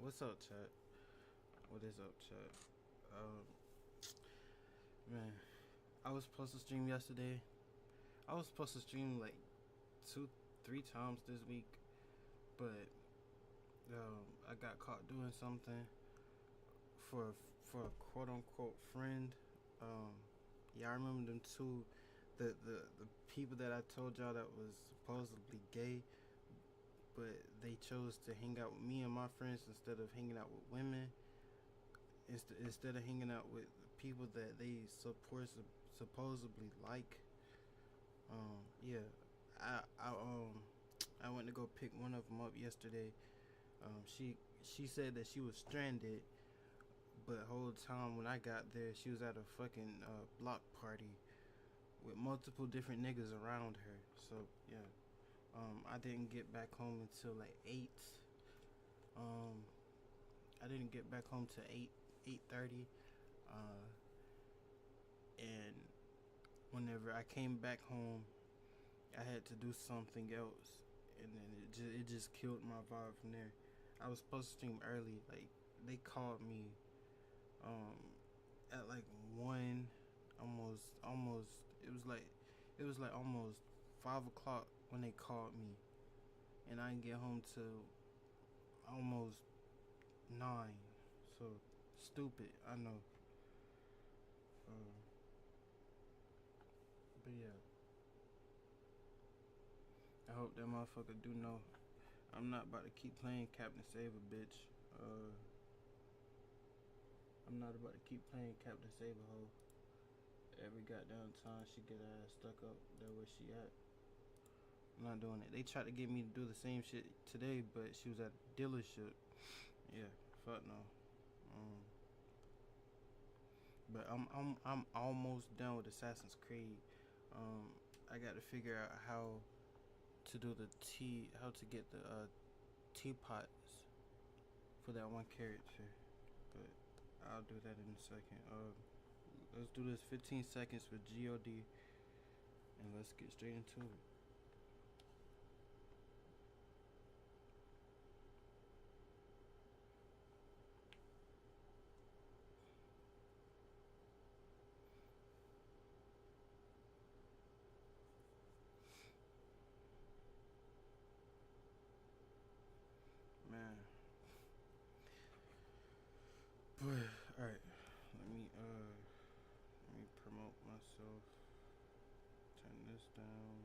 What's up, chat? What is up, chat? Um, man, I was supposed to stream yesterday. I was supposed to stream like two, three times this week, but I got caught doing something for for a quote unquote friend. Um, yeah, I remember them two, the people that I told y'all that was supposedly gay, but they chose to hang out with me and my friends instead of hanging out with women. Instead of hanging out with people that they supposedly like. Yeah, I I um I went to go pick one of them up yesterday. She said that she was stranded, but whole time when I got there, she was at a fucking block party with multiple different niggas around her. So yeah, I didn't get back home until like 8. Um, I didn't get back home till 8:30. Uh, and whenever I came back home, I had to do something else, and then it just killed my vibe from there. I was supposed to stream early. Like they called me um at like 1, almost it was like almost 5 o'clock when they called me, and I didn't get home till almost 9. So stupid, I know. Um, but yeah, I hope that motherfucker do know I'm not about to keep playing Captain Save a bitch. Uh, I'm not about to keep playing Captain Save a hoe. Every goddamn time she get her ass stuck up there where she at. I'm not doing it. They tried to get me to do the same shit today, but she was at a dealership. Yeah, fuck no. Um, but I'm almost done with Assassin's Creed. Um, I got to figure out how to get the teapots for that one character. But I'll do that in a second. Let's do this 15 seconds with God, and let's get straight into it. Man, but all right. Let me promote myself. Turn this down.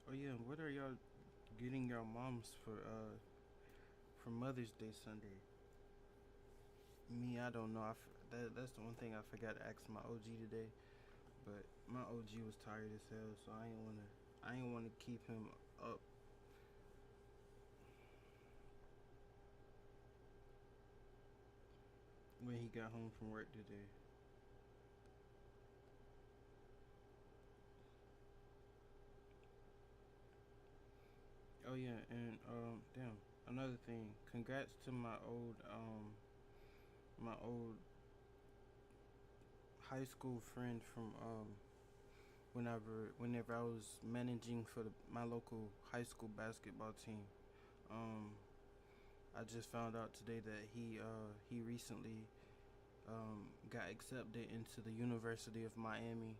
Oh yeah, what are y'all getting your moms for Mother's Day Sunday? Me, I don't know. That's the one thing I forgot to ask my OG today. But my OG was tired as hell, so I ain't wanna keep him up when he got home from work today. Oh yeah, and damn, another thing. Congrats to my old high school friend from whenever I was managing for my local high school basketball team. Um, I just found out today that he recently got accepted into the University of Miami,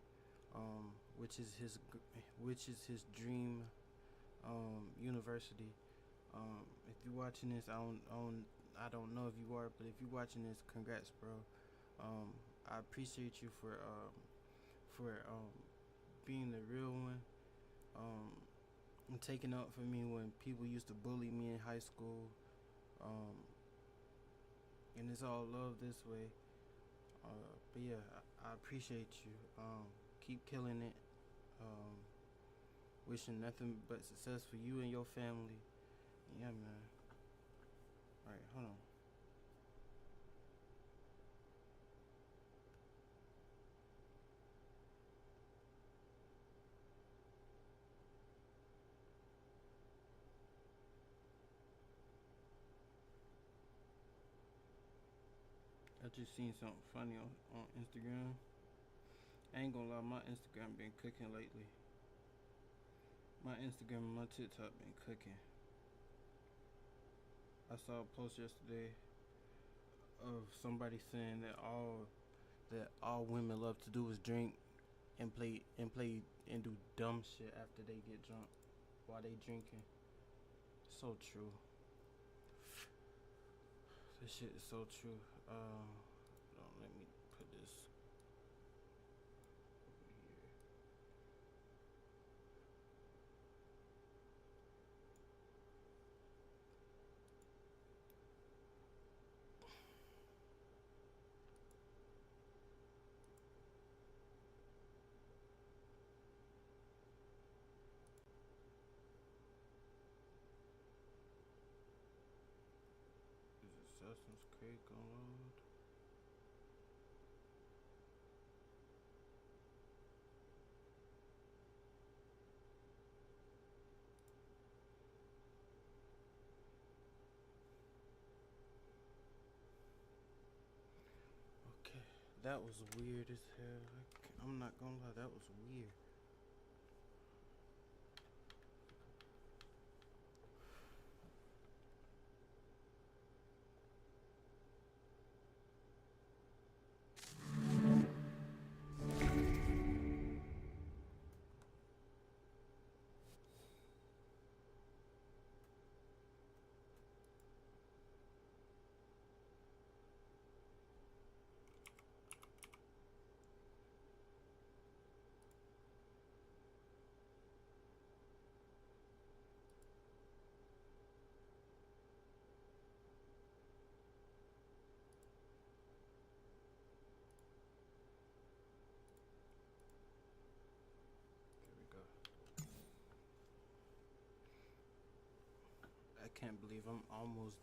which is his dream university. If you're watching this, I don't know if you are, but if you're watching this, congrats, bro. I appreciate you for being the real one, um, and taking up for me when people used to bully me in high school. Um, and it's all love this way. But yeah, I appreciate you. Keep killing it. Um, Wishing nothing but success for you and your family. Yeah, man. All right, hold on. just seen something funny on Instagram. I ain't gonna lie, my Instagram been cooking lately. My Instagram and my TikTok been cooking. I saw a post yesterday of somebody saying that all women love to do is drink and do dumb shit after they get drunk while they drinking. So true. This shit is so true. Don't let me put this over here. Is it Sessions Creek on load? Okay, that was weird as hell. I'm not gonna lie, that was weird. Here we go. I can't believe I'm almost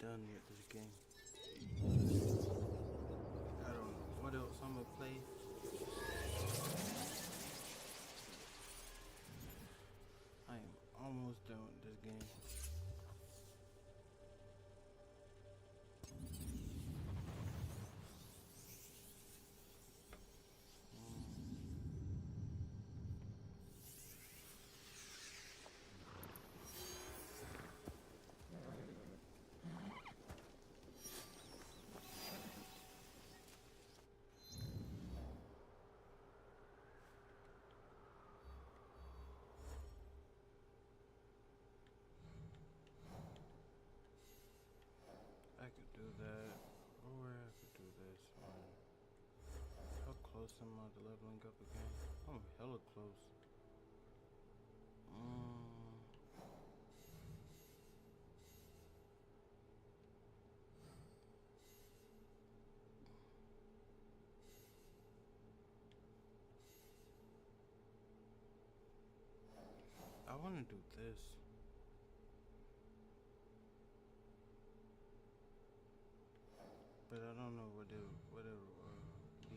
done with this game. I don't know what else I'm gonna play. I am almost done with this game. I could do that, or I could do this one. How close am I to leveling up again? I'm hella close. I want to do this. But I don't know what it'll lead to.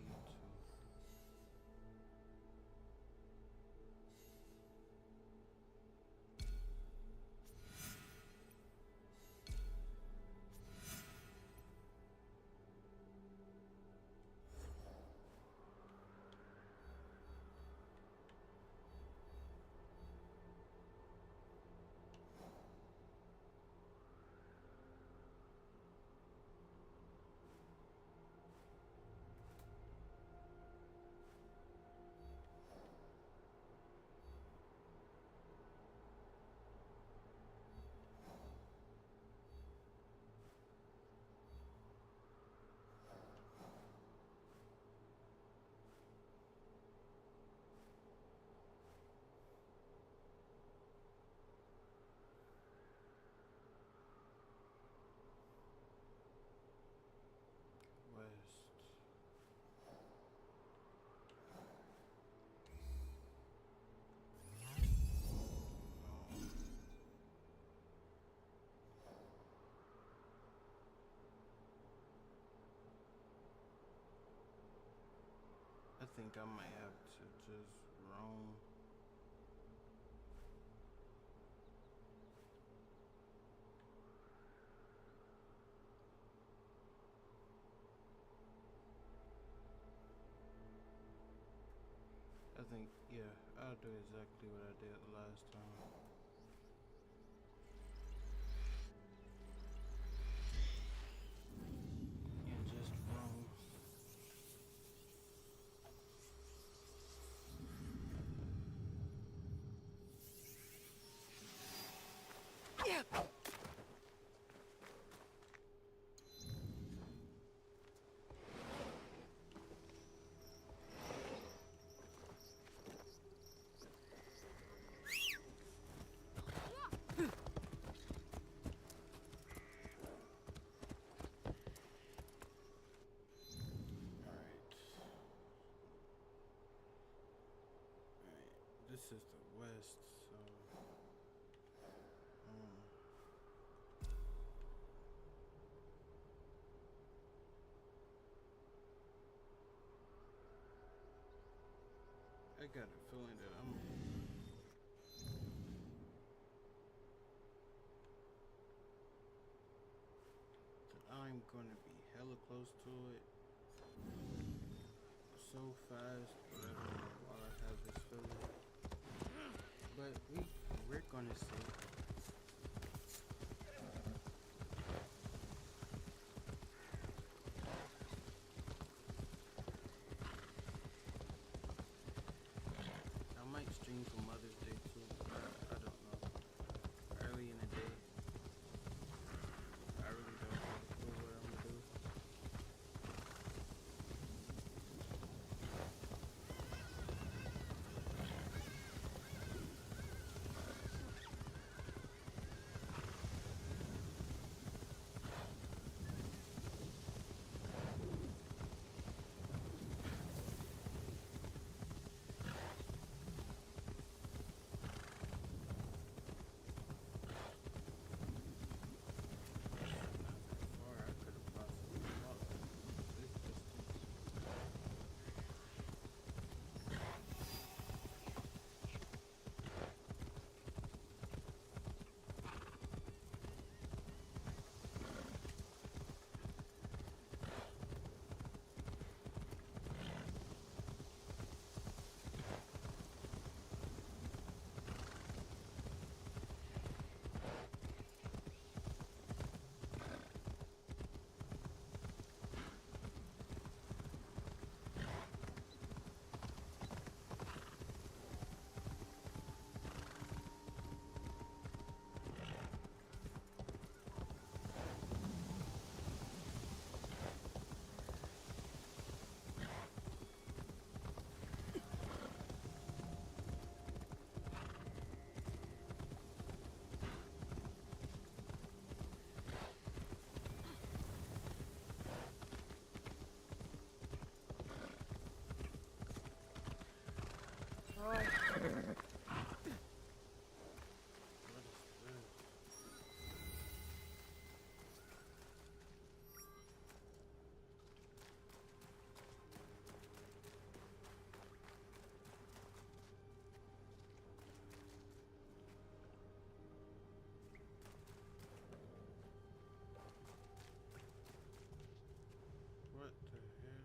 West. I think I might have to just roam. think, yeah, I'll do exactly what I did the last time. And just roam. Alright, this is the west, so um, I got a feeling that I'm gonna be hella close to it so fast, but I don't know why I have this feeling. But we're gonna see. I might stream for Mother's Day too. I don't know. Early in the day. I really don't know what I'm gonna do. Or I could have possibly walked this distance. What is this? What the hell?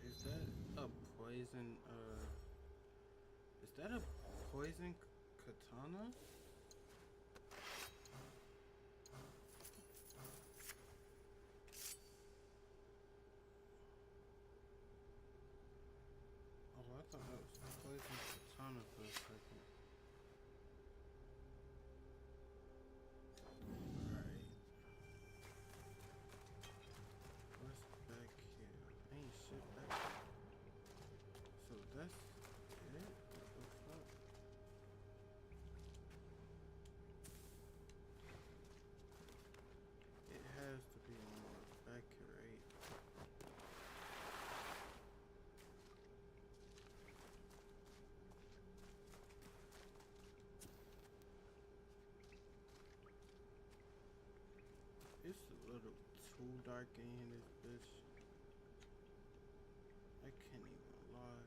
Is that a poison? Is that a poison katana? Oh, I thought that was a poison katana for a second. Alright. What's back here? Ain't shit back here. So that's it? What the fuck? It has to be more back here, right? It's a little too dark in this bitch. I can't even lie.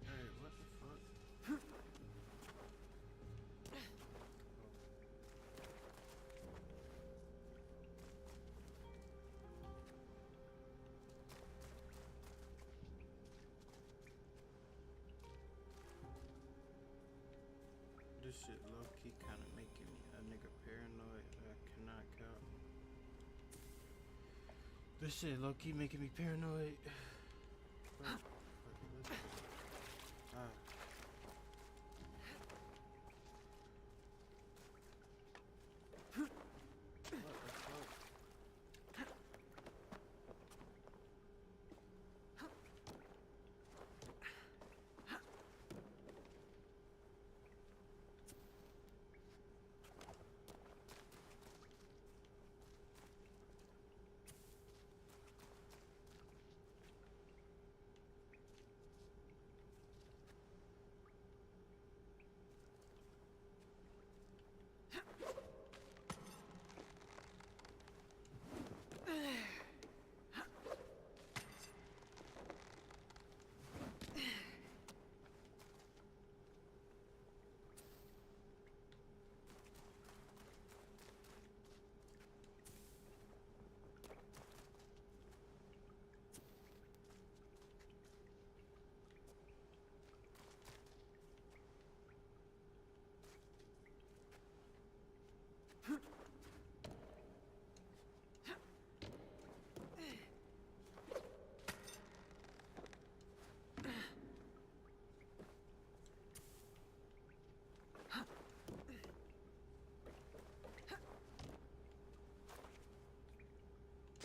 Hey, what the fuck? This shit low key kind of making me a nigga paranoid. I cannot count. This shit low key making me paranoid. Fuck, let's go. Ah. What the fuck?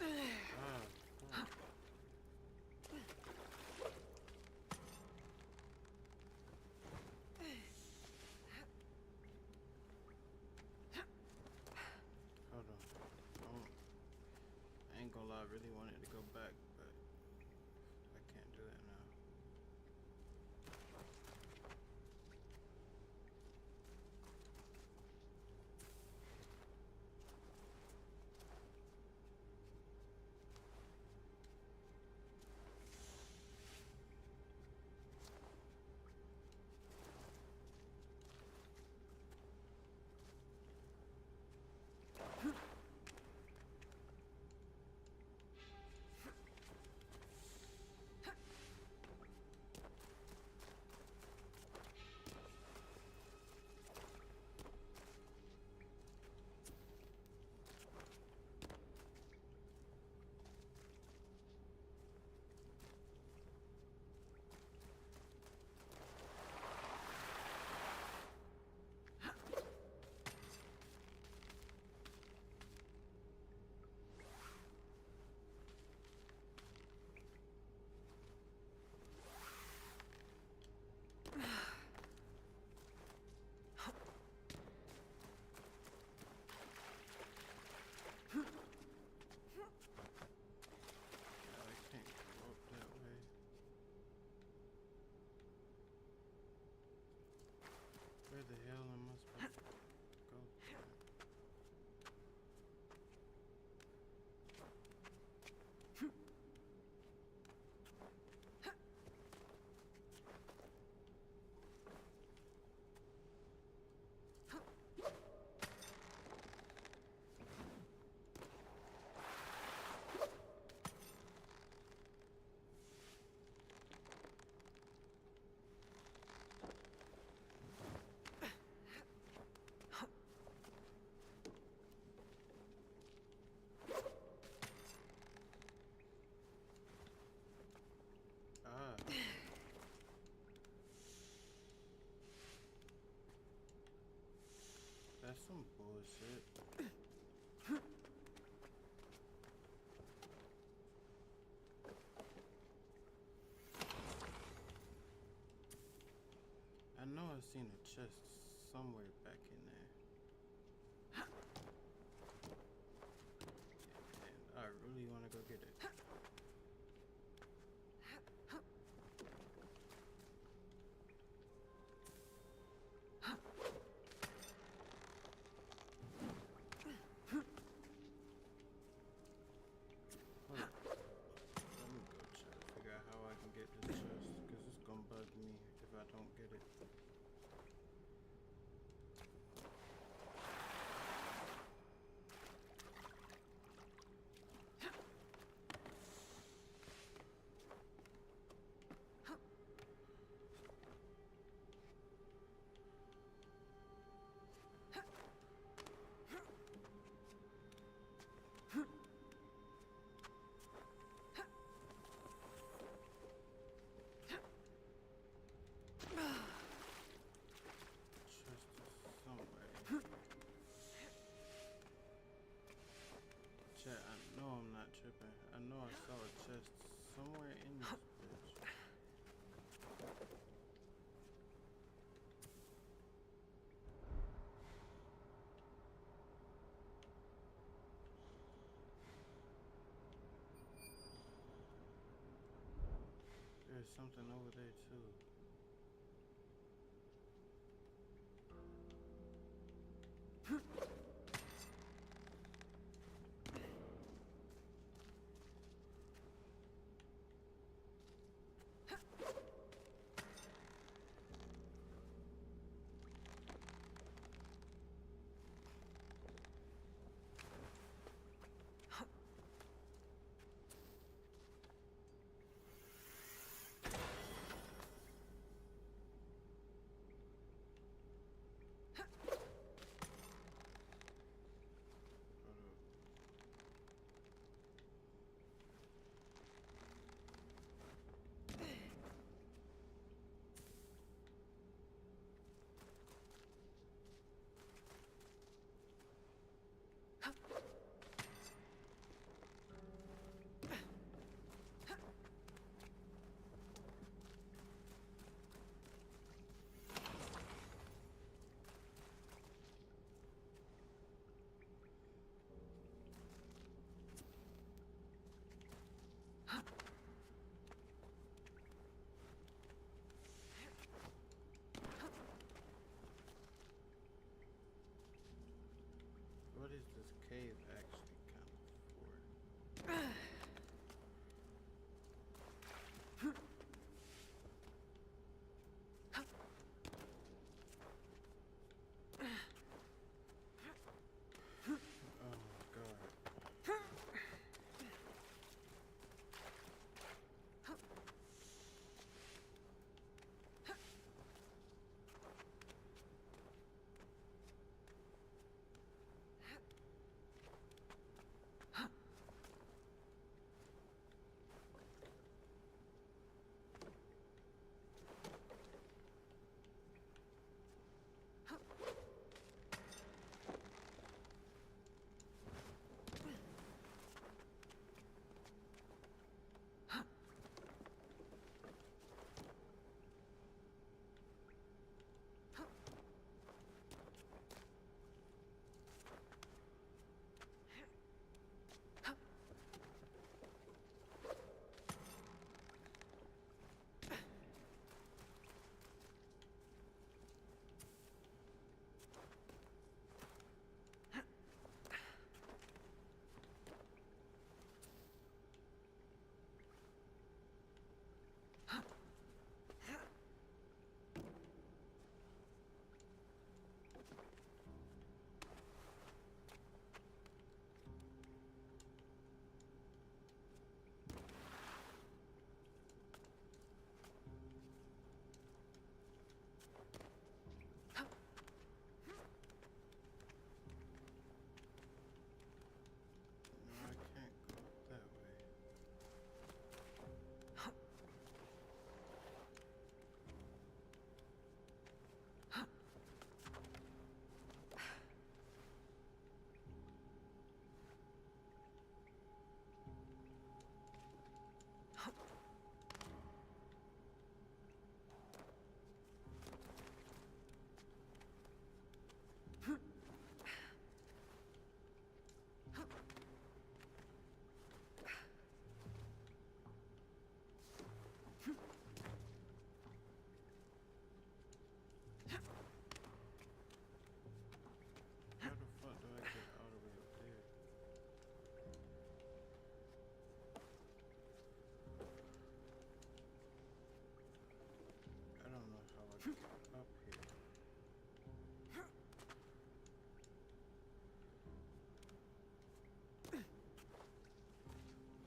Ah, fuck. Hold on. I ain't gonna lie, I really wanted to go back, but I can't do that now. some bullshit. I know I've seen a chest somewhere back in there. And I really want to go get it. Hold on. Let me go try to figure out how I can get this chest, because it's gonna bug me if I don't get it. Chest is somewhere. Chat, I know I'm not tripping. I know I saw a chest somewhere in this bitch. There's something over there too.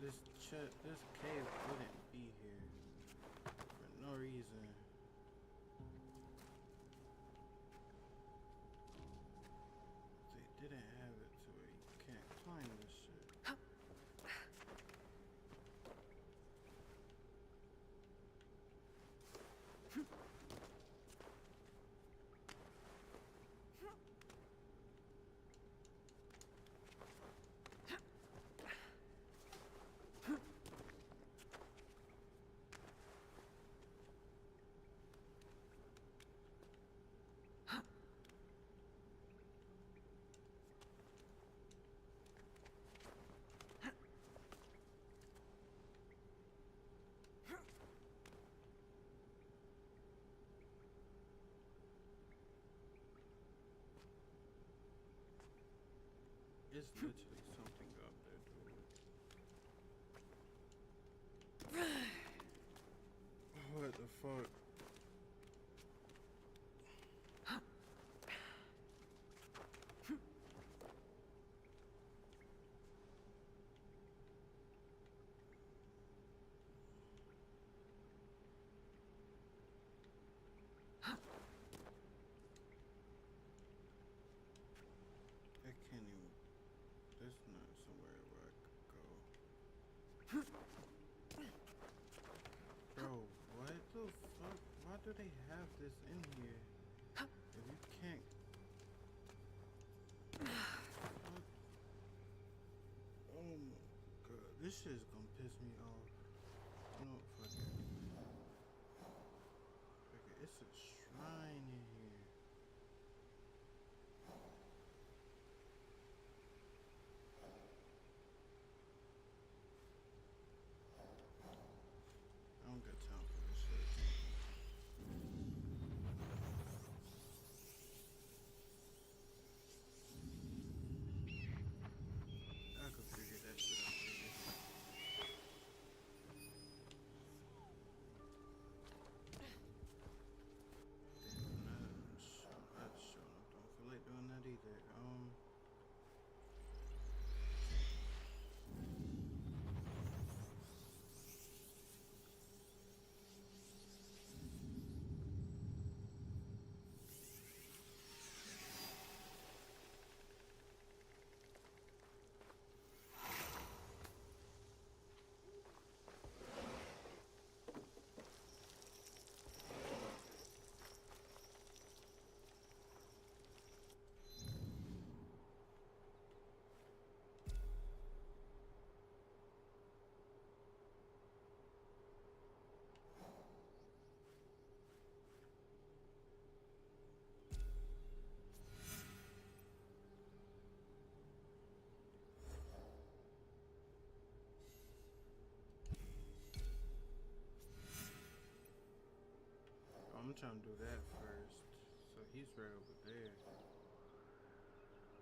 this cave wouldn't be here for no reason. They didn't have it to where you can't climb this shit. It's literally something up there, dude. What the fuck? I can't even. There's not somewhere where I could go. Bro, what the fuck? Why do they have this in here? If you can't. What? Oh my god. This shit is gonna piss me off. No, fuck it. Fuck it. It's a shrine in here. I don't got time for this shit. I could figure that shit out later. Damn, I sure don't feel like doing that either. I'm trying to do that first. So he's right over there.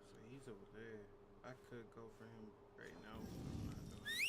So he's over there. I could go for him right now, but I'm not doing it.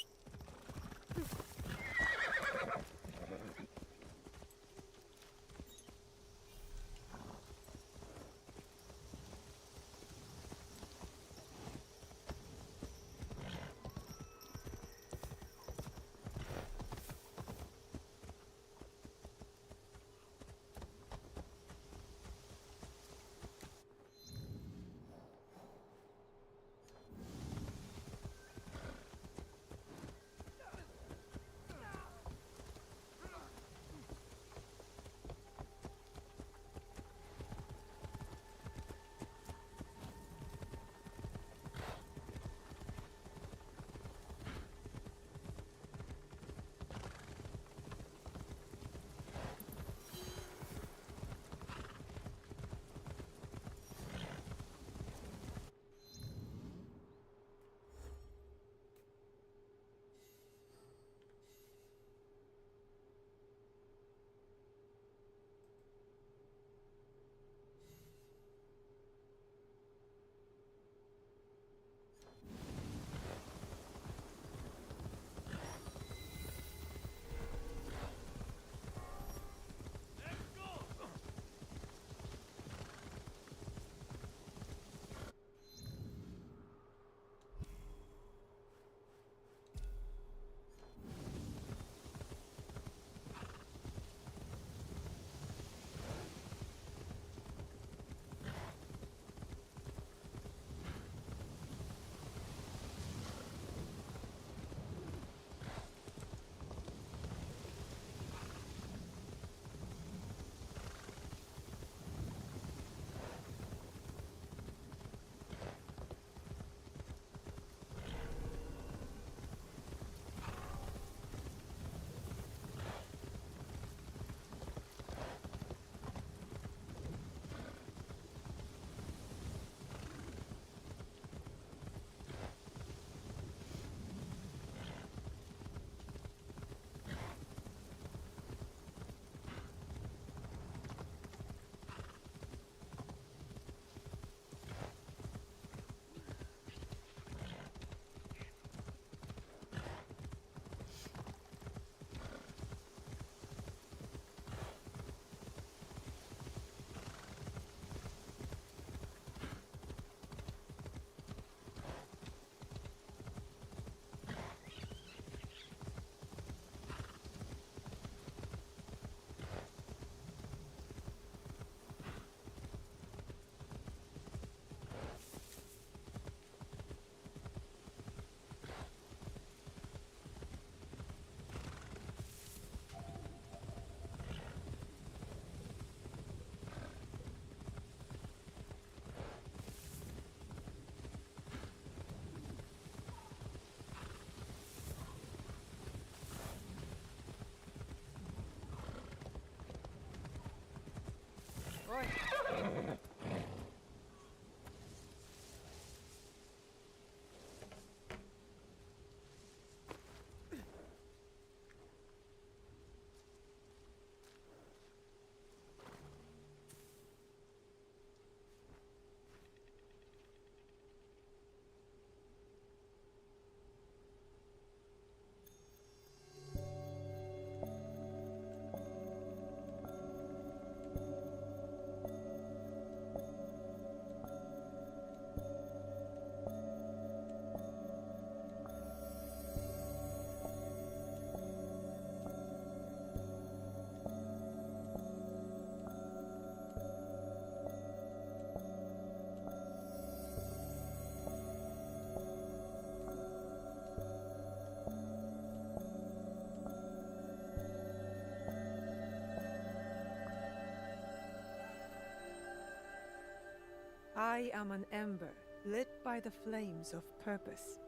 I am an ember, lit by the flames of purpose.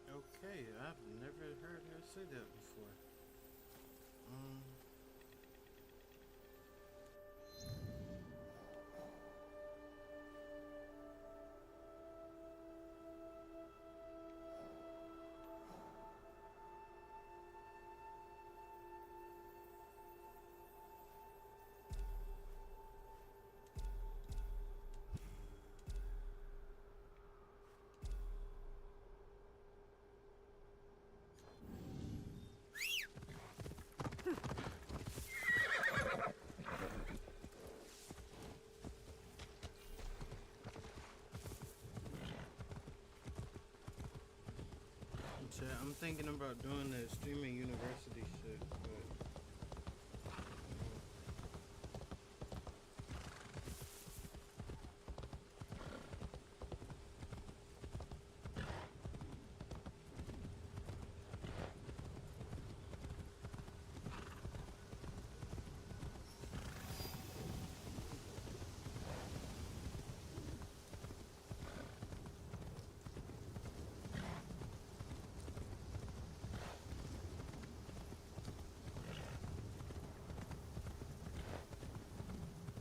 Okay, I've never heard her say that before. I'm thinking about doing the streaming university shit, but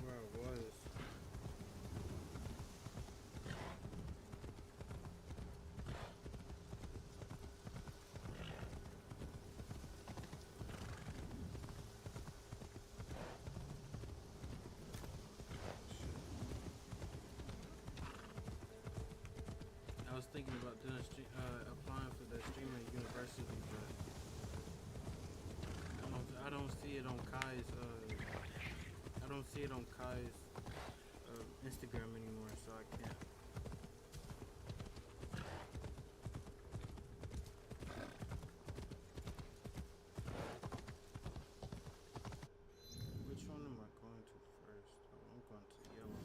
where I was. I was thinking about doing applying for the streaming university, but I don't see it on Kai's. I don't see it on Kai's Instagram anymore, so I can't. Which one am I going to first? Oh, I'm going to yellow.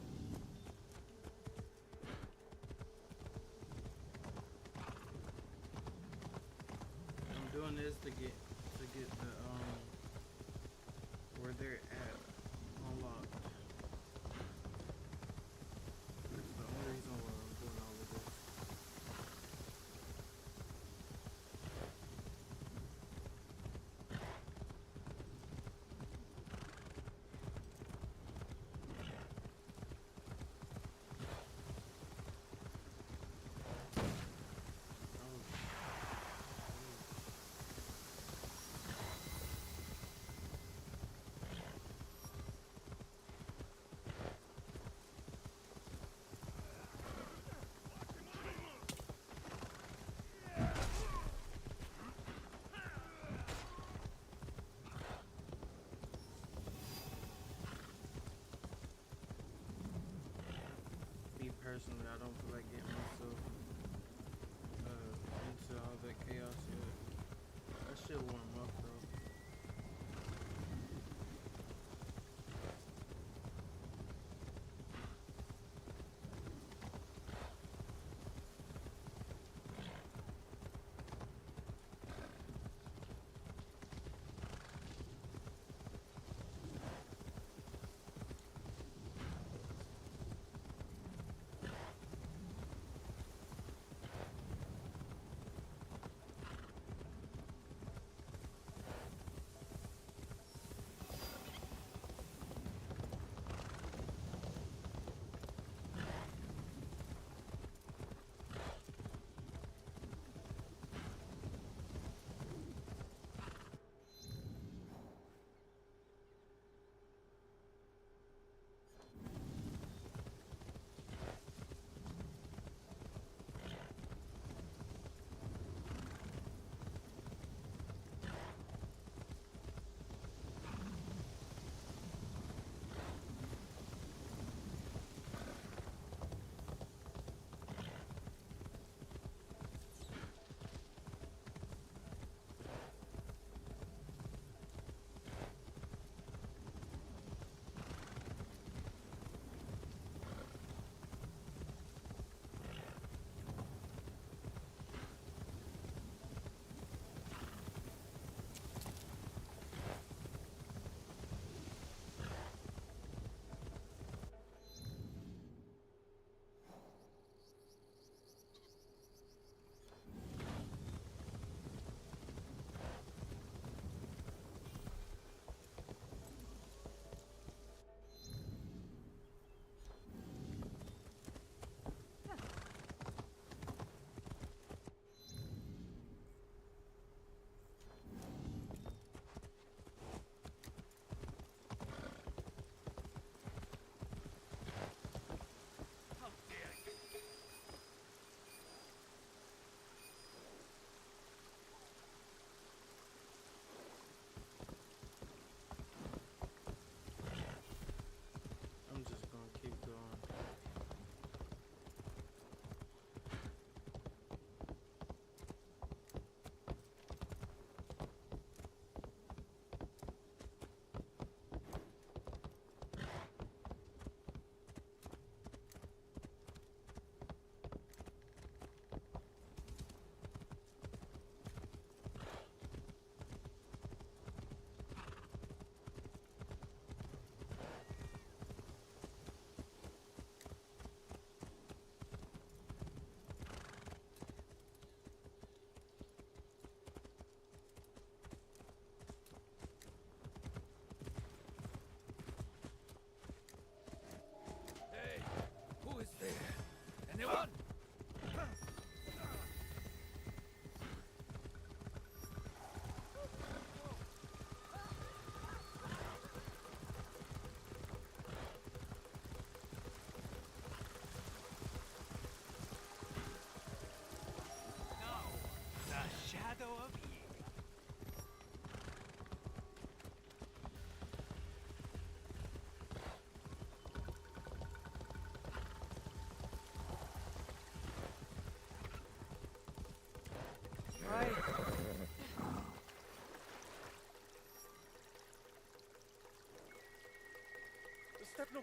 I'm doing this to get the where they're at unlocked. That's the only reason why I'm doing all of this.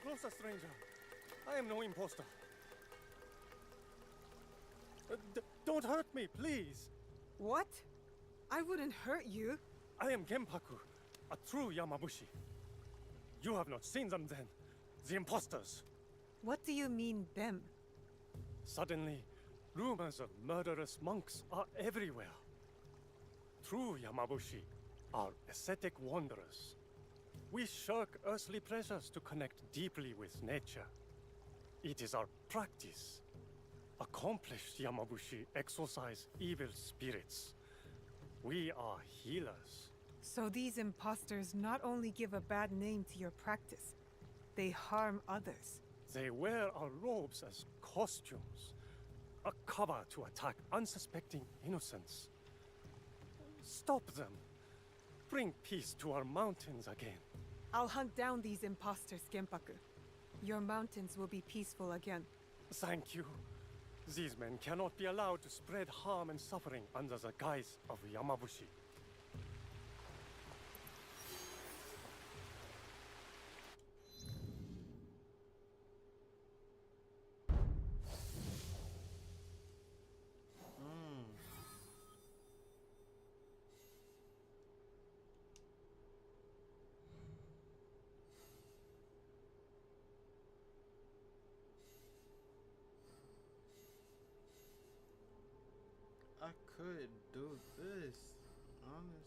closer, stranger. I am no impostor. Don't hurt me, please. What? I wouldn't hurt you. I am Genpaku, a true Yamabushi. You have not seen them then, the impostors. What do you mean, them? Suddenly, rumors of murderous monks are everywhere. True Yamabushi are ascetic wanderers. We shirk earthly pleasures to connect deeply with nature. It is our practice. Accomplished Yamabushi exorcise evil spirits. We are healers. So these imposters not only give a bad name to your practice, they harm others. They wear our robes as costumes, a cover to attack unsuspecting innocents. Stop them. Bring peace to our mountains again. I'll hunt down these imposters, Genpaku. Your mountains will be peaceful again. Thank you. These men cannot be allowed to spread harm and suffering under the guise of Yamabushi. I could do this, honestly.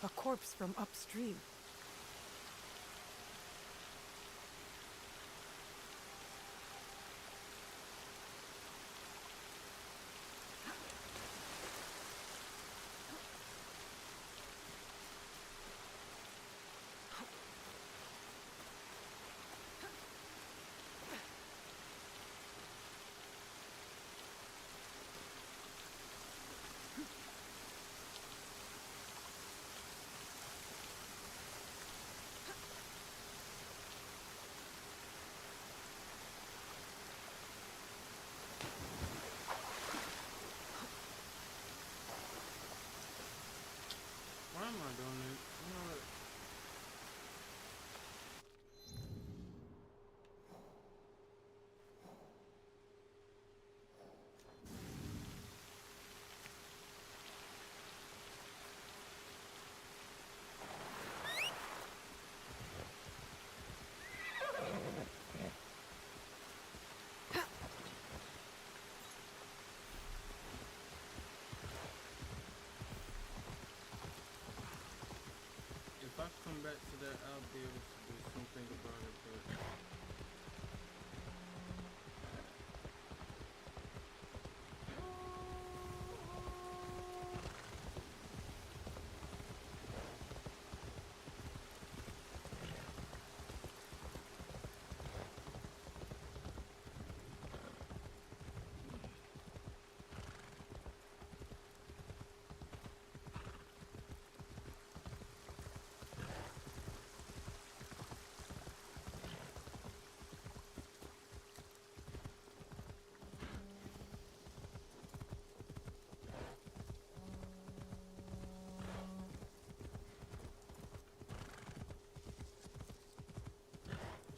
A corpse from upstream. Why am I doing it? You know what? If I come back to that, I'll be able to do something about it, but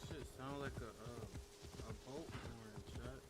shit sound like a boat horn, chat.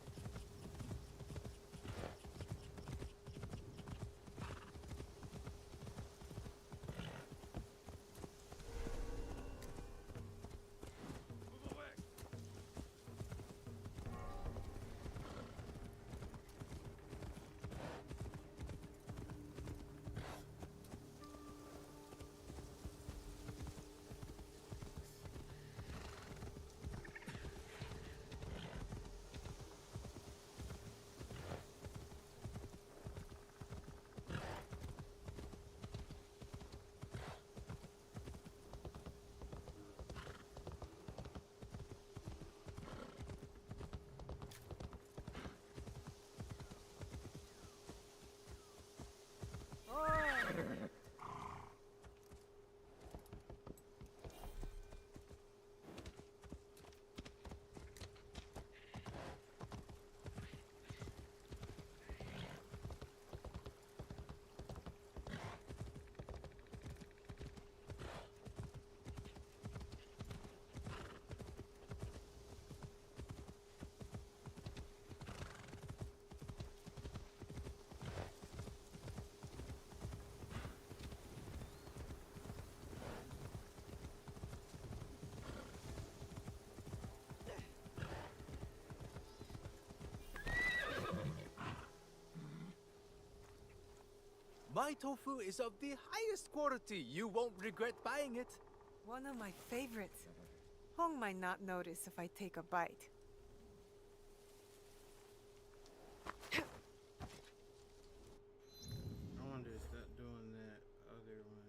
My tofu is of the highest quality. You won't regret buying it. One of my favorites. Hong might not notice if I take a bite. I wonder is that doing that other one?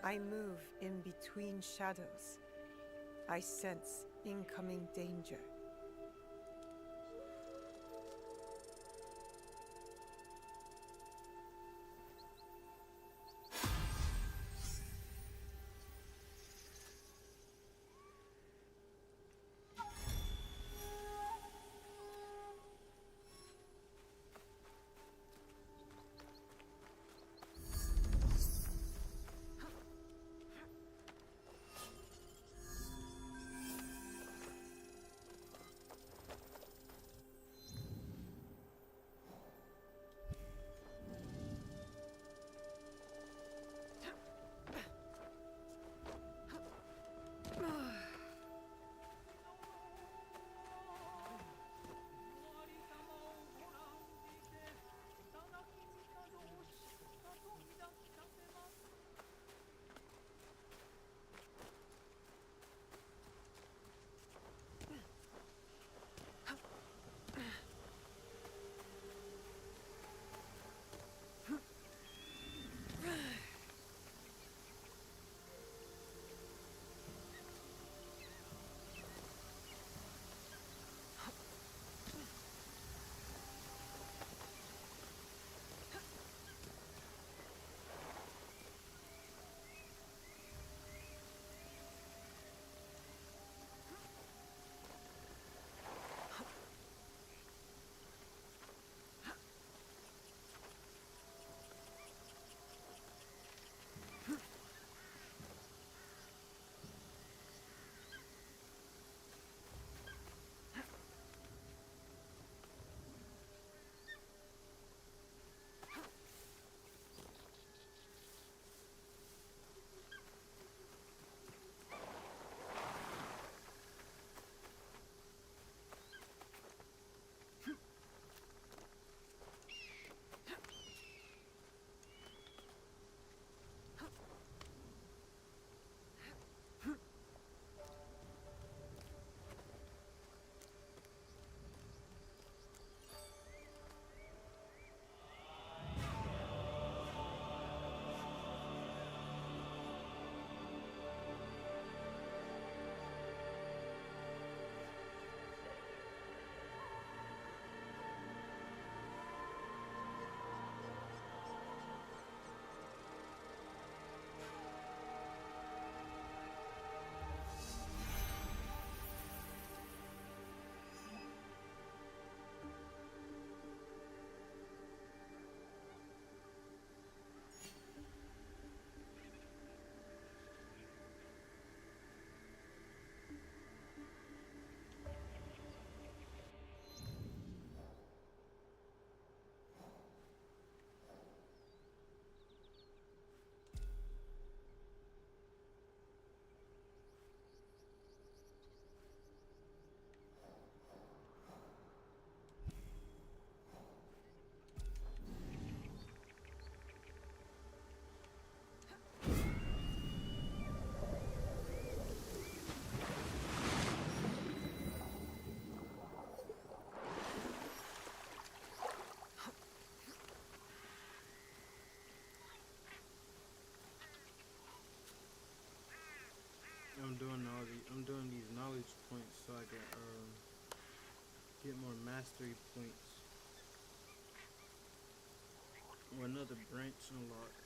I move in between shadows. I sense incoming danger. I'm doing these knowledge points so I can get more mastery points. Or another branch unlocked.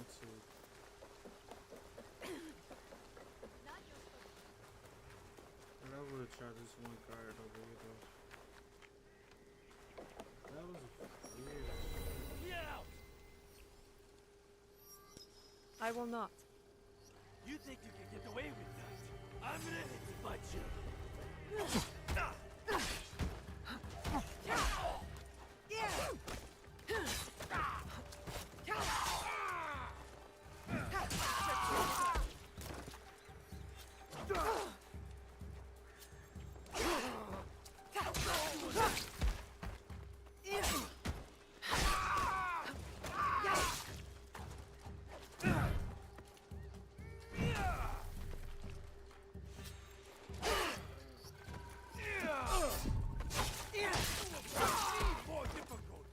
too. But I would have tried this one card over here though. That was weird. I will not. You think you can get away with that? I'm ready to fight you. More difficult.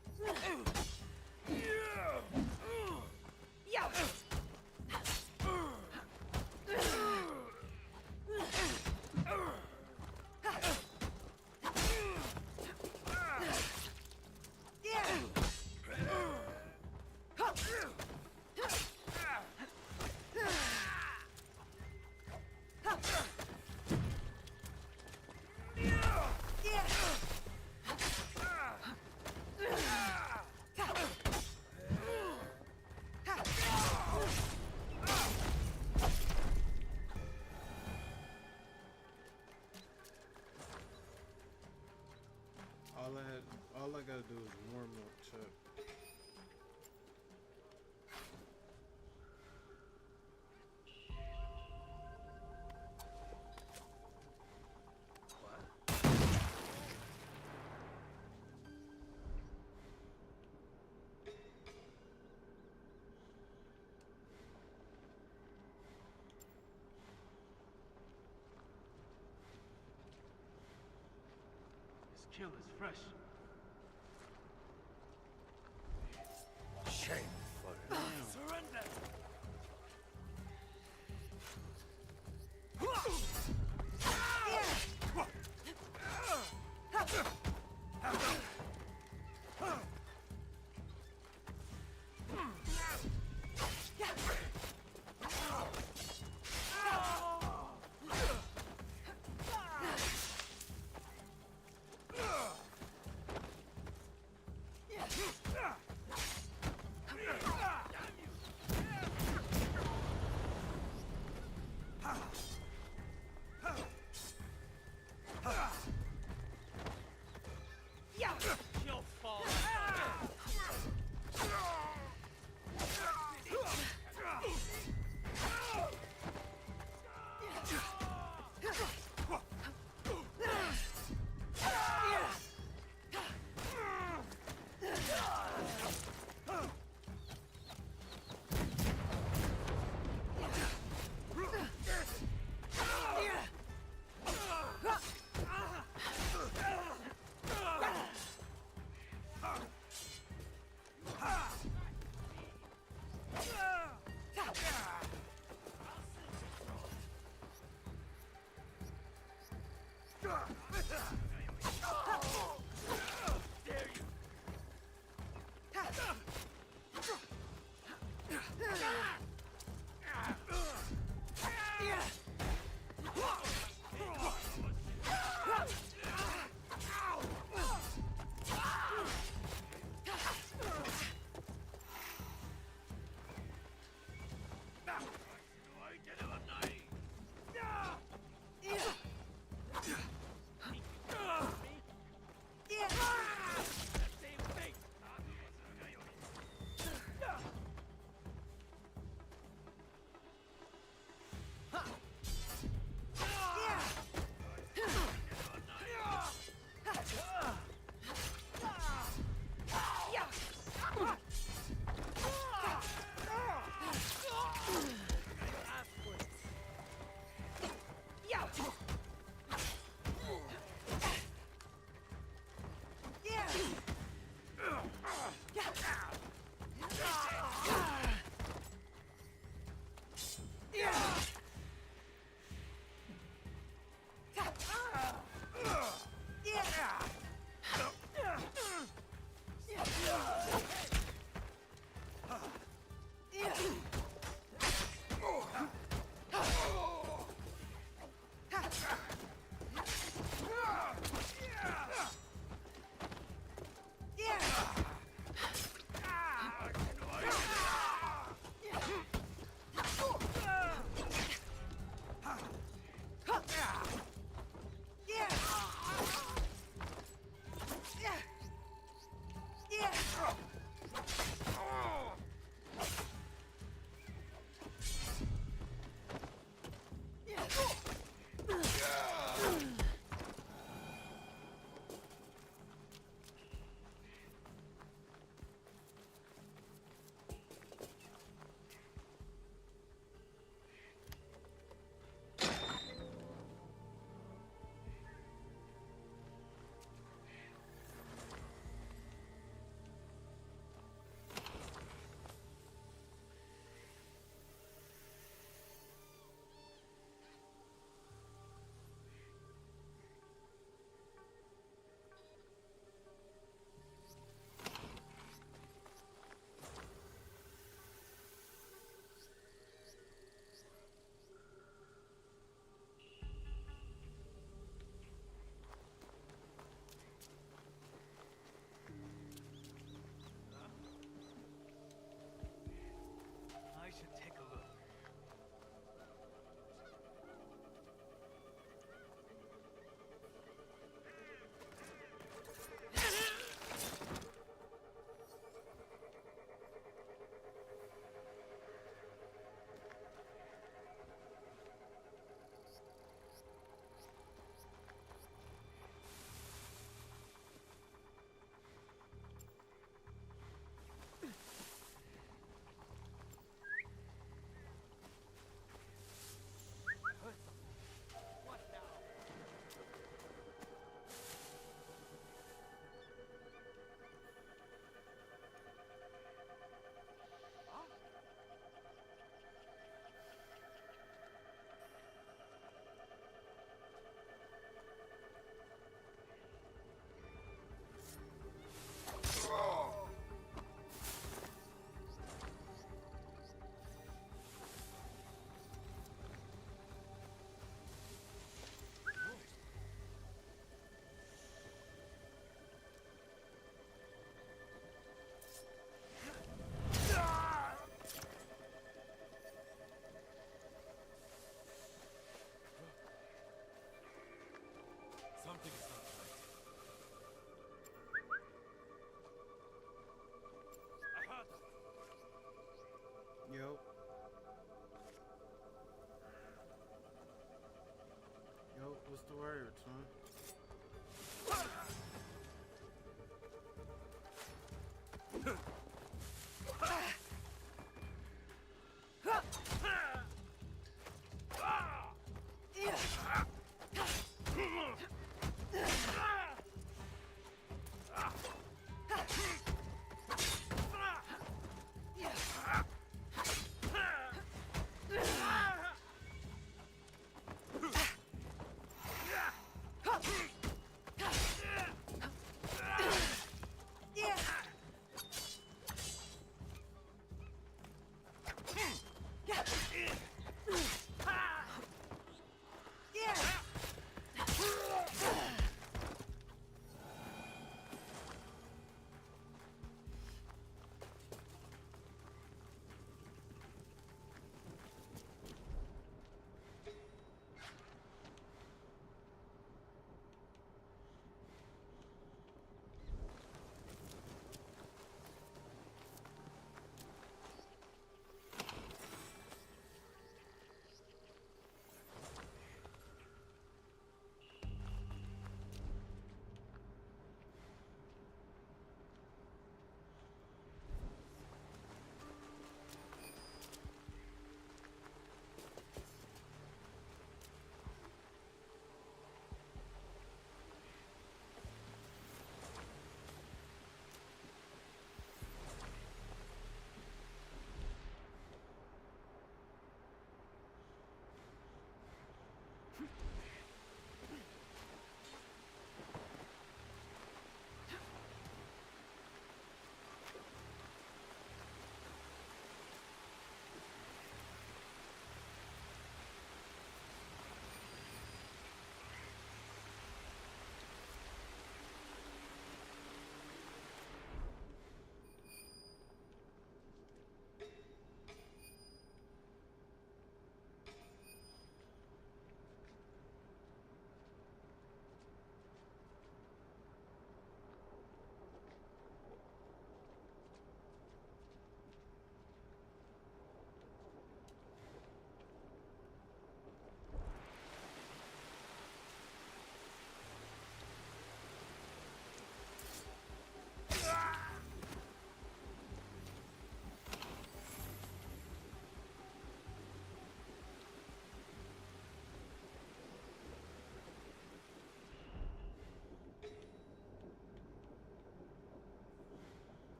All I gotta do is warm up, Chuck. This kill is fresh. Shameful. Surrender! What's the word, son?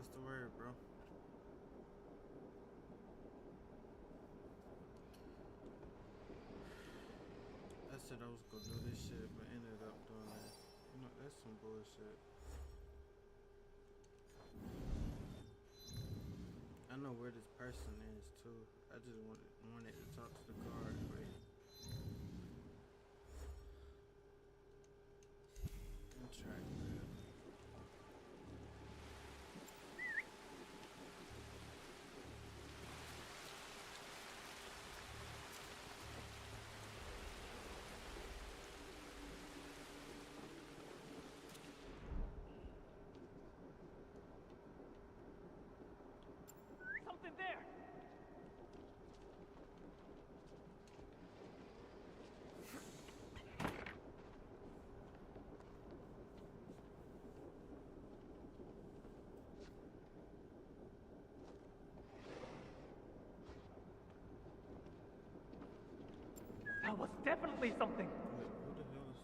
What's the word, bro? I said I was gonna do this shit, but ended up doing that. You know, that's some bullshit. I know where this person is too. I just wanted to talk to the guard, but track, man. Something there! That was definitely something! Wait, who the hell is...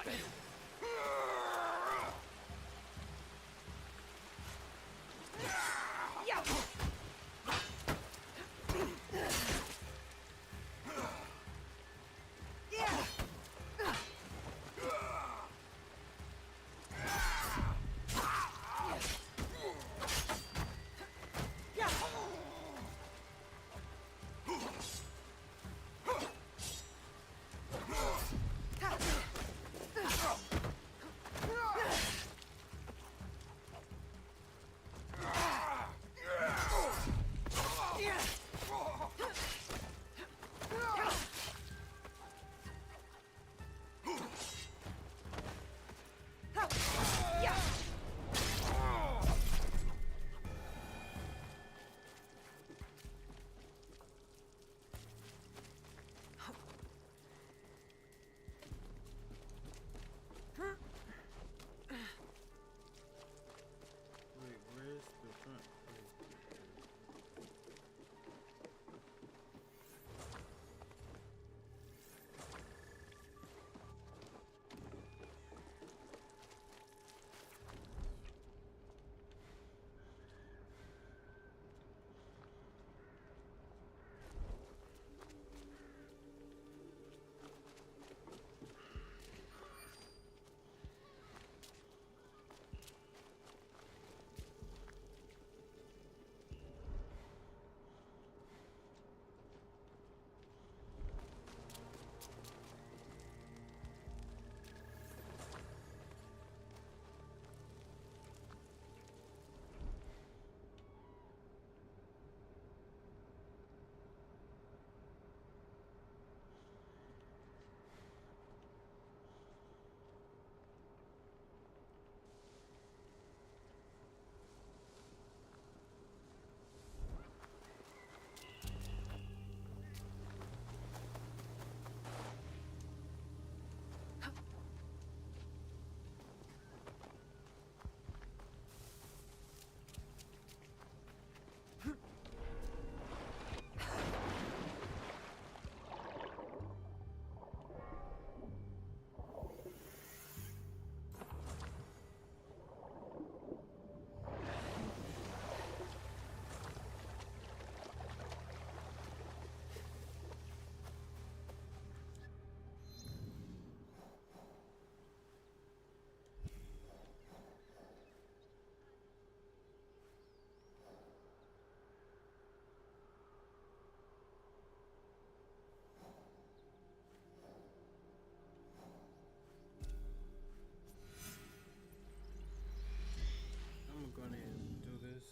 Got you. Wait, where's the front? I'm gonna do this.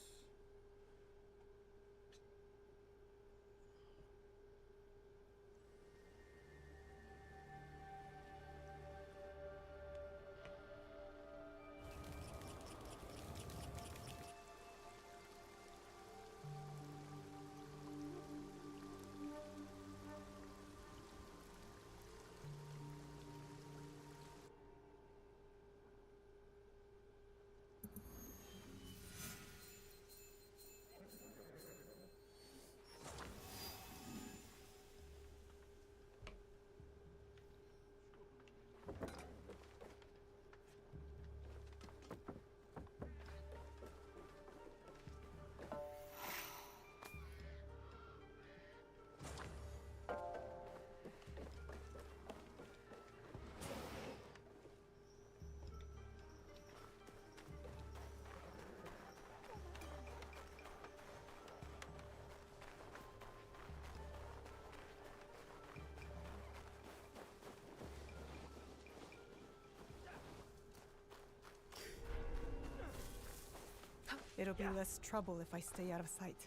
It'll be less trouble if I stay out of sight.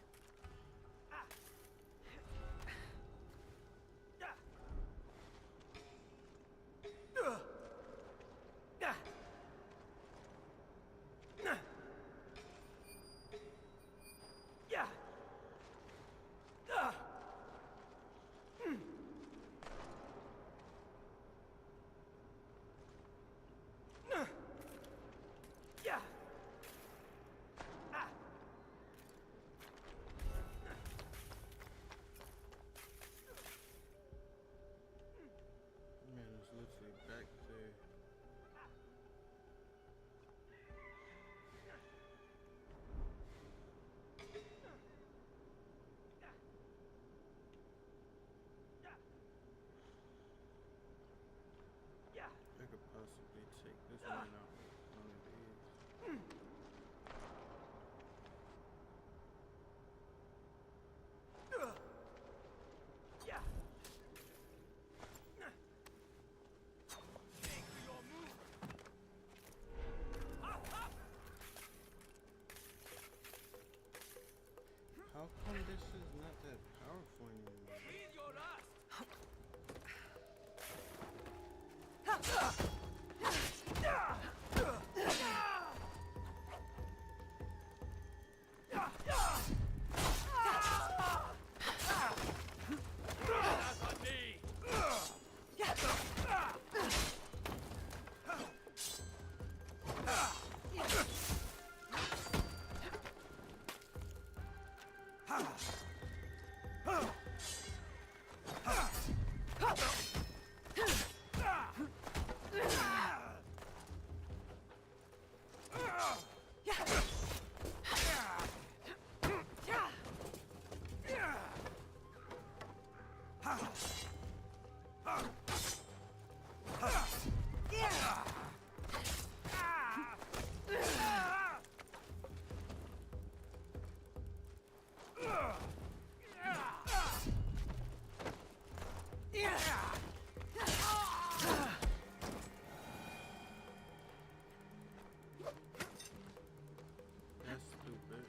That's stupid.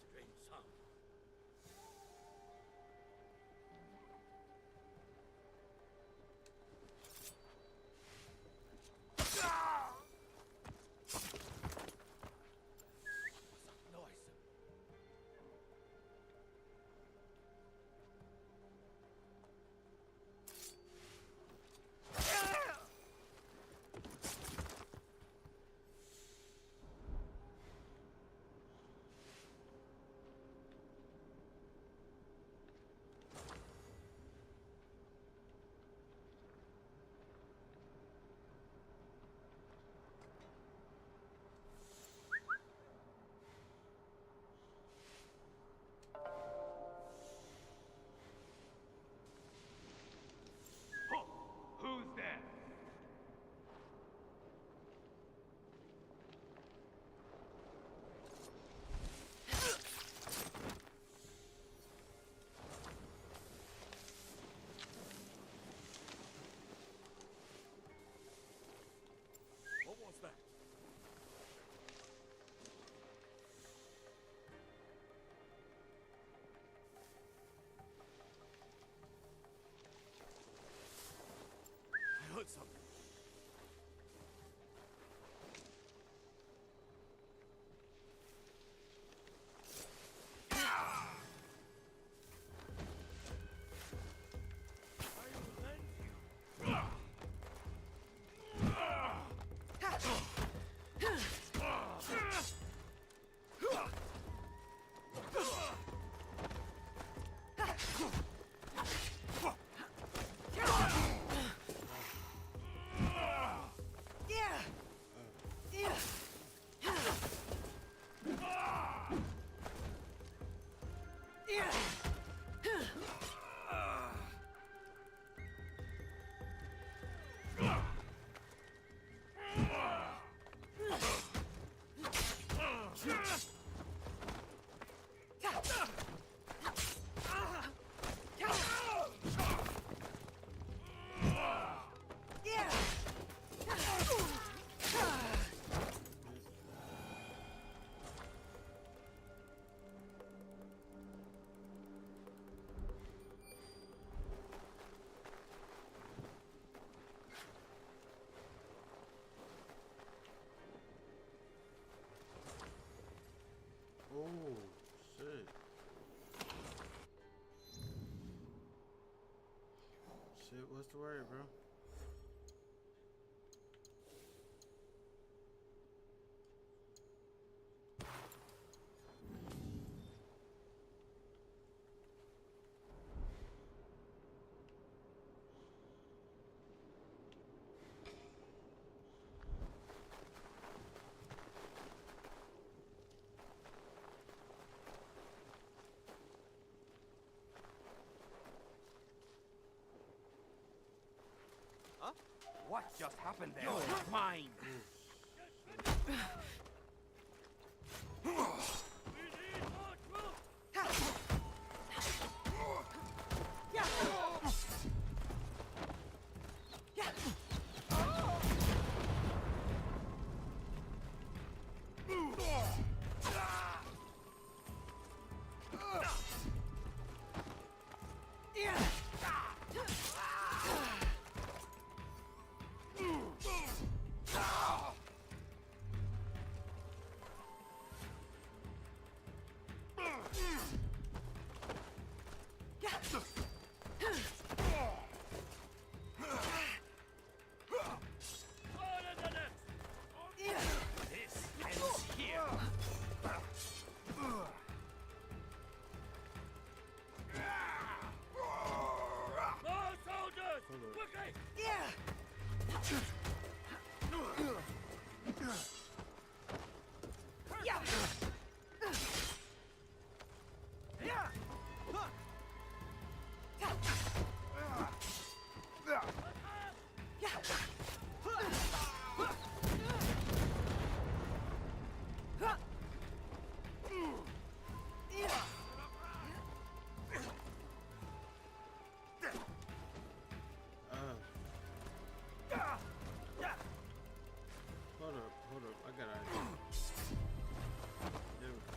Strange sound. What's that noise? Who's there? What was that? I heard something. I will avenge you. Oh, shit. Shit, what's the word, bro? Huh? What just happened there? Mine! Hold up, I got an idea. There we go.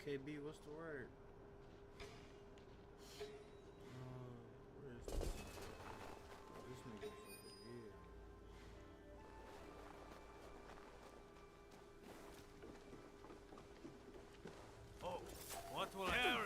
KB, what's the word? Where is this? Oh, this nigga's over here. Oh, what will I do?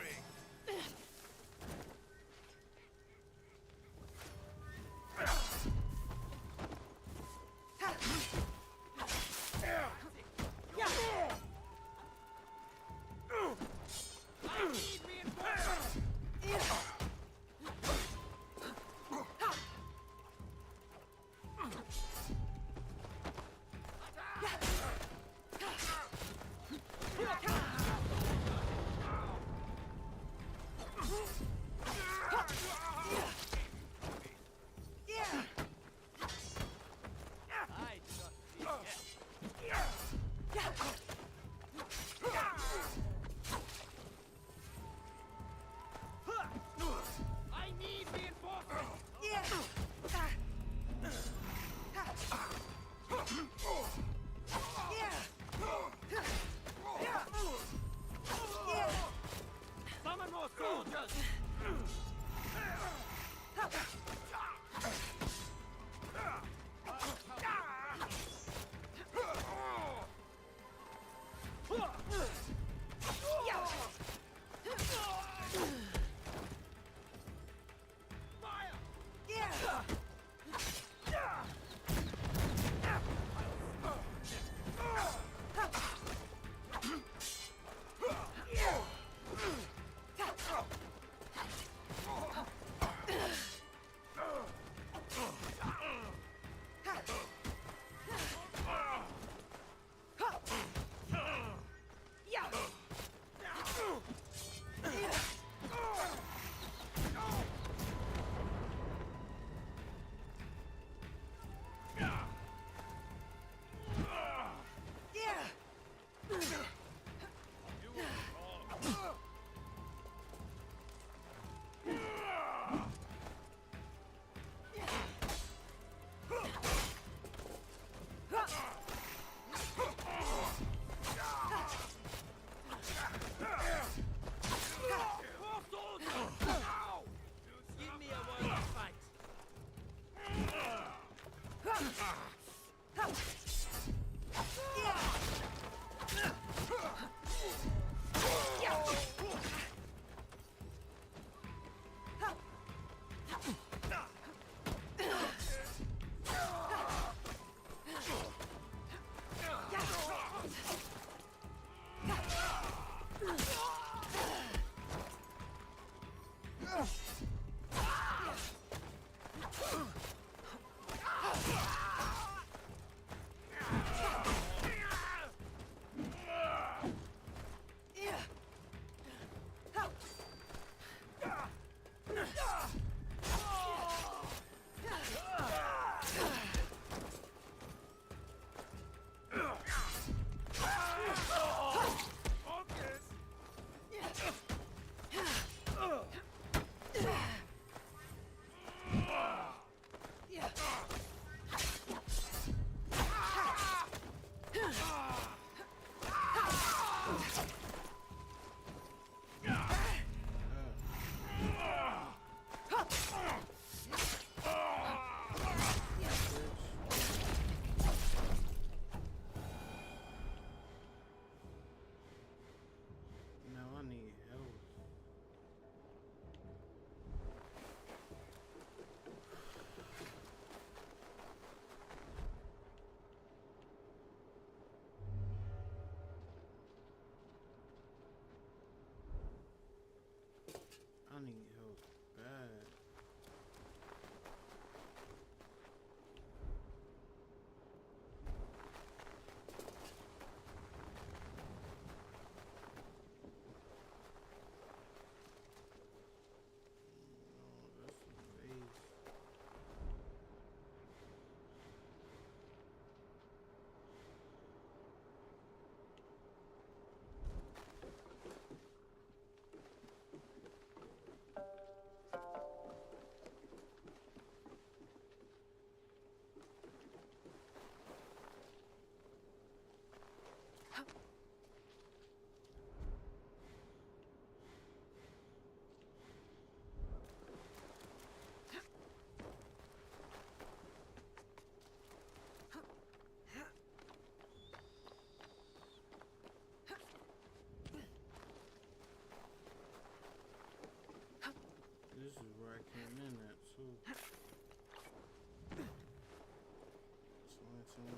Same.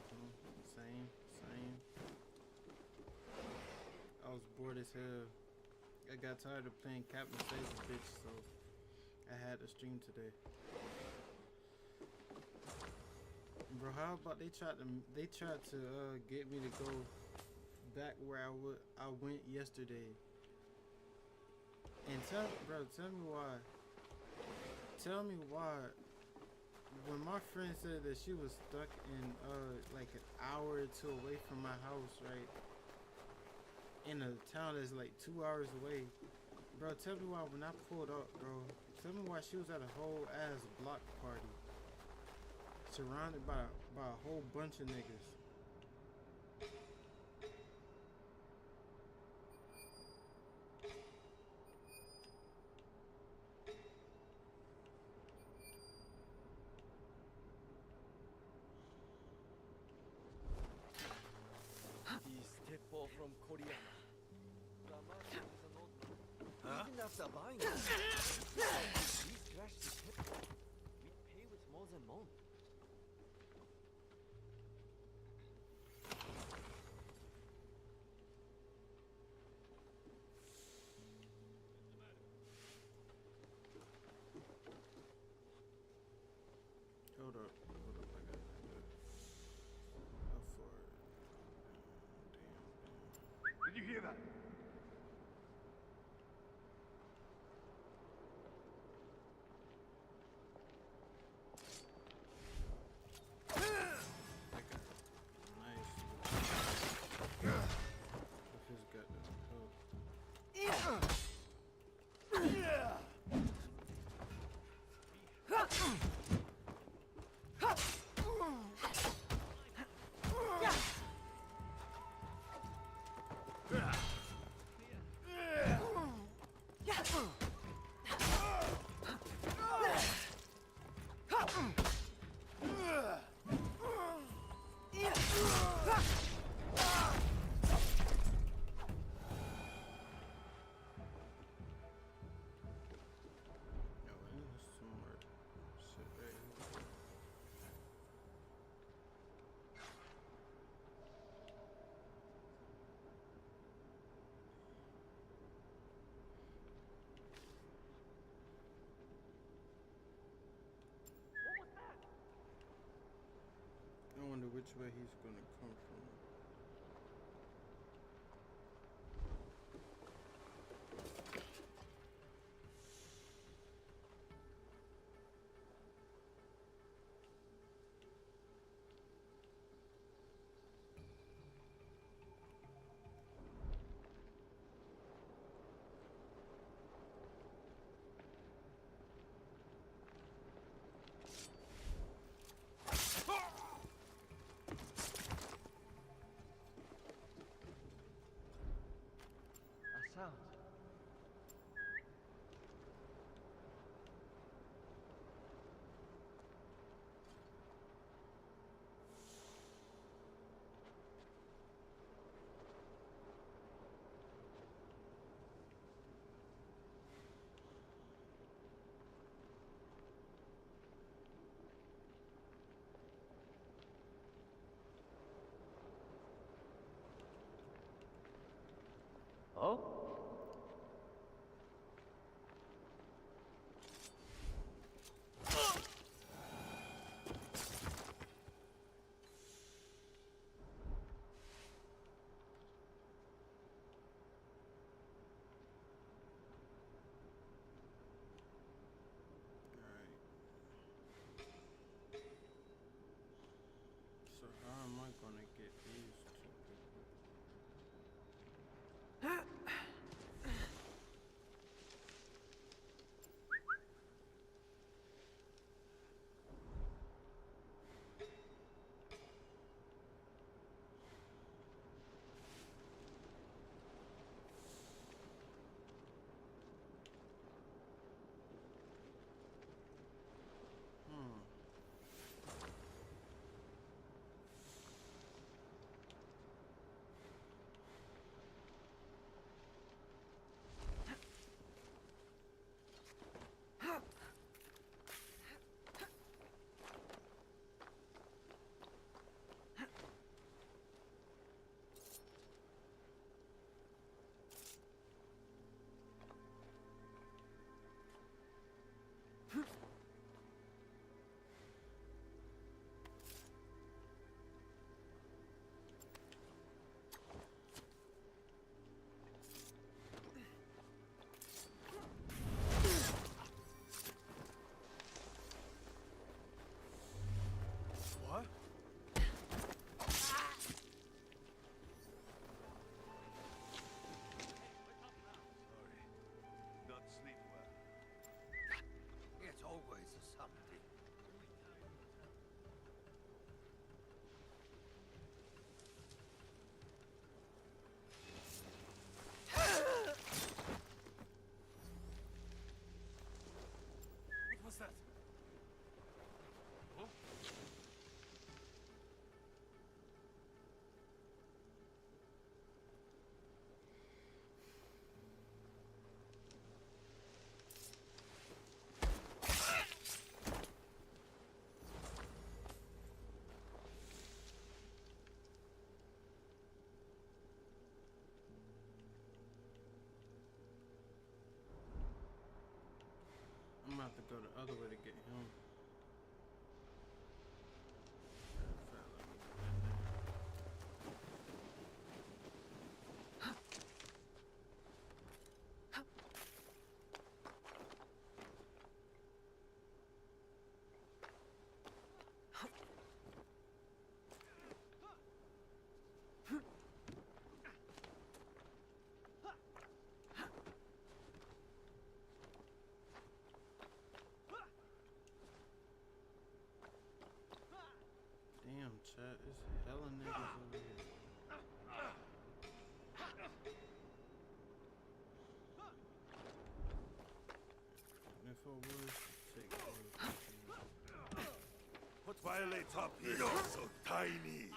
I was bored as hell. I got tired of playing Captain Save a Bitch, so I had to stream today. Bro, how about they tried to get me to go back where I went yesterday. And tell me why. Tell me why. When my friend said that she was stuck in like an hour or two away from my house, right? In a town that's like 2 hours away. Bro, tell me why when I pulled up, bro. Tell me why she was at a whole ass block party. Surrounded by a whole bunch of niggas. From Korea. Huh? Even after buying it, these crashed the tip. We'd pay with more than more. Hold up, I got up for it. Damn. Did you hear that? I wonder which way he's gonna come from. A sound. Oh? Alright. So how am I gonna get these two people? go the other way to get him. Damn, chat, it's hella niggas over here. And if I was to take What violates our peace is so tiny.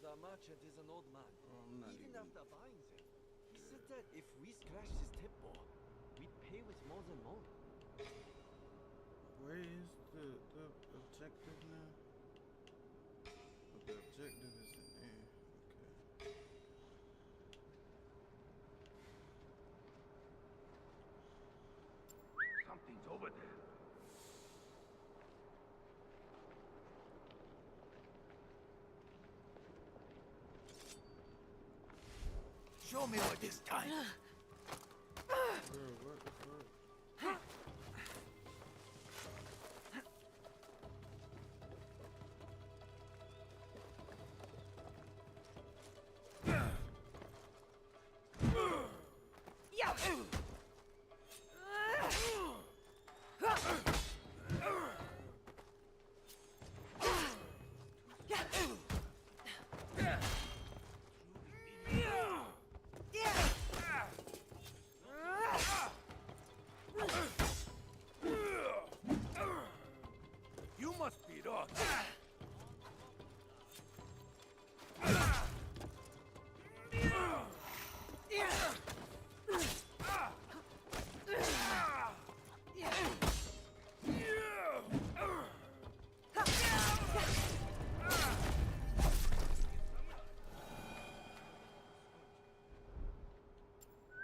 The merchant is an old man. I'm not Even even- after buying them, he said that if we scratched his tip ball, we'd pay with more than more. Where is the objective now? Oh, the objective is in there. Okay. Something's over there. Show me what this time. Bro, what the fuck? You must be Rock.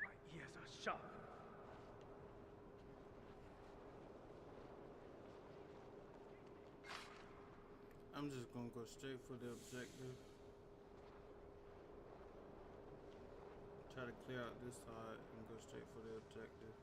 My ears are sharp. I'm just gonna go straight for the objective. Try to clear out this side and go straight for the objective.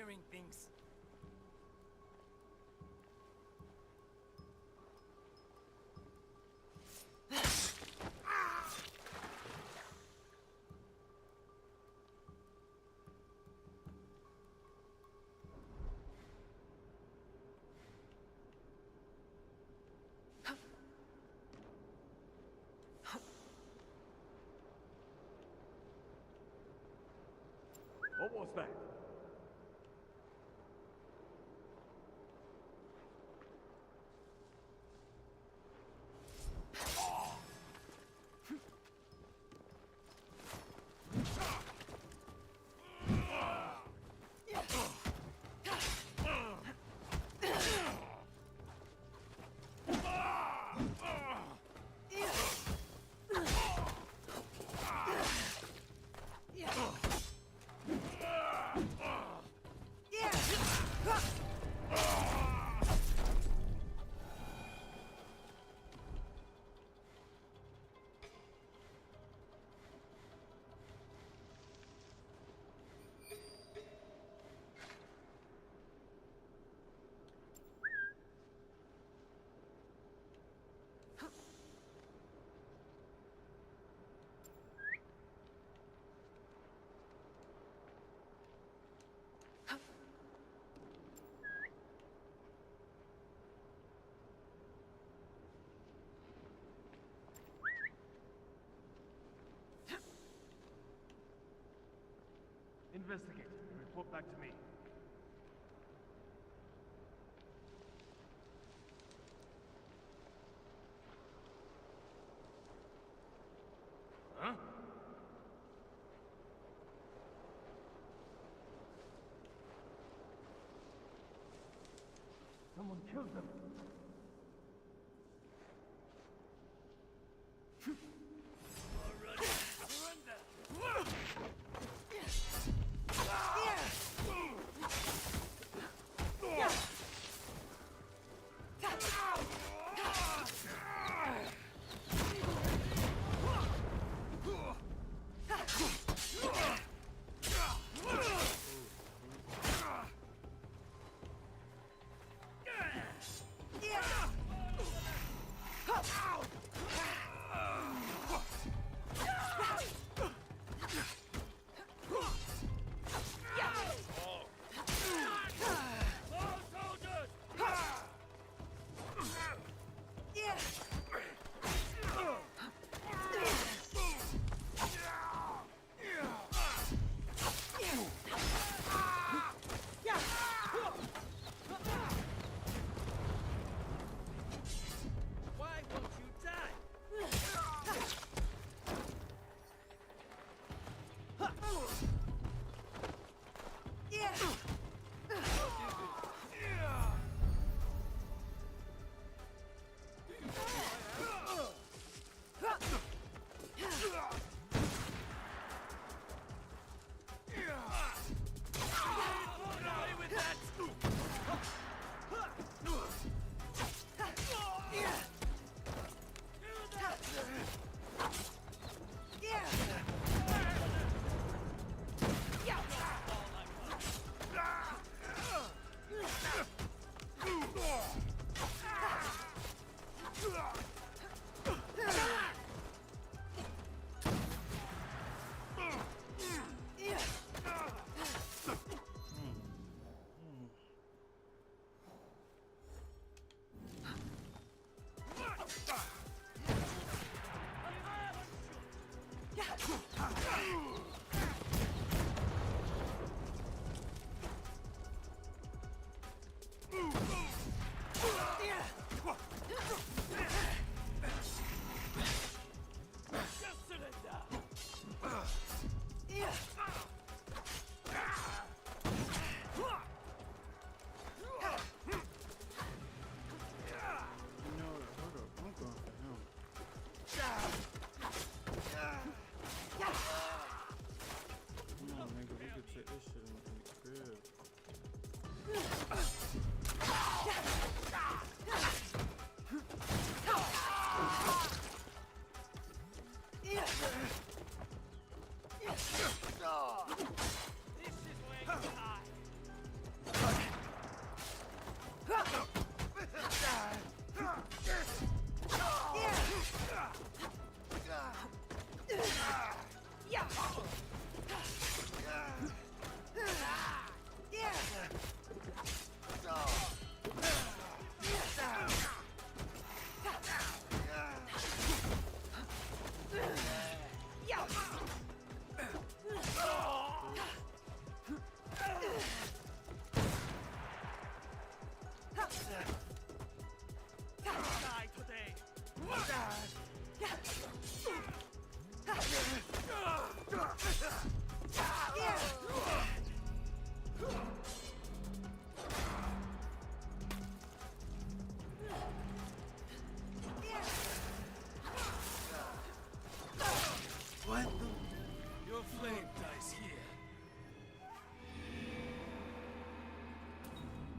hearing things. What was that? Investigate and report back to me. Huh? Someone killed them.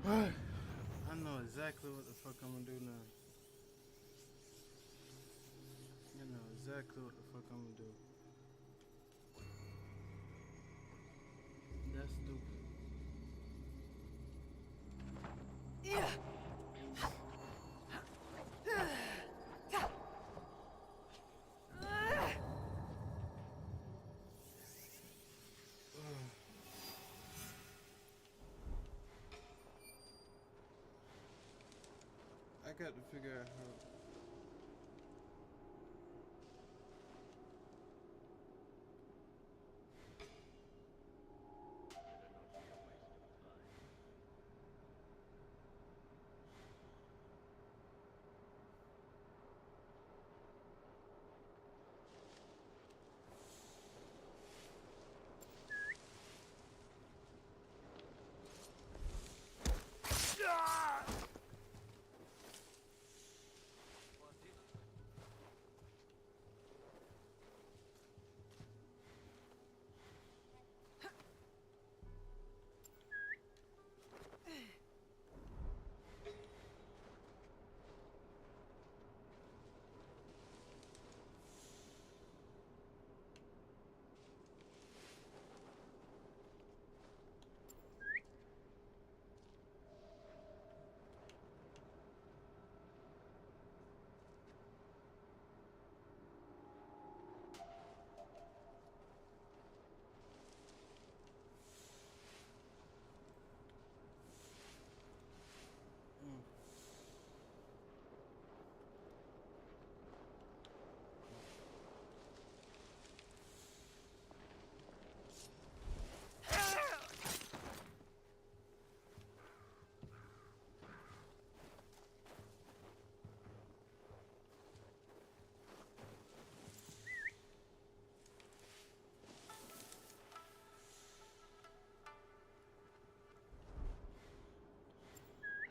I know exactly what the fuck I'm gonna do now. I know exactly what the fuck I'm gonna do. That's stupid. I got to figure out how.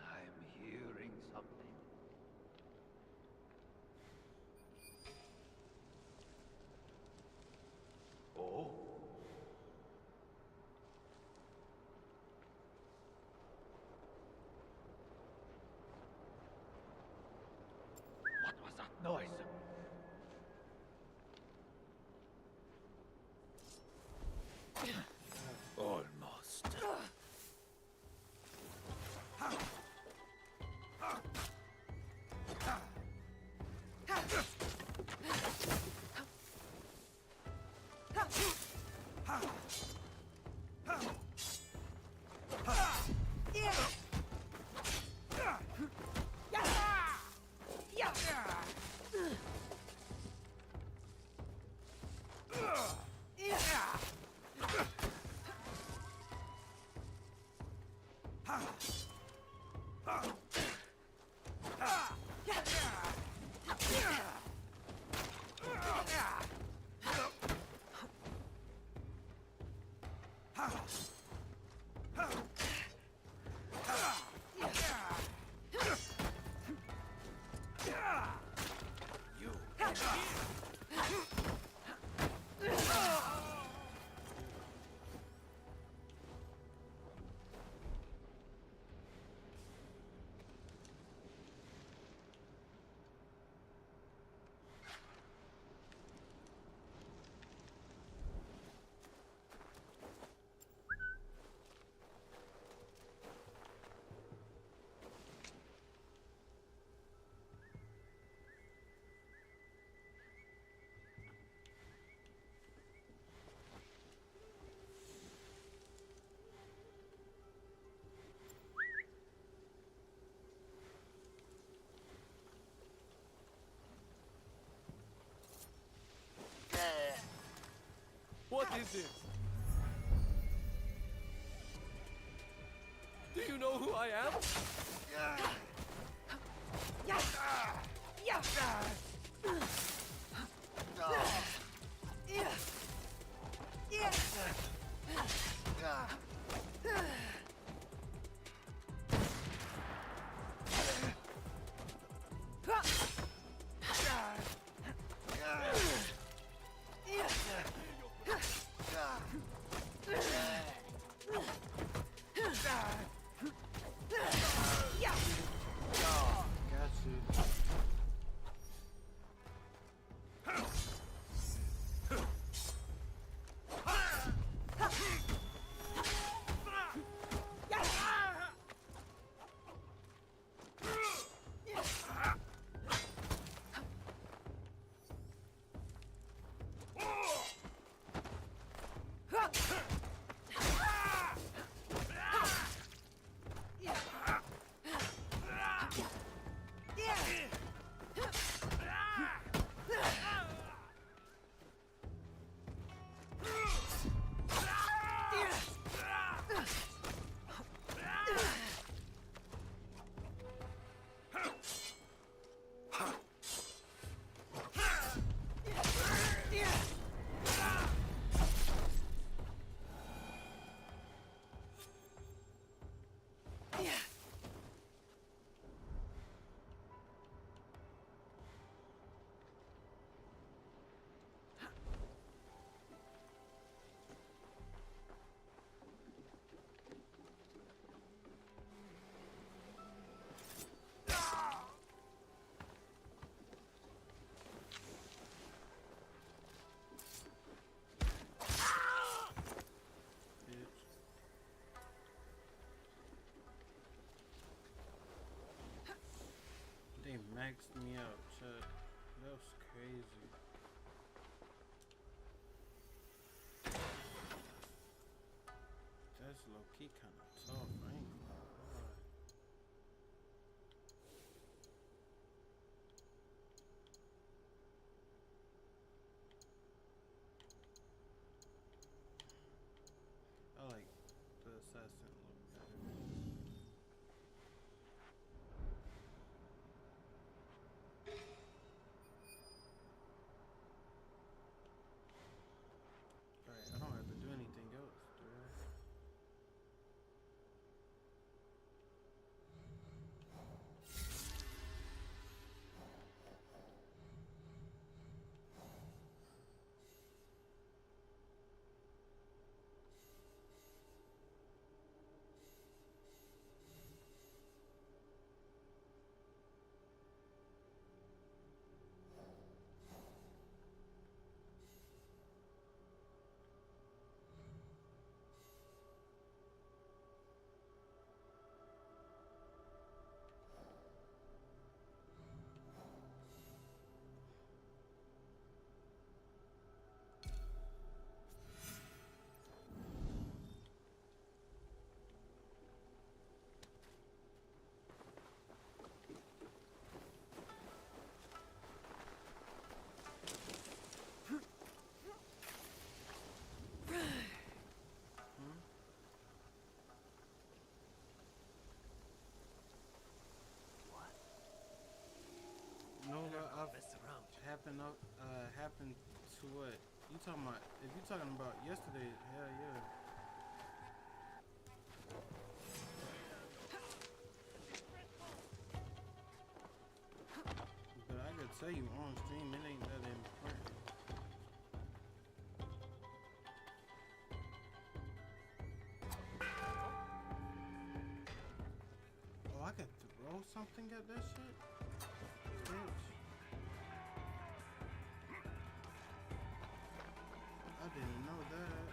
I'm hearing something. Oh? What was that noise? Almost. What is it? Do you know who I am? They maxed me out, Chuck. That was crazy. That's low key kind of tough, I ain't gonna lie. I like the assassin look better. Alright, I don't have to do anything else, do I? No, I've Mess around. happened to what? You talking about? If you talking about yesterday, hell yeah. But I could tell you on stream, it ain't that important. Oh, I could throw something at that shit? Bitch. I didn't know that.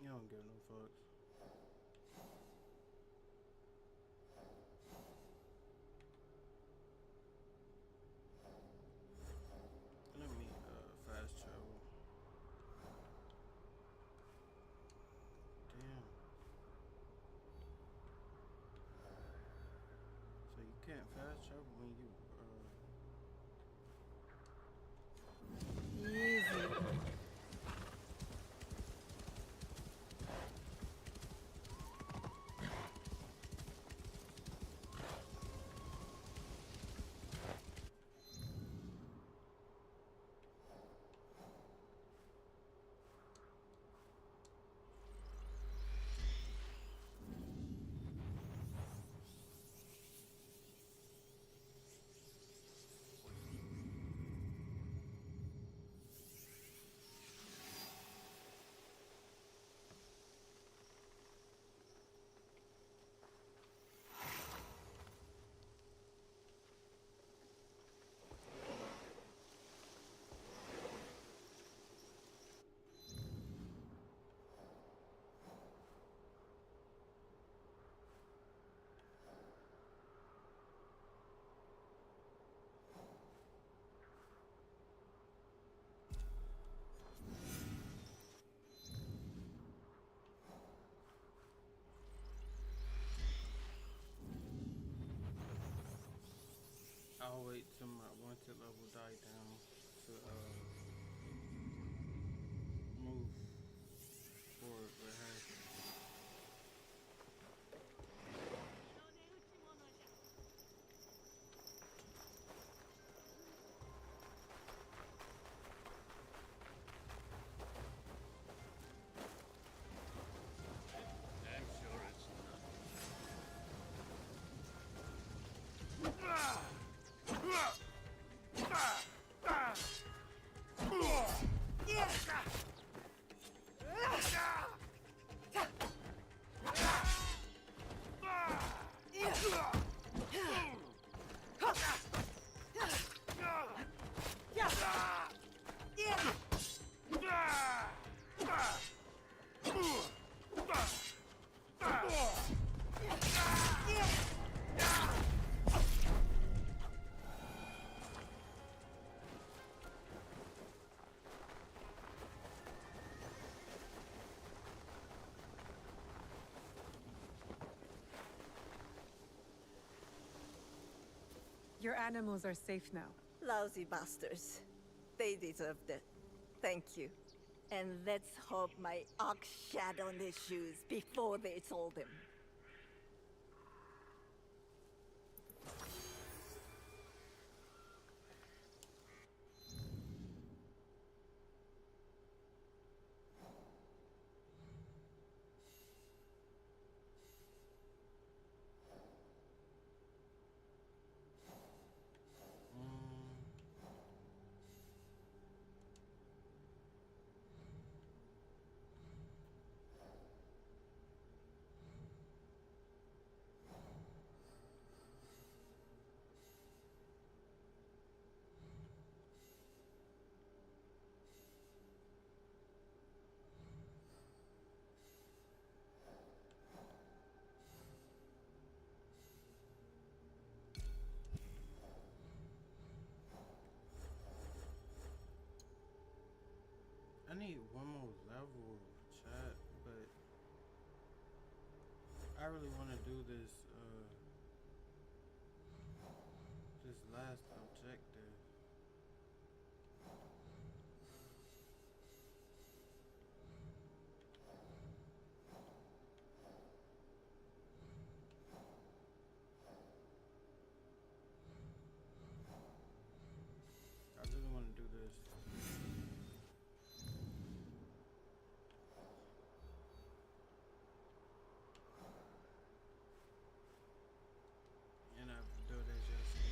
You don't give no fucks. Let me fast travel. Damn. So you can't fast travel I'll wait till my wanted level die down to move forward with her. I'm sure it's not. Your animals are safe now. Lousy bastards. They deserved it. Thank you. And let's hope my ox shat on their shoes before they sold him. I need one more level, chat, but I really want to do this last objective. I really want to do this. And I have to do this yesterday.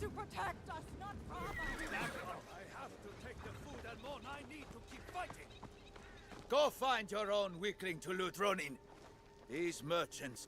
to protect us, not rob us! I have to take the food and more I need to keep fighting. Go find your own weakling to loot, Ronin. These merchants.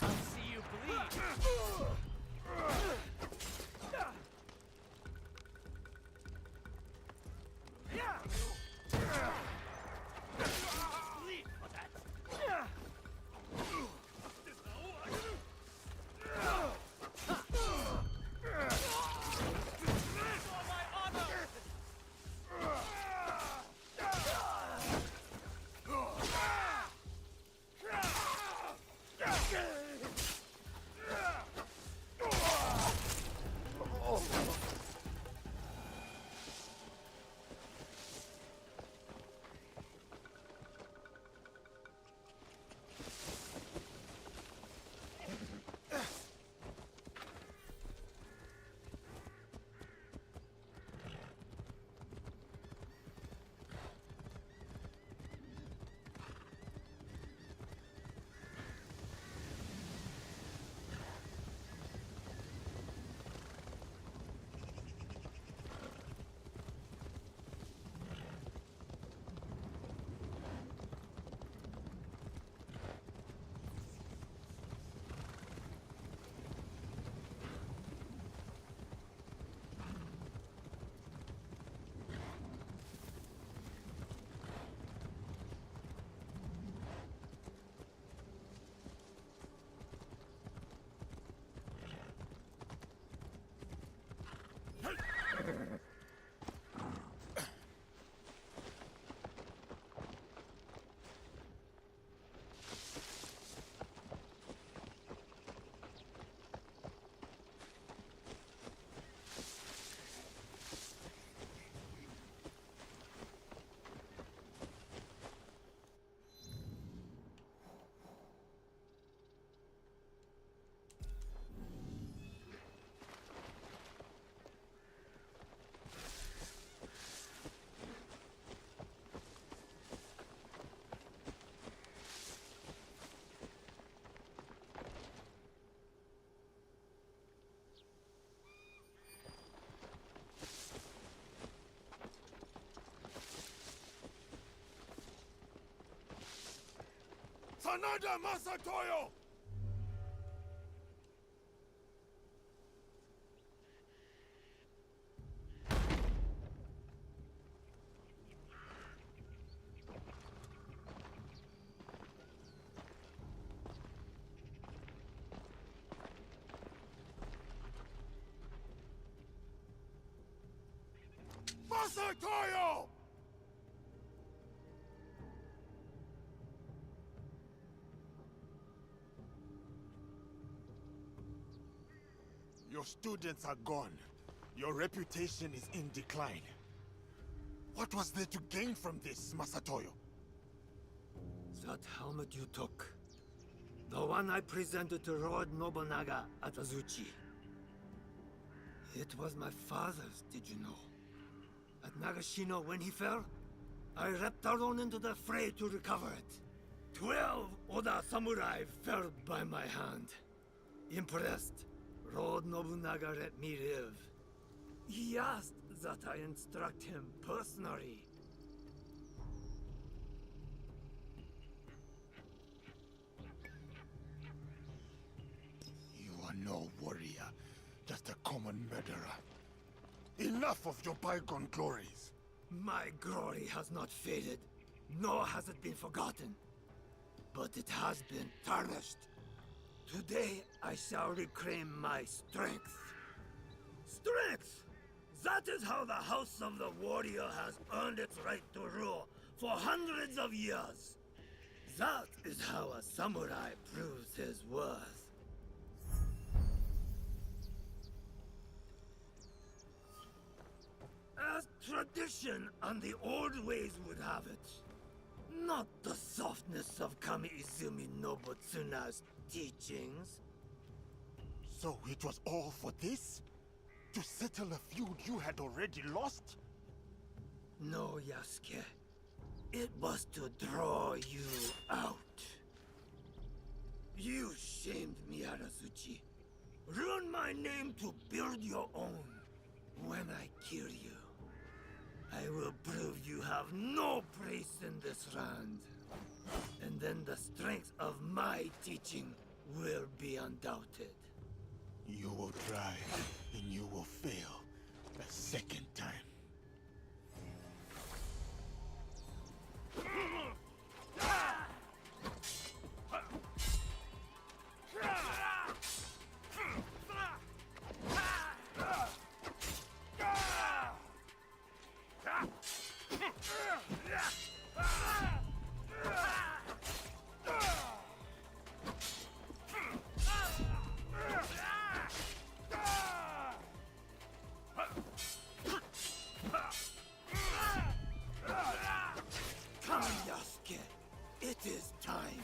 I'll see you bleed. Bleed for that. For my honor! Sanada Masatoyo! Masatoyo! Your students are gone. Your reputation is in decline. What was there to gain from this, Masatoyo? That helmet you took. The one I presented to Lord Nobunaga at Azuchi. It was my father's, did you know? At Nagashino when he fell, I ripped Aron into the fray to recover it. 12 Oda samurai fell by my hand. Impressed, Lord Nobunaga let me live. He asked that I instruct him personally. You are no warrior, just a common murderer. Enough of your bygone glories. My glory has not faded, nor has it been forgotten. But it has been tarnished. Today I shall reclaim my strength. Strength! That is how the House of the Warrior has earned its right to rule for hundreds of years. That is how a samurai proves his worth. As tradition tradition and the old ways would have it. Not the softness of Kami Izumi Nobutsuna's teachings. So it was all for this? To settle a feud you had already lost? No, Yasuke. It was to draw you out. You shamed me, Arazuchi. Ruined my name to build your own. When I kill you, I will prove you have no place in this land. And then the strength of my teaching will be undoubted. You will try, and you will fail a second time. Come, Yasuke. It is time.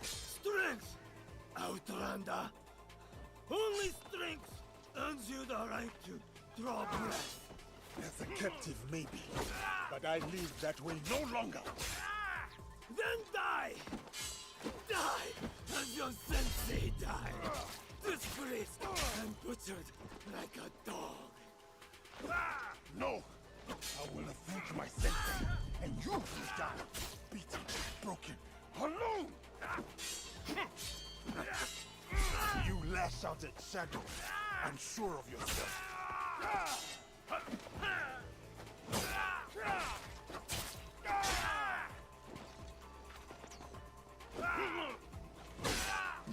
Strength, Outlander. Only strength earns you the right to draw breath. As a captive, maybe. But I live that way no longer. Then die! Die as your sensei died! Disgraced and butchered like a dog. No! I will avenge my sensei, and you will die, beaten, broken, alone! You lash out at Shadow, unsure of yourself.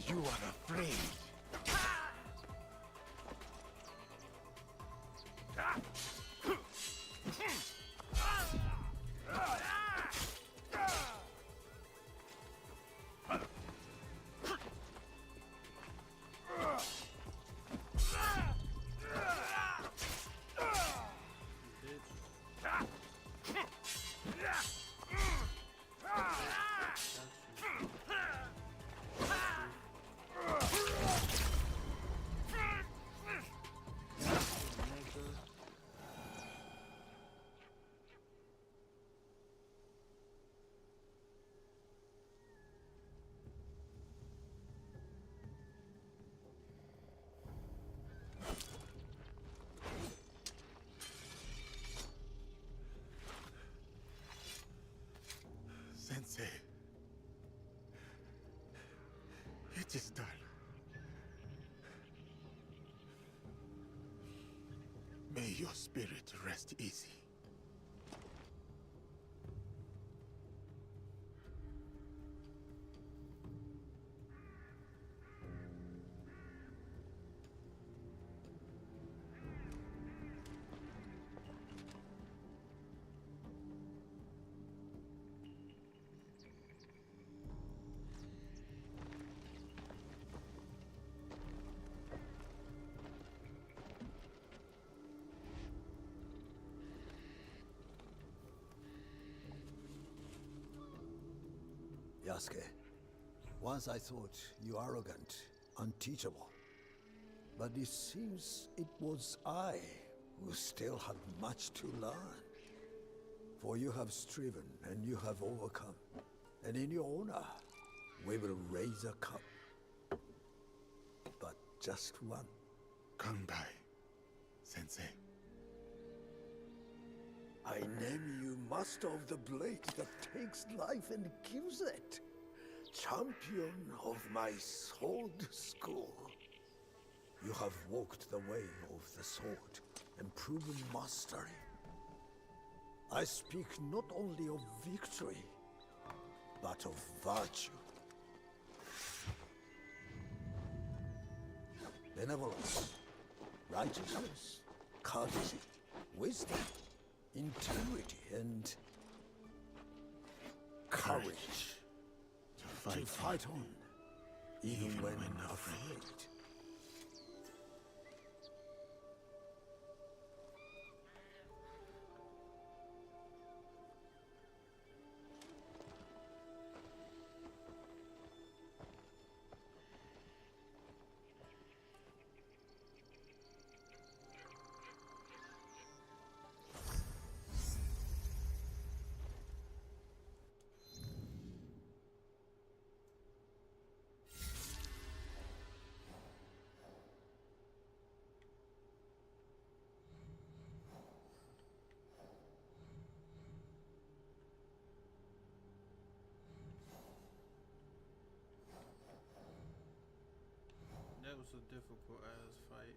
You are afraid. Sensei. It is done. May your spirit rest easy. Yasuke, once I thought you arrogant, unteachable. But it seems it was I who still had much to learn. For you have striven and you have overcome. And in your honor, we will raise a cup. But just one. Come by, Sensei. I name you Master of the Blade that takes life and gives it. champion of my sword school. You have walked the way of the sword and proven mastery. I speak not only of victory, but of virtue. Benevolence, righteousness, courtesy, wisdom, integrity, and courage. To fight on, even when afraid. That was a difficult ass fight.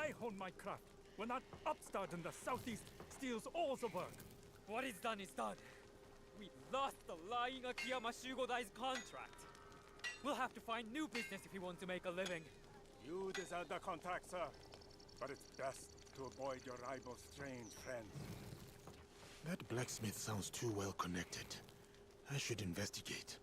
I hone my craft when that upstart in the southeast steals all the work. What is done is done. We lost the lying Akiyama Shugodai's contract. We'll have to find new business if we want to make a living. You deserve the contract, sir. But it's best to avoid your rival's strange friends. That blacksmith sounds too well connected. I should investigate.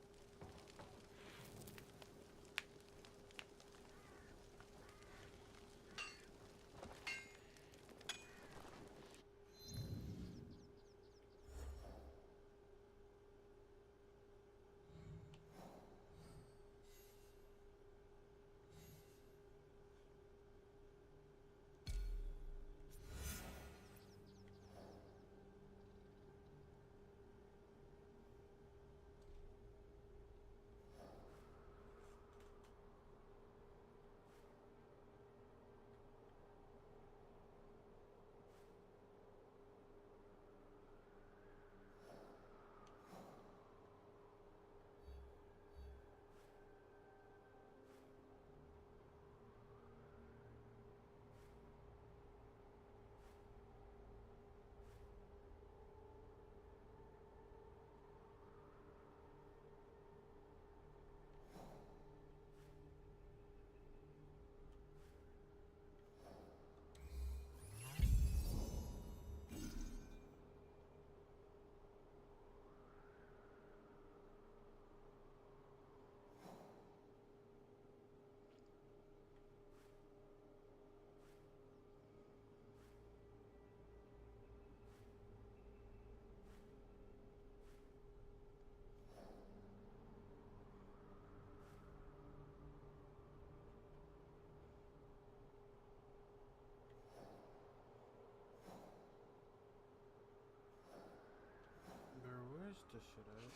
Bro, where's this shit at?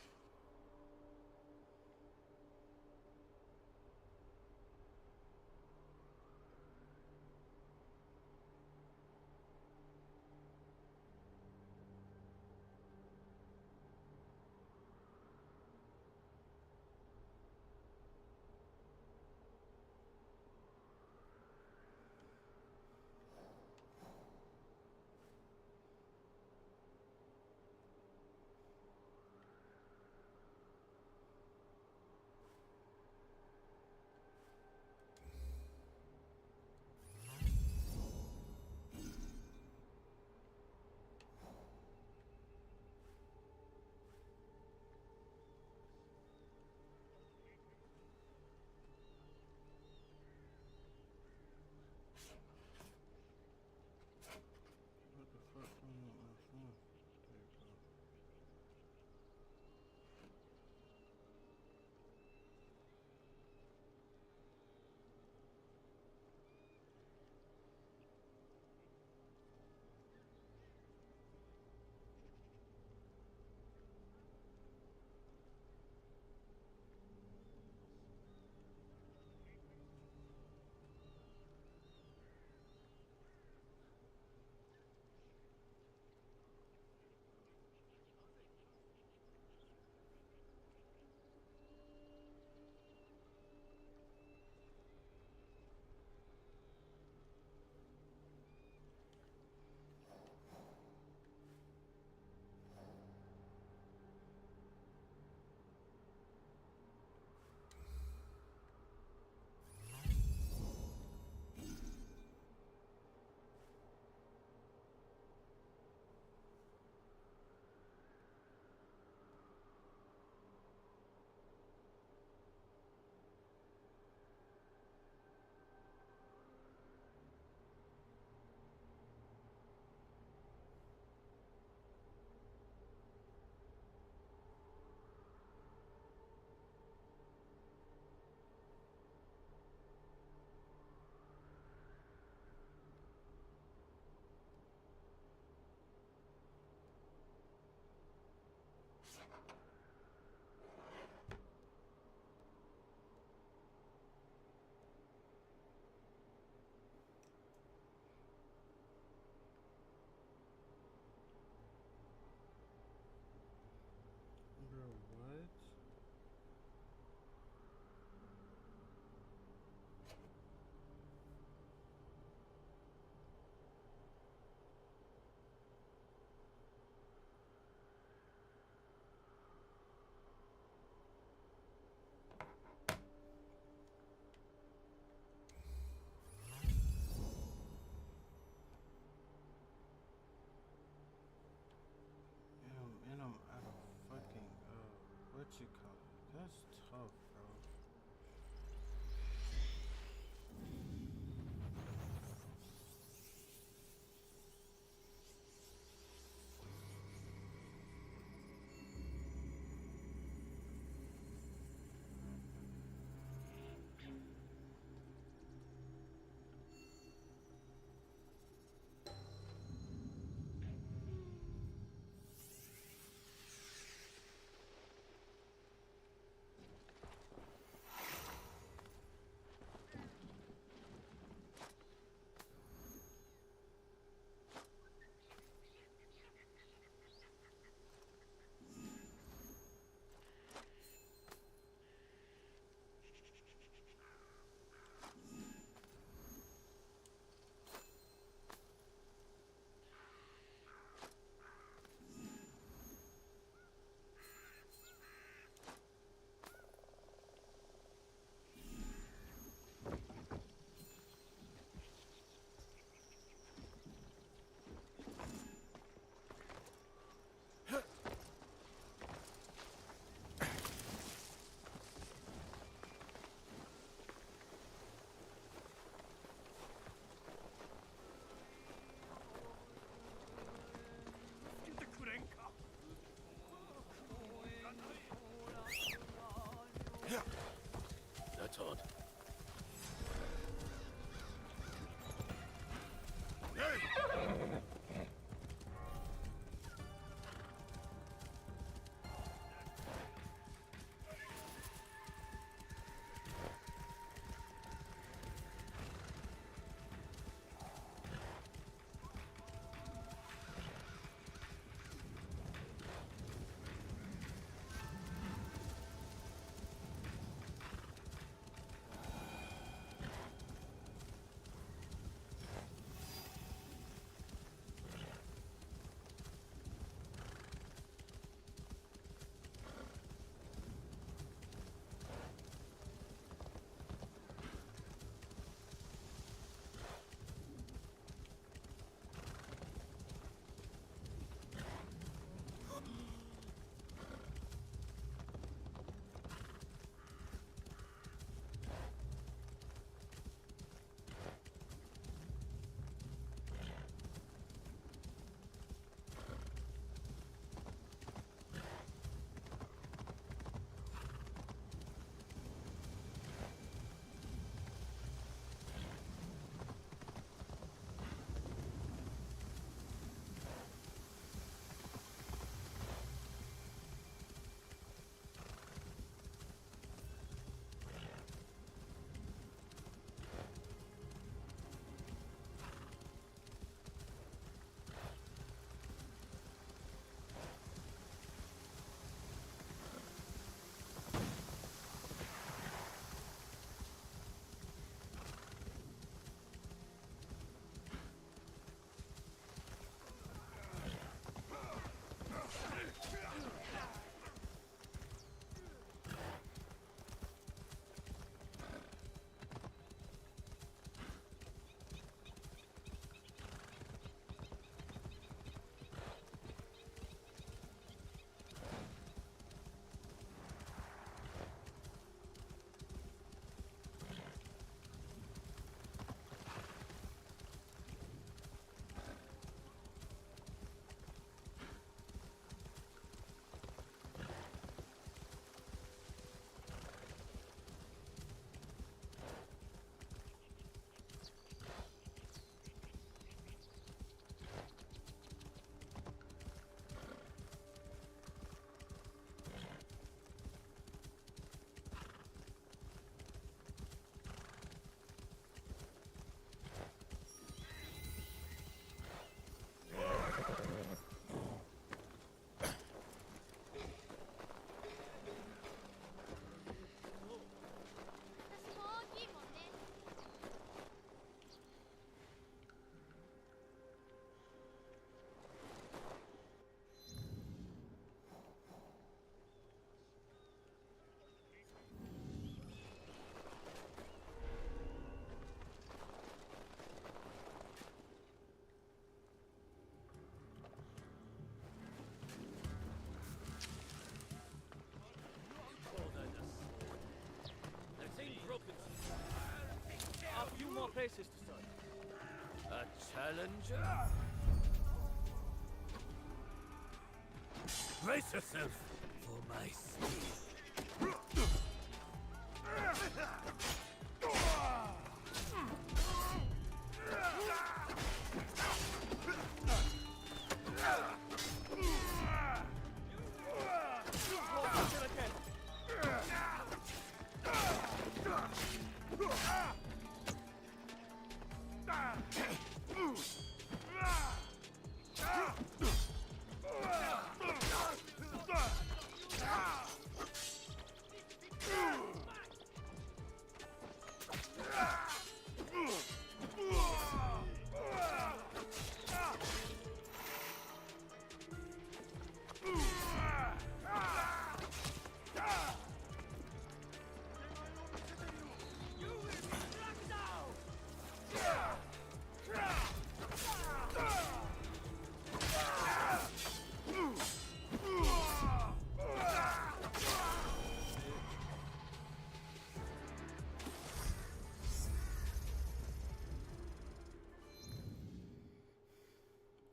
what you call it. That's tough, bro. say, Sister Sun? A challenger? Brace yourself for my speed.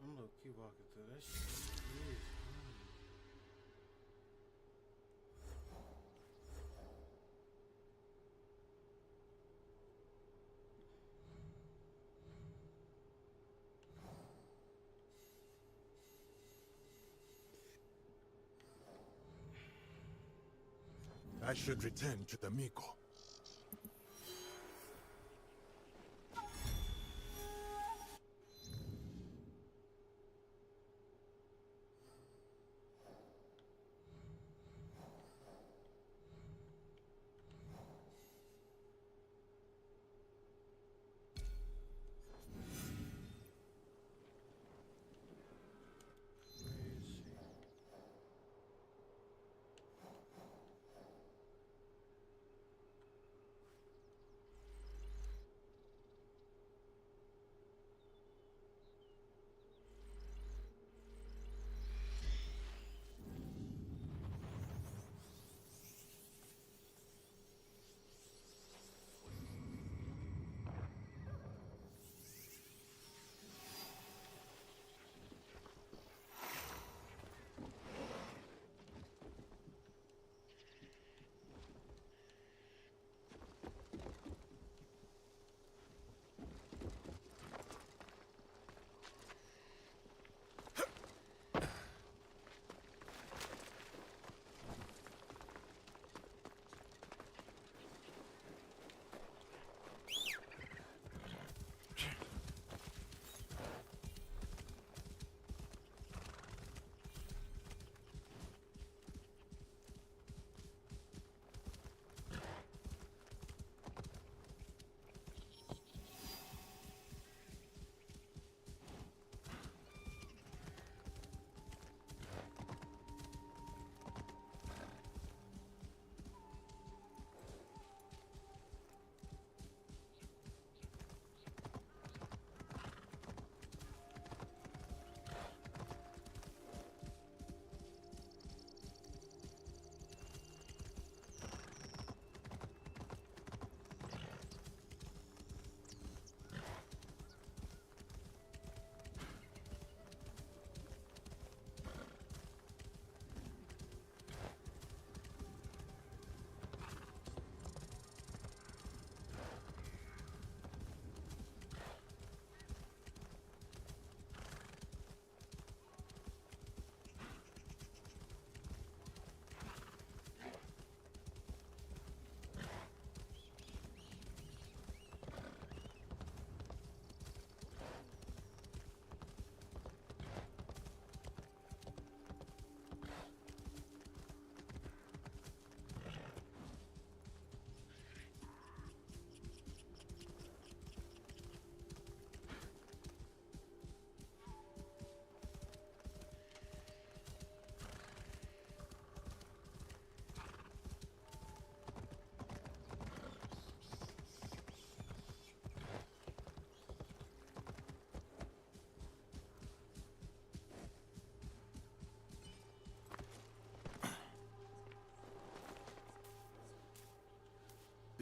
I'm low key walking through that shit. Jeez. I should return to the Miko.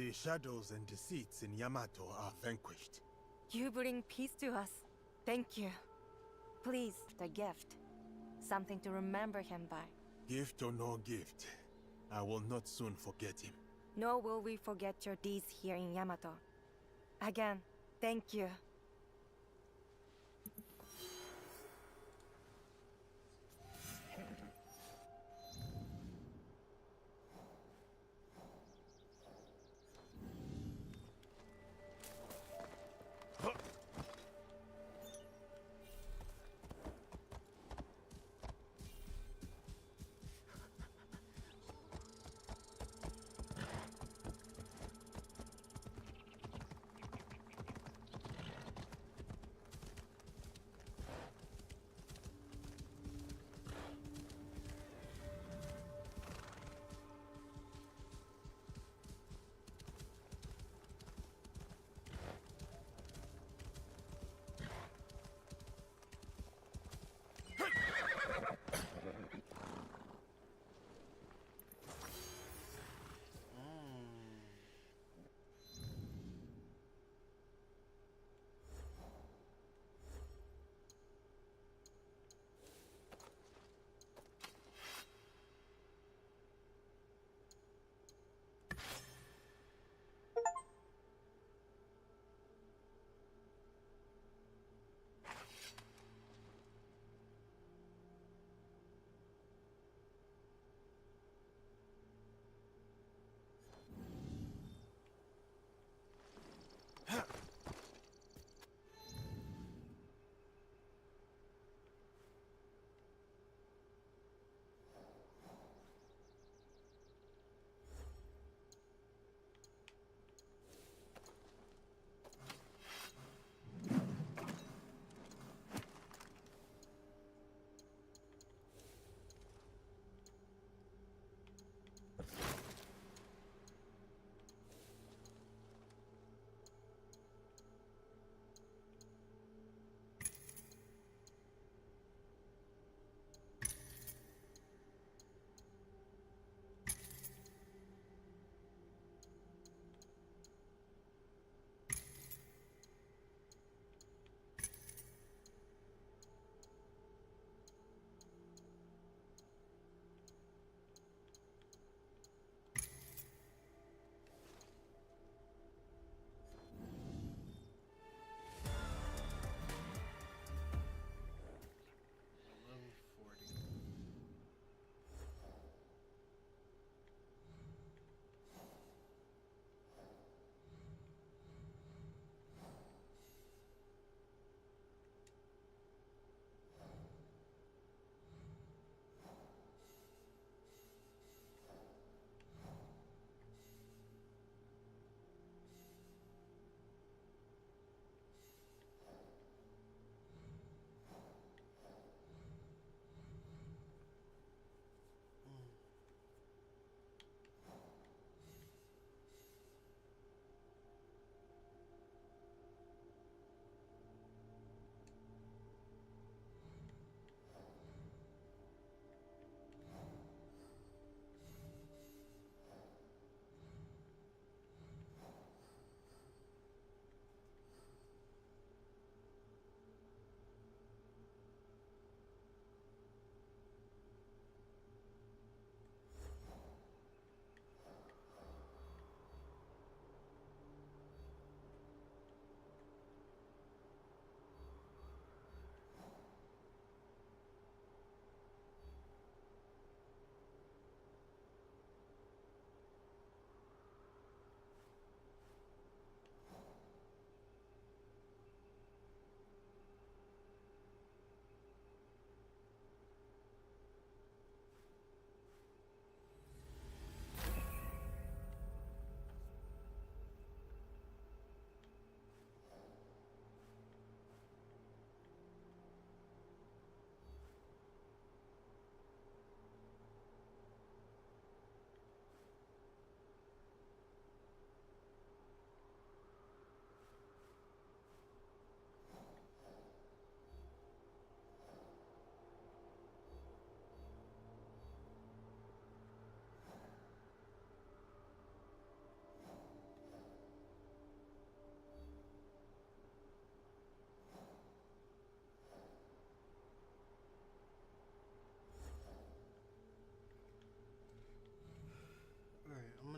The shadows and deceits in Yamato are vanquished. You bring peace to us. Thank you. Please, the gift. Something to remember him by. Gift or no gift, I will not soon forget him. Nor will we forget your deeds here in Yamato. Again, thank you.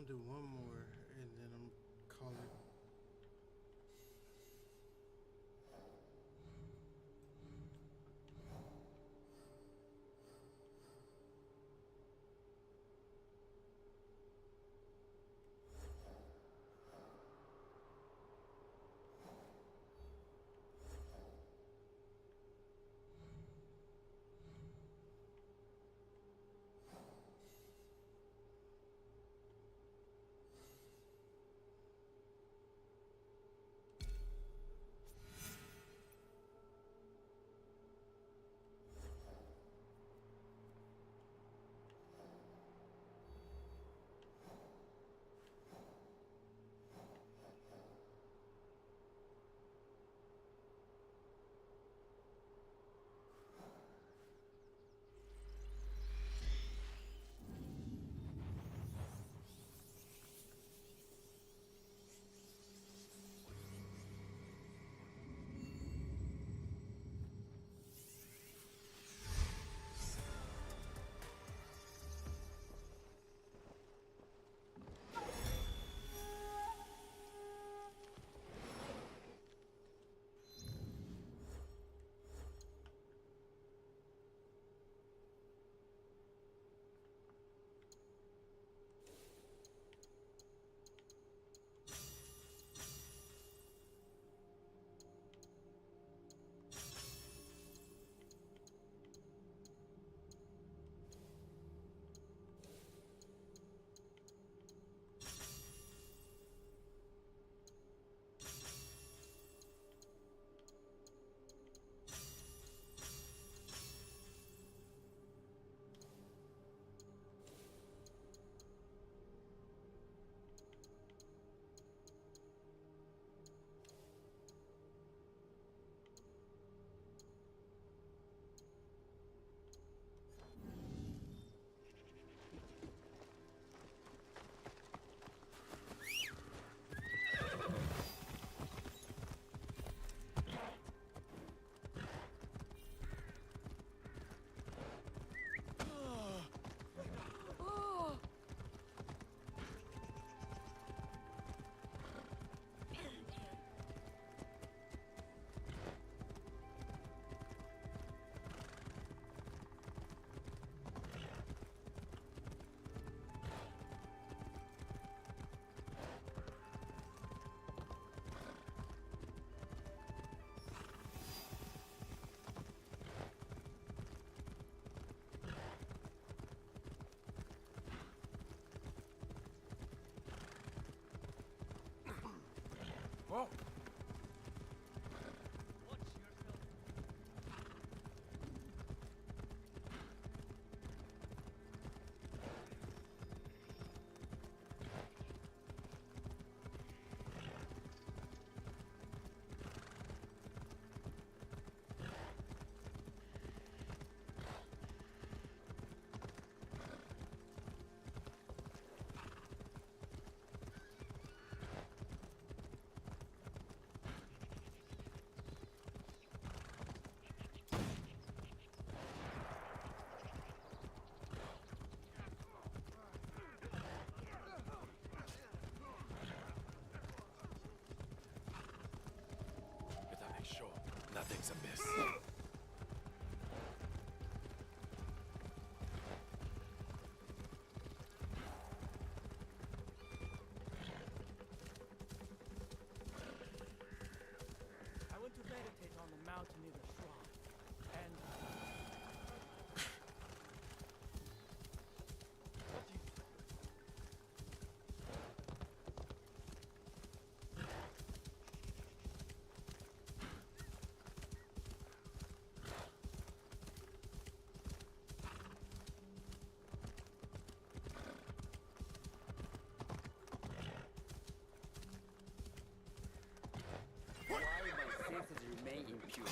gonna do one more, and then I'm calling. Whoa! Better make sure nothing's amiss. I went to meditate on the mountain near the shrine, and While my senses remain impure,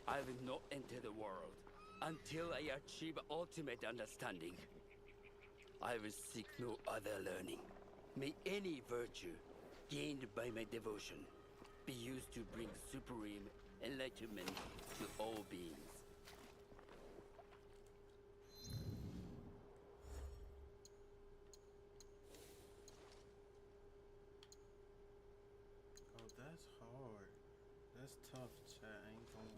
I will not enter the world until I achieve ultimate understanding. I will seek no other learning. May any virtue gained by my devotion be used to bring supreme enlightenment to all beings. That's tough, chat. I ain't gonna lie.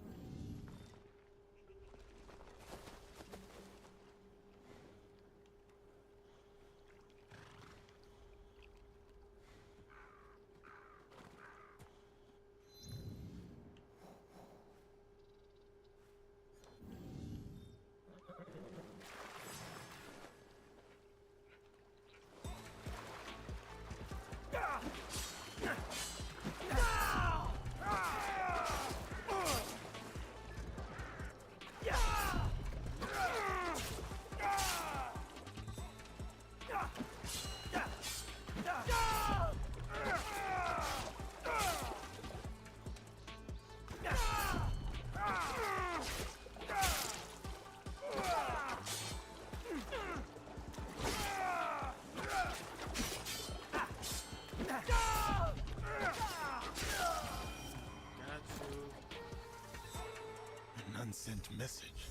An unsent message.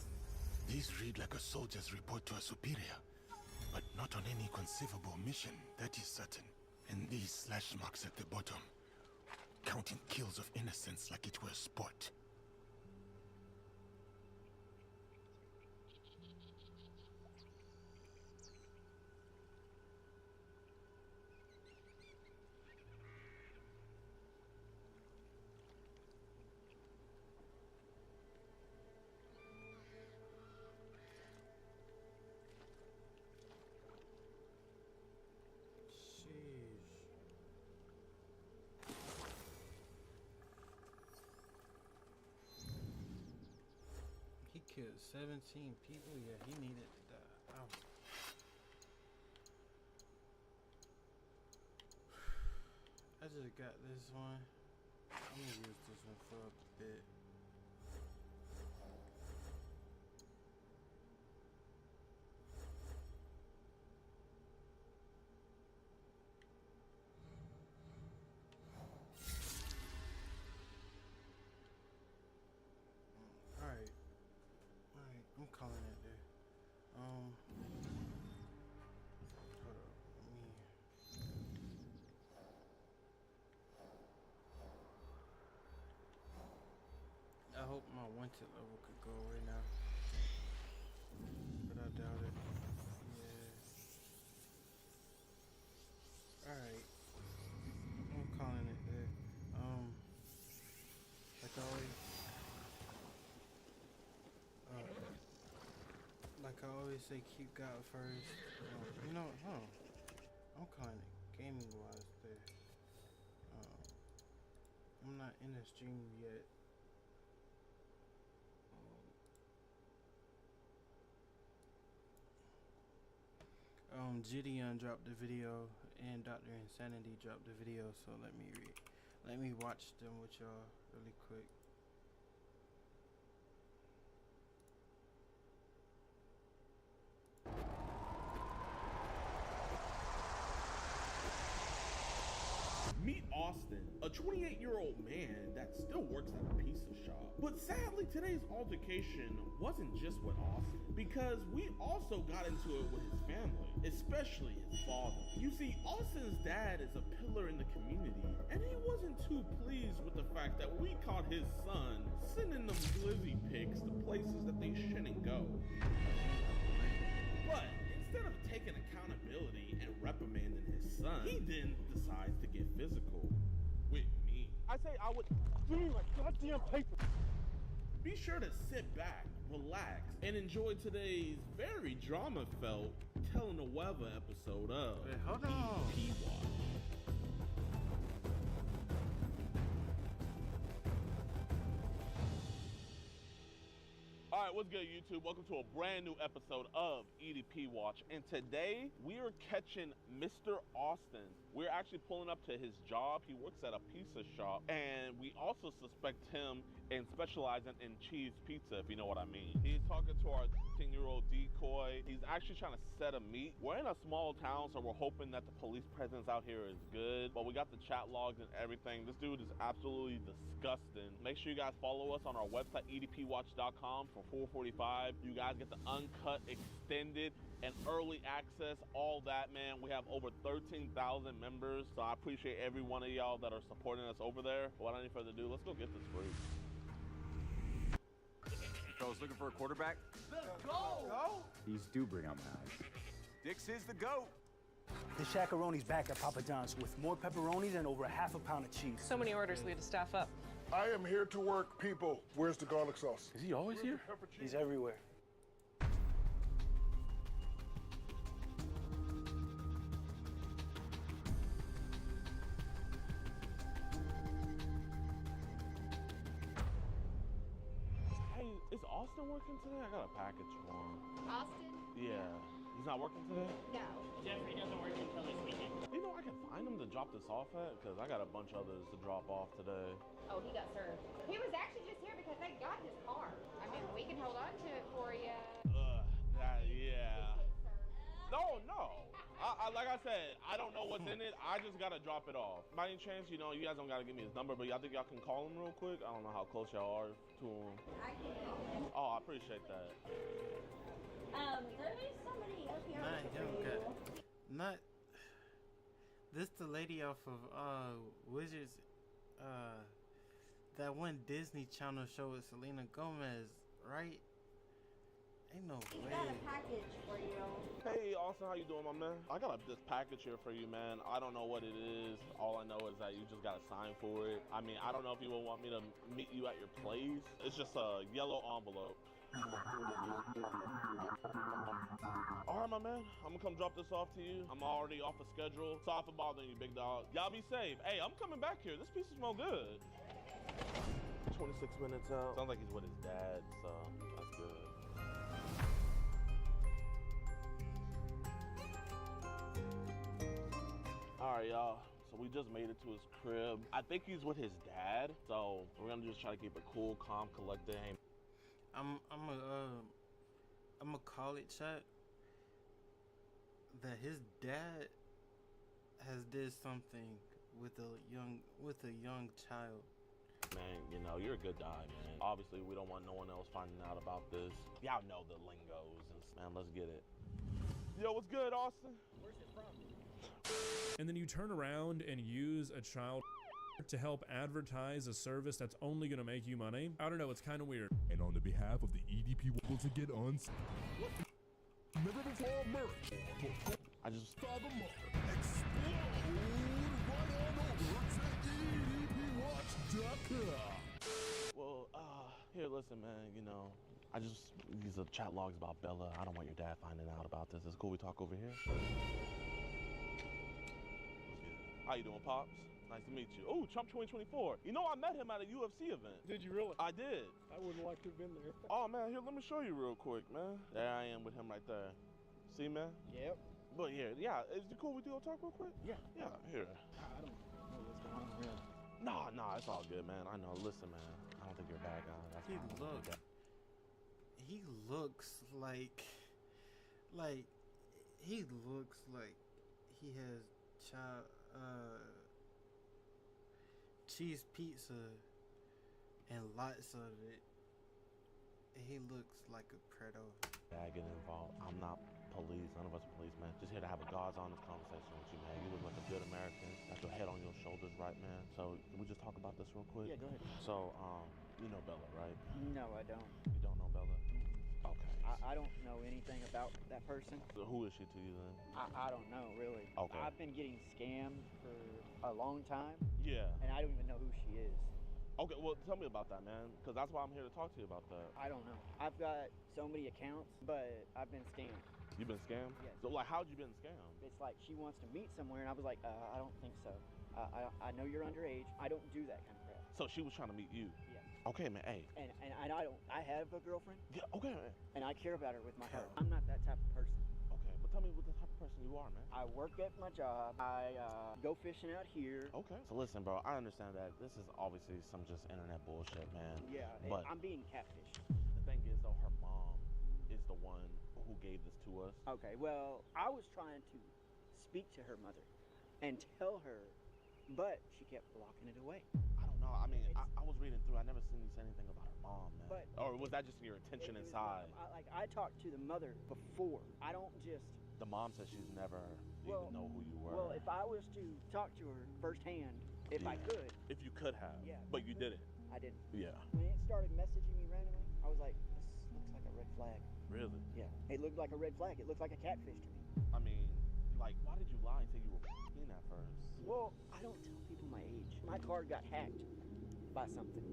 These read like a soldier's report to a superior, but not on any conceivable mission, that is certain. And these slash marks at the bottom, counting kills of innocents like it were sport. He killed 17 people. Yeah, he needed to die. Ow. I just got this one. I'm gonna use this one for a bit. Alright, I'm calling it there. Hold up, I hope my wanted level could go right now, but I doubt it. Yeah. Alright, I'm calling it there. Like I always say, keep God first. You know, I'm calling it gaming wise there. I'm not in the stream yet. Gideon dropped the video and Dr. Insanity dropped the video, so let me watch them with y'all really quick. Meet Austin, a 28-year-old man that still works at a pizza shop. But sadly, today's altercation wasn't just with Austin, because we also got into it with his family, especially his father. You see, Austin's dad is a pillar in the community, and he wasn't too pleased with the fact that we caught his son sending them glizzy pics to places that they shouldn't go. But instead of taking accountability and reprimanding his son, he then decides to get physical with me. I say I would give me my goddamn paper. Be sure to sit back, relax, and enjoy today's very drama-felt telenovela episode of hold on. EP Watch. Alright, what's good, YouTube? Welcome to a brand new episode of EDP Watch. And today, we are catching Mr. Austin. We're actually pulling up to his job. He works at a pizza shop. And we also suspect him in specializing in cheese pizza, if you know what I mean. He's talking to our 13-year-old decoy. He's actually trying to set a meet. We're in a small town, so we're hoping that the police presence out here is good. But we got the chat logs and everything. This dude is absolutely disgusting. Make sure you guys follow us on our website, edpwatch.com for $4.45. You guys get the uncut, extended, and early access, all that, man. We have over 13,000 members, so I appreciate every one of y'all that are supporting us over there. But without any further ado, let's go get this freak. Fellas looking for a quarterback? Let's go! These do bring out my eyes. Dix is the GOAT. The Shaq-a-Roni's back at Papa John's with more pepperonis and over half a pound of cheese. So many orders, we had to staff up. I am here to work, people. Where's the garlic sauce? Is he always here? He's everywhere. Is Austin working today? I got a package for him. Austin? Yeah. He's not working today? No. Jeffrey doesn't work until this weekend. You know, I can find him to drop this off at, because I got a bunch of others to drop off today. Oh, he got served. He was actually just here because they got his car. I mean, we can hold on to it for you. Yeah. No. Like I said, I don't know what's in it. I just got to drop it off. By any chance, you know, you guys don't got to give me his number, but y'all think y'all can call him real quick? I don't know how close y'all are to him. I can call him. Oh, I appreciate that. There is somebody up here. Not him, not this the lady off of Wizards, that one Disney Channel show with Selena Gomez, right? Ain't no way. Got a package for you. Hey, Austin, how you doing, my man? I got this package here for you, man. I don't know what it is. All I know is that you just got to sign for it. I mean, I don't know if you would want me to meet you at your place. It's just a yellow envelope. All right, my man. I'm gonna come drop this off to you. I'm already off the schedule. Sorry for bothering you, big dog. Y'all be safe. Hey, I'm coming back here. This piece smells good. 26 minutes out. Sounds like he's with his dad, so that's good. All right, y'all. So we just made it to his crib. I think he's with his dad, so we're gonna just try to keep it cool, calm, collected. Hey, I'm a call it, chat, that his dad has did something with a young child. man, you know, you're a good guy, man. Obviously, we don't want no one else finding out about this. Y'all know the lingos, and man, let's get it. Yo, what's good, Austin? Where's it from? And then you turn around and use a child to help advertise a service that's only gonna make you money. I don't know, it's kind of weird. And on the behalf of the EDP want to get on never before merch. I just explode right on over to EDPWatch.com. Well, here, listen, man, you know, these are chat logs about Bella. I don't want your dad finding out about this. It's cool we talk over here. How you doing, Pops? Nice to meet you. Oh, Trump 2024. You know, I met him at a UFC event. Did you really? I did. I wouldn't like to have been there. Oh, man, here, let me show you real quick, man. There I am with him right there. See, man? Yep. But yeah, is it cool we do a talk real quick? Yeah. Yeah, here. I don't know what's going on really. Nah, it's all good, man. I know. Listen, man, I don't think you're a bad guy. That's He fine. he looks like he has cheese pizza and lots of it. He looks like a predator. I get involved. I'm not police. None of us are police, man. Just here to have a God's honest conversation with you, man. You look like a good American. Got your head on your shoulders, right, man? So can we just talk about this real quick? Yeah, go ahead. So, you know Bella, right? No, I don't. You don't know Bella? Okay. I don't know anything about that person. So who is she to you then? I don't know, really. Okay. I've been getting scammed for a long time. Yeah. And I don't even know who she is. Okay, well, tell me about that, man, because that's why I'm here to talk to you about that. I don't know. I've got so many accounts, but I've been scammed. You've been scammed? Yes. So, like, how'd you been scammed? It's like she wants to meet somewhere, and I was like, I don't think so. I know you're underage. I don't do that kind of crap. So she was trying to meet you? Yes. Okay, man, hey. And I have a girlfriend. Yeah, okay, man. And I care about her with my heart. I'm not that type of person. Okay, but tell me what the type of person you are, man. I work at my job. I go fishing out here. Okay. So listen, bro, I understand that this is obviously some just internet bullshit, man. Yeah, but I'm being catfished. the thing is, though, her mom is the one who gave this to us. Okay, well, I was trying to speak to her mother and tell her, but she kept blocking it away. I don't know. I mean, I was reading through. I never seen you say anything about her mom, man. But or was that just your intention inside? I talked to the mother before. I don't just. The mom said she's never even know who you were. Well, if I was to talk to her firsthand, if I could. If you could have. Yeah. But you didn't. I didn't. Yeah. When it started messaging me randomly, I was like, this looks like a red flag. Really? Yeah. It looked like a red flag. It looked like a catfish to me. I mean, like, why did you lie and say you were f***ing at first? Well, I don't tell people my age. My card got hacked by something.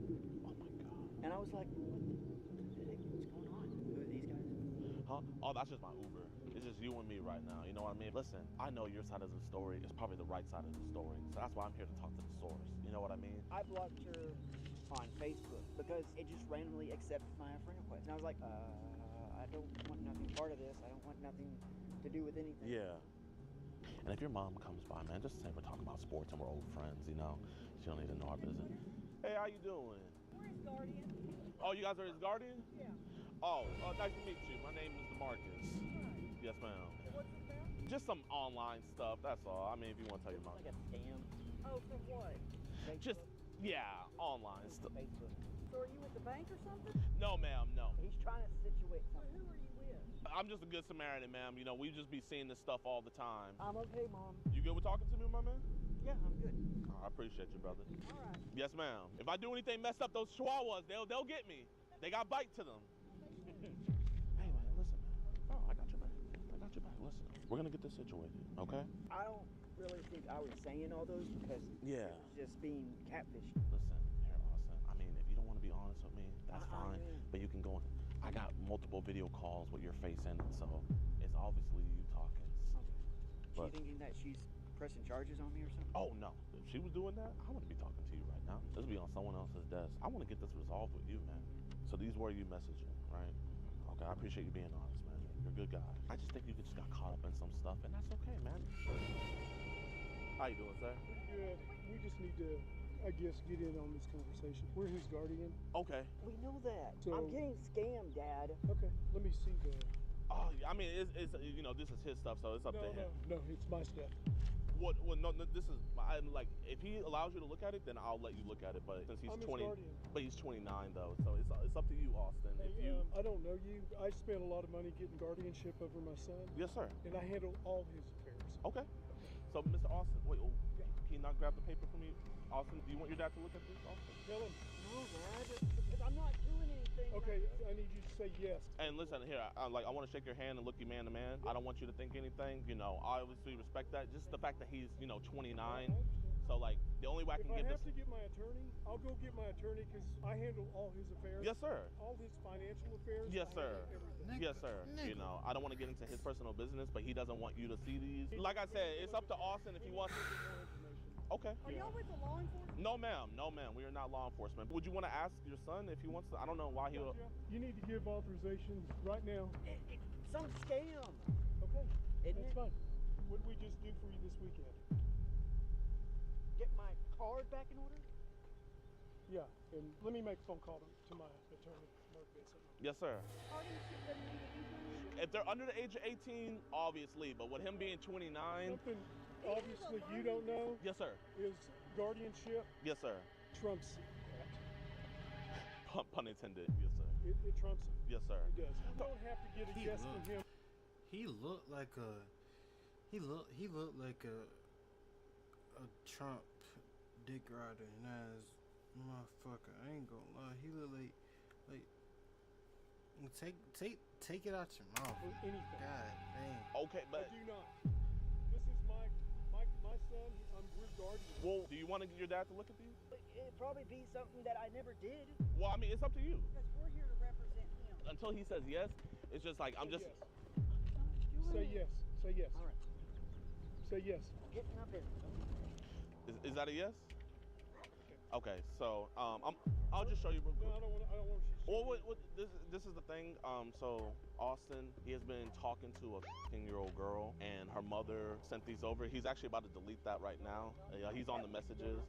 Oh my god. And I was like, what's going on? Who are these guys? Huh? Oh, that's just my Uber. It's just you and me right now. You know what I mean? Listen, I know your side of the story is probably the right side of the story. So that's why I'm here to talk to the source. You know what I mean? I blocked her on Facebook because it just randomly accepted my friend request. And I was like, I don't want nothing part of this. I don't want nothing to do with anything. Yeah. And if your mom comes by, man, just say we're talking about sports and we're old friends, you know? She don't need to know our business. Hey, how you doing? We're his guardian. Oh, you guys are his guardian? Yeah. Oh, nice to meet you. My name is DeMarcus. Yes, ma'am. What's it about? Just some online stuff, that's all. I mean, if you want to tell your mom. Like a scam. Oh, from what? Just, yeah, online stuff. Facebook. So are you at the bank or something? No, ma'am, no. He's trying to situate Well, something. who are you with? I'm just a good Samaritan, ma'am. You know, we just be seeing this stuff all the time. I'm okay, Mom. You good with talking to me, my man? Yeah, I'm good. Oh, I appreciate you, brother. All right. Yes, ma'am. If I do anything messed up, those chihuahuas, they'll get me. They got bite to them. Hey, man, listen, man. Oh, I got your back. I got your back. Listen, we're gonna get this situated, okay? I don't really think I was saying all those because Yeah. it was just being catfished. Listen, here, Austin. I mean, if you don't want to be honest with me, that's fine. But you can go. I got multiple video calls with your face in it, so it's obviously you talking. But She thinking that she's pressing charges on me or something? oh no, if she was doing that, I wouldn't be talking to you right now. This would be on someone else's desk. I want to get this resolved with you, man. So these were you messaging, right? Okay, I appreciate you being honest, man. You're a good guy. I just think you just got caught up in some stuff, and that's okay, man. How you doing, sir? Good. We just need to, I guess, get in on this conversation. We're his guardian. Okay. We know that. So- I'm getting scammed, Dad. Okay, let me see the. Oh, I mean, it's you know, this is his stuff, so it's up to him. No, it's my stuff. What? No, this is. I'm like, if he allows you to look at it, then I'll let you look at it. But since he's I'm his 20, guardian. but he's 29 though, so it's up to you, Austin. Hey, If you, I don't know you. I spent a lot of money getting guardianship over my son. yes, sir. And I handle all his affairs. Okay. So, Mr. Austin, wait, can you not grab the paper for me? Austin, do you want your dad to look at this, Austin? Tell him. No, Dad, because I'm not doing anything. Okay, I need you to say yes. And listen, here, I want to shake your hand and look you man to man. I don't want you to think anything. You know, I obviously respect that. Just the fact that he's, 29. So, like, the only way I If can I get have this. to get my attorney, I'll go get my attorney because I handle all his affairs. Yes, sir. All his financial affairs. Yes, I sir. handle everything. Yes, sir. You know, I don't want to get into his personal business, but he doesn't want you to see these. Like I said, it's up to Austin if he wants. Okay. Are y'all with the law enforcement? No, ma'am. No, ma'am. We are not law enforcement. Would you want to ask your son if he wants to? I don't know why he will. You need to give authorization right now. Some scam. Okay, Isn't that's it? fine. What did we just do for you this weekend? Get my card back in order? Yeah, and let me make a phone call to my attorney, Mark Benson. Yes, sir. Guardianship doesn't need to do anything? If they're under the age of 18, obviously, but with him being 29. Something obviously you don't know Yes, sir. is guardianship Yes, sir. trumps that. Pun intended. Yes, sir. It trumps it. Yes, sir. It does. You don't have to get a yes from him. He looked like a. He looked like a Trump dick rider and ass motherfucker. I ain't gonna lie. He looked like take it out your mouth. Anything. God dang. Okay, I but do not. This is my son. We're guardian. well, do you want to get your dad to look at these? It'd probably be something that I never did. Well, I mean, it's up to you. Because we're here to represent him. Until he says yes, it's just like I'm just. Say yes. Say yes. All right. Say yes. Getting up in. Is that a yes? Okay, so I'll just show you real quick. No, I don't want to. Well, this is the thing. So Austin, he has been talking to a 15-year-old girl, and her mother sent these over. He's actually about to delete that right now. He's on the messages.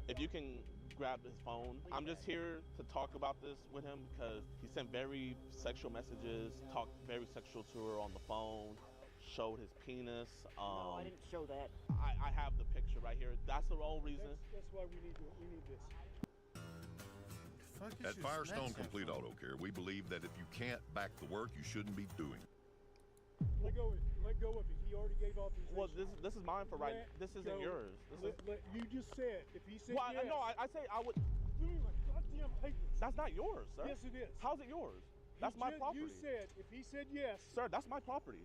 If you can grabbed his phone. I'm just here to talk about this with him because he sent very sexual messages, talked very sexual to her on the phone, showed his penis. No, I didn't show that. I have the picture right here. That's the whole reason. That's why we need this. At Firestone Complete Auto Care, we believe that if you can't back the work, you shouldn't be doing it. Let go of it. He already gave authorization. Well, this is mine for right. This isn't yours. You just said if he said well, yes. No, I say I would. Give me my goddamn papers. That's not yours, sir. Yes, it is. How's it yours? That's my property. You said if he said yes. Sir, that's my property.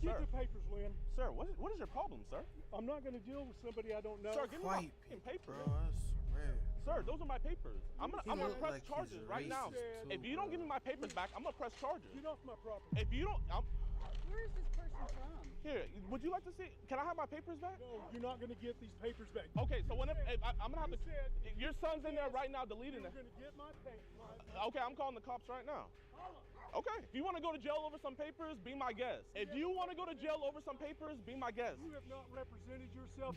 Get the papers, Lynn. Sir, what is your problem, sir? I'm not going to deal with somebody I don't know. Sir, give me my papers. Bro, I swear. Sir, those are my papers. I'm gonna press like charges right now. If you don't give me my papers back, I'm gonna press charges. Get off my property. If you don't, Where is this person from? Here, would you like to see? Can I have my papers back? No, you're not going to get these papers back. Okay, so whenever I'm gonna have to. Your son's in there right now deleting it. You're going to get my papers. Okay, I'm calling the cops right now. Okay, if you want to go to jail over some papers, be my guest. If you want to go to jail over some papers, be my guest. You have not represented yourself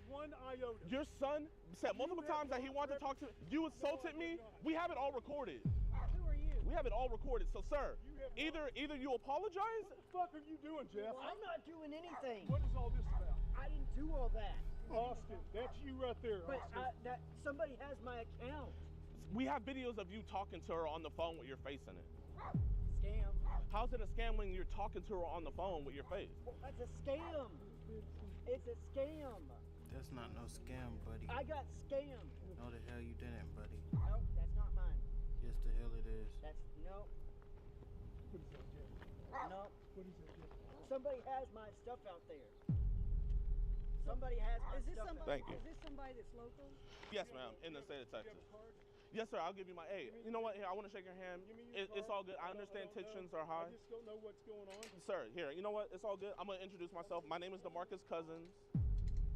one iota. Your son said multiple times that he wanted to talk to you. Insulted me. We have it all recorded. Who are you? We have it all recorded. So, sir, either you apologize. What the fuck are you doing, Jeff? I'm not doing anything. What is all this about? I didn't do all that. Austin, that's you right there. But Austin. somebody has my account. We have videos of you talking to her on the phone with your face in it. Scam. How's it a scam when you're talking to her on the phone with your face? Well, that's a scam. It's a scam. That's not no scam, buddy. I got scammed. No, the hell you didn't, buddy. No, that's not mine. Yes, the hell it is. That's no. What is that, Jeff? No. What is that, Jeff? Somebody has my stuff out there. Somebody has my stuff. Thank you. Is this somebody that's local? Yes, ma'am. In the state of Texas. Yes, sir. I'll give you my aid. You know what? Here, I want to shake your hand. It's all good. I understand tensions are high. I just don't know what's going on. Sir, here. You know what? It's all good. I'm gonna introduce myself. My name is DeMarcus Cousins.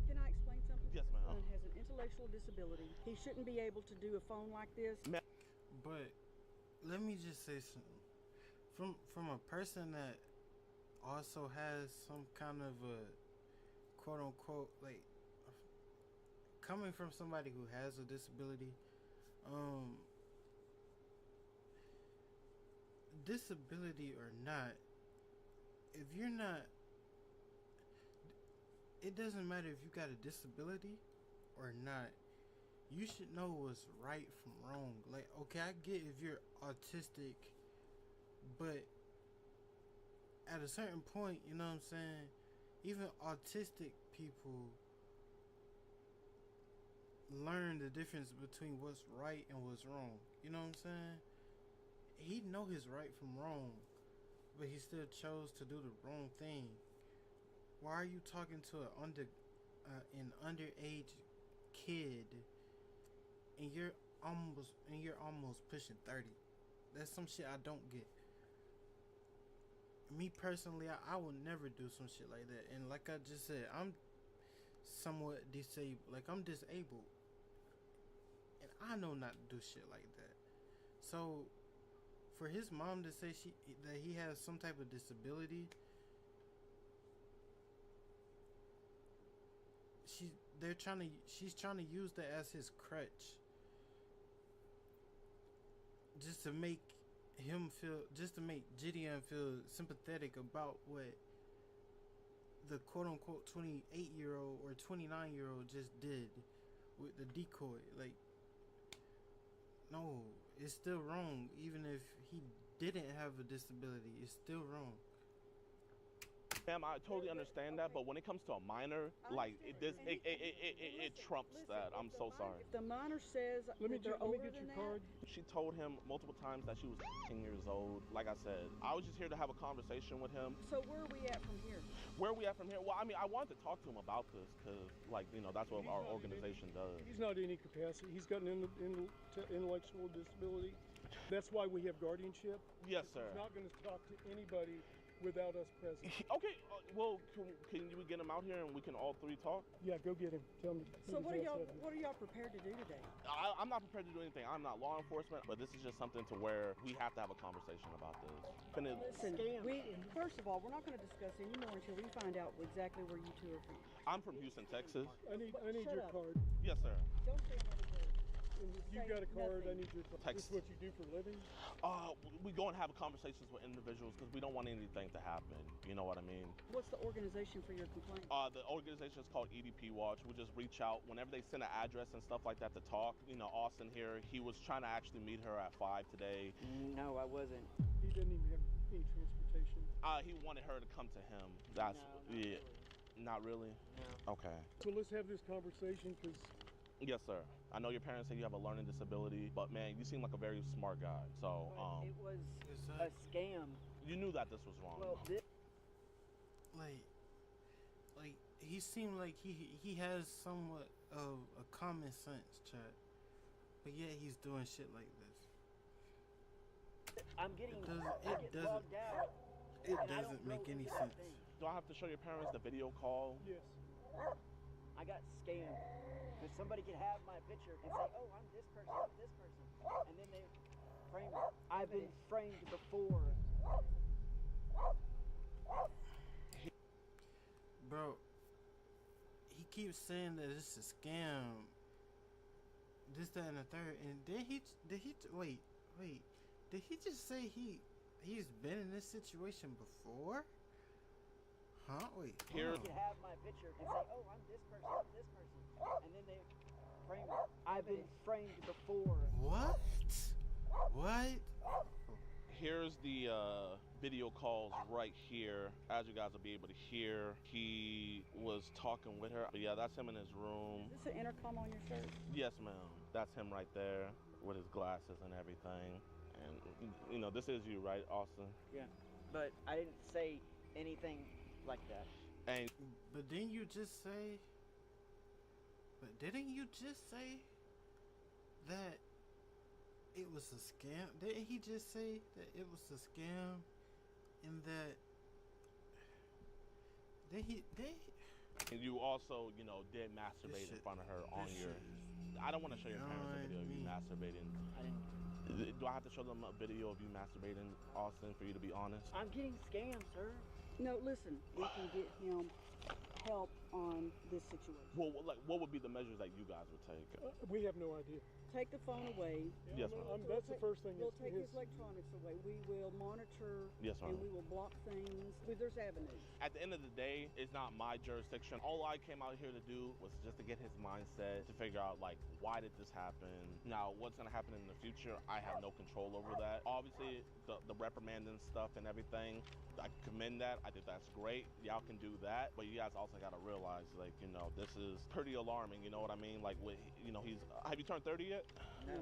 Can I explain something? Yes, ma'am. He has an intellectual disability. He shouldn't be able to do a phone like this. But let me just say something. From a person that also has some kind of a quote unquote like coming from somebody who has a disability. Disability or not, if you're not, it doesn't matter if you got a disability or not, you should know what's right from wrong. Like, okay, I get if you're autistic, but at a certain point, you know what I'm saying, even autistic people learn the difference between what's right and what's wrong. You know what I'm saying? He know his right from wrong, but he still chose to do the wrong thing. Why are you talking to an underage kid and you're almost pushing 30? That's some shit I don't get. Me personally, I would never do some shit like that. And like I just said, I'm somewhat disabled. Like, I'm disabled. And I know not to do shit like that. So, for his mom to say that he has some type of disability, she's trying to use that as his crutch. Just to make Gideon feel sympathetic about what the quote-unquote 28-year-old or 29-year-old just did with the decoy. Like, no, it's still wrong. Even if he didn't have a disability, it's still wrong. Ma'am, I totally understand that, but when it comes to a minor, like it trumps that. I'm so sorry. If the minor says Let me they're get older your than card. She told him multiple times that she was 10 years old. Like I said, I was just here to have a conversation with him. So where are we at from here? Where are we at from here? Well, I mean, I wanted to talk to him about this because, like, you know, that's what our organization does. He's not in any capacity. He's got an intellectual disability. That's why we have guardianship. Yes, sir. He's not going to talk to anybody without us present. Okay, well, can you get him out here and we can all three talk? Yeah, go get him. Tell him. So what are y'all prepared to do today? I'm not prepared to do anything. I'm not law enforcement, but this is just something to where we have to have a conversation about this. Listen, first of all, we're not going to discuss any more until we find out exactly where you two are from. I'm from Houston, Texas. I need your card. Yes, sir. Don't say another word. And if you got a card, I need your card. Text. This is what you do for a living? We go and have conversations with individuals because we don't want anything to happen. You know what I mean? What's the organization for your complaint? The organization is called EDP Watch. We just reach out whenever they send an address and stuff like that to talk. You know, Austin here, he was trying to actually meet her at 5 today. No, I wasn't. He didn't even have any transportation. He wanted her to come to him. That's yeah. Not really? No. Okay. So let's have this conversation, because... Yes, sir. I know your parents say you have a learning disability, but man, you seem like a very smart guy. So, It was a scam. You knew that this was wrong. Well, like he seemed like he has somewhat of a common sense, chat, but yet he's doing shit like this. I'm getting It doesn't logged out. It and I doesn't don't make know any anything. sense. Do I have to show your parents the video call? Yes. I got scammed. Because somebody could have my picture and say, oh, I'm this person, I'm this person. And then they frame it. I've been framed before. Bro, he keeps saying that it's a scam. This, that, and the third. And did he wait. Did he just say he's been in this situation before? Huh? Wait. Somebody could have my picture and say, oh, I'm this person, I'm this person. And then they frame it. I've been framed before. What? Here's the video calls right here. As you guys will be able to hear, he was talking with her. But yeah, that's him in his room. Is this an intercom on your shirt? Yes, ma'am. That's him right there with his glasses and everything. And, you know, this is you, right, Austin? Yeah. But I didn't say anything like that. And But didn't you just say that it was a scam? Didn't he just say that it was a scam and that and you also, you know, did masturbate in front of her on your... I don't want to show your parents a video of you masturbating. Do I have to show them a video of you masturbating, Austin, for you to be honest? I'm getting scammed, sir. No, listen. We can get him help on this situation. Well, like, what would be the measures that you guys would take? We have no idea. Take the phone away. Yes, ma'am. That's the first thing. We'll take his electronics away. We will monitor. Yes, ma'am. And we will block things. There's avenues. At the end of the day, it's not my jurisdiction. All I came out here to do was just to get his mindset, to figure out, like, why did this happen? Now, what's going to happen in the future, I have no control over that. Obviously, the reprimanding stuff and everything, I commend that. I think that's great. Y'all can do that. But you guys also got to realize, like, you know, this is pretty alarming. You know what I mean? Like, you know, have you turned 30 yet? No.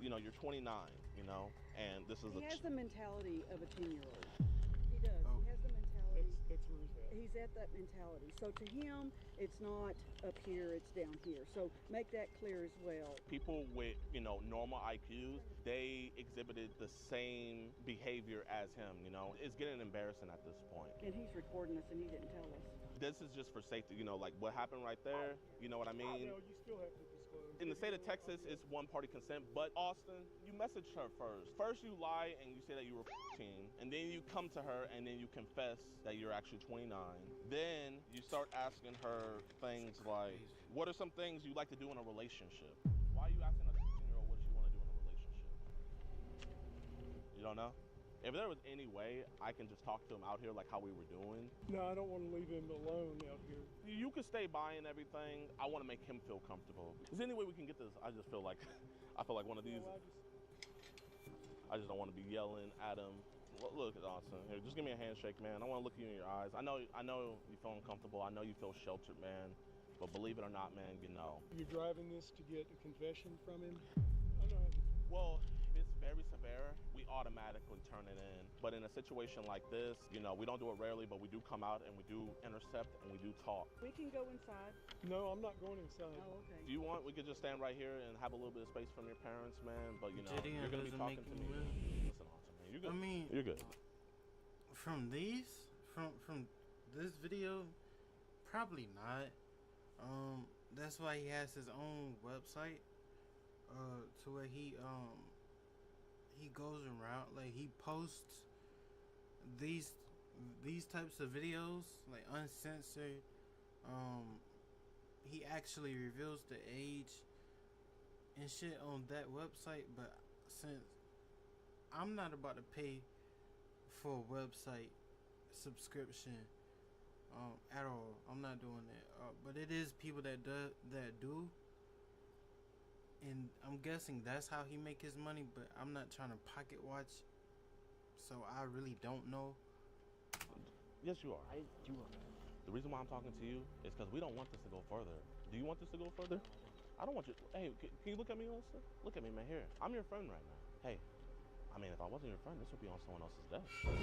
You know, you're 29, you know, and this is He has the mentality of a 10-year-old. He does. Oh. He has the mentality. That's where he's at. He's at that mentality. So to him, it's not up here, it's down here. So make that clear as well. People with, you know, normal IQs, they exhibited the same behavior as him, you know. It's getting embarrassing at this point. And he's recording us and he didn't tell us. This is just for safety, you know, like what happened right there, you know what I mean? No, you still have to disclose. In the state of Texas, it's one-party consent, but Austin, you messaged her first. First you lie and you say that you were 14, and then you come to her and then you confess that you're actually 29. Then you start asking her things like, what are some things you like to do in a relationship? Why are you asking a 16-year-old what you want to do in a relationship? You don't know? If there was any way I can just talk to him out here like how we were doing. No, I don't want to leave him alone out here. You can stay by and everything. I want to make him feel comfortable. Is there any way we can get this? I just feel like, I feel like one of these. I just don't want to be yelling at him. Look at Austin. Here, just give me a handshake, man. I want to look you in your eyes. I know you feel uncomfortable. I know you feel sheltered, man. But believe it or not, man, you know. You're driving this to get a confession from him? I know. Well, if it's very severe, we automatically turn it in. But in a situation like this, you know, we don't do it rarely, but we do come out and we do intercept and we do talk. We can go inside. No, I'm not going inside. Oh, okay. If you want, we could just stand right here and have a little bit of space from your parents, man. But, you know, Gideon you're going to be doesn't talking make to me me. move. Listen, Austin, man. You're good. I mean, you're good. From this video, probably not. That's why he has his own website, to where he goes around, like he posts these types of videos, like uncensored. He actually reveals the age and shit on that website, but since I'm not about to pay for a website subscription at all, I'm not doing that. But it is people that do, and I'm guessing that's how he make his money. But I'm not trying to pocket watch, so I really don't know. Yes, you are. I do. The reason why I'm talking to you is because we don't want this to go further. Do you want this to go further? I don't want you. Hey, can you look at me, Melissa? Look at me, man. Here, I'm your friend right now. Hey, I mean, if I wasn't your friend, this would be on someone else's desk. Don't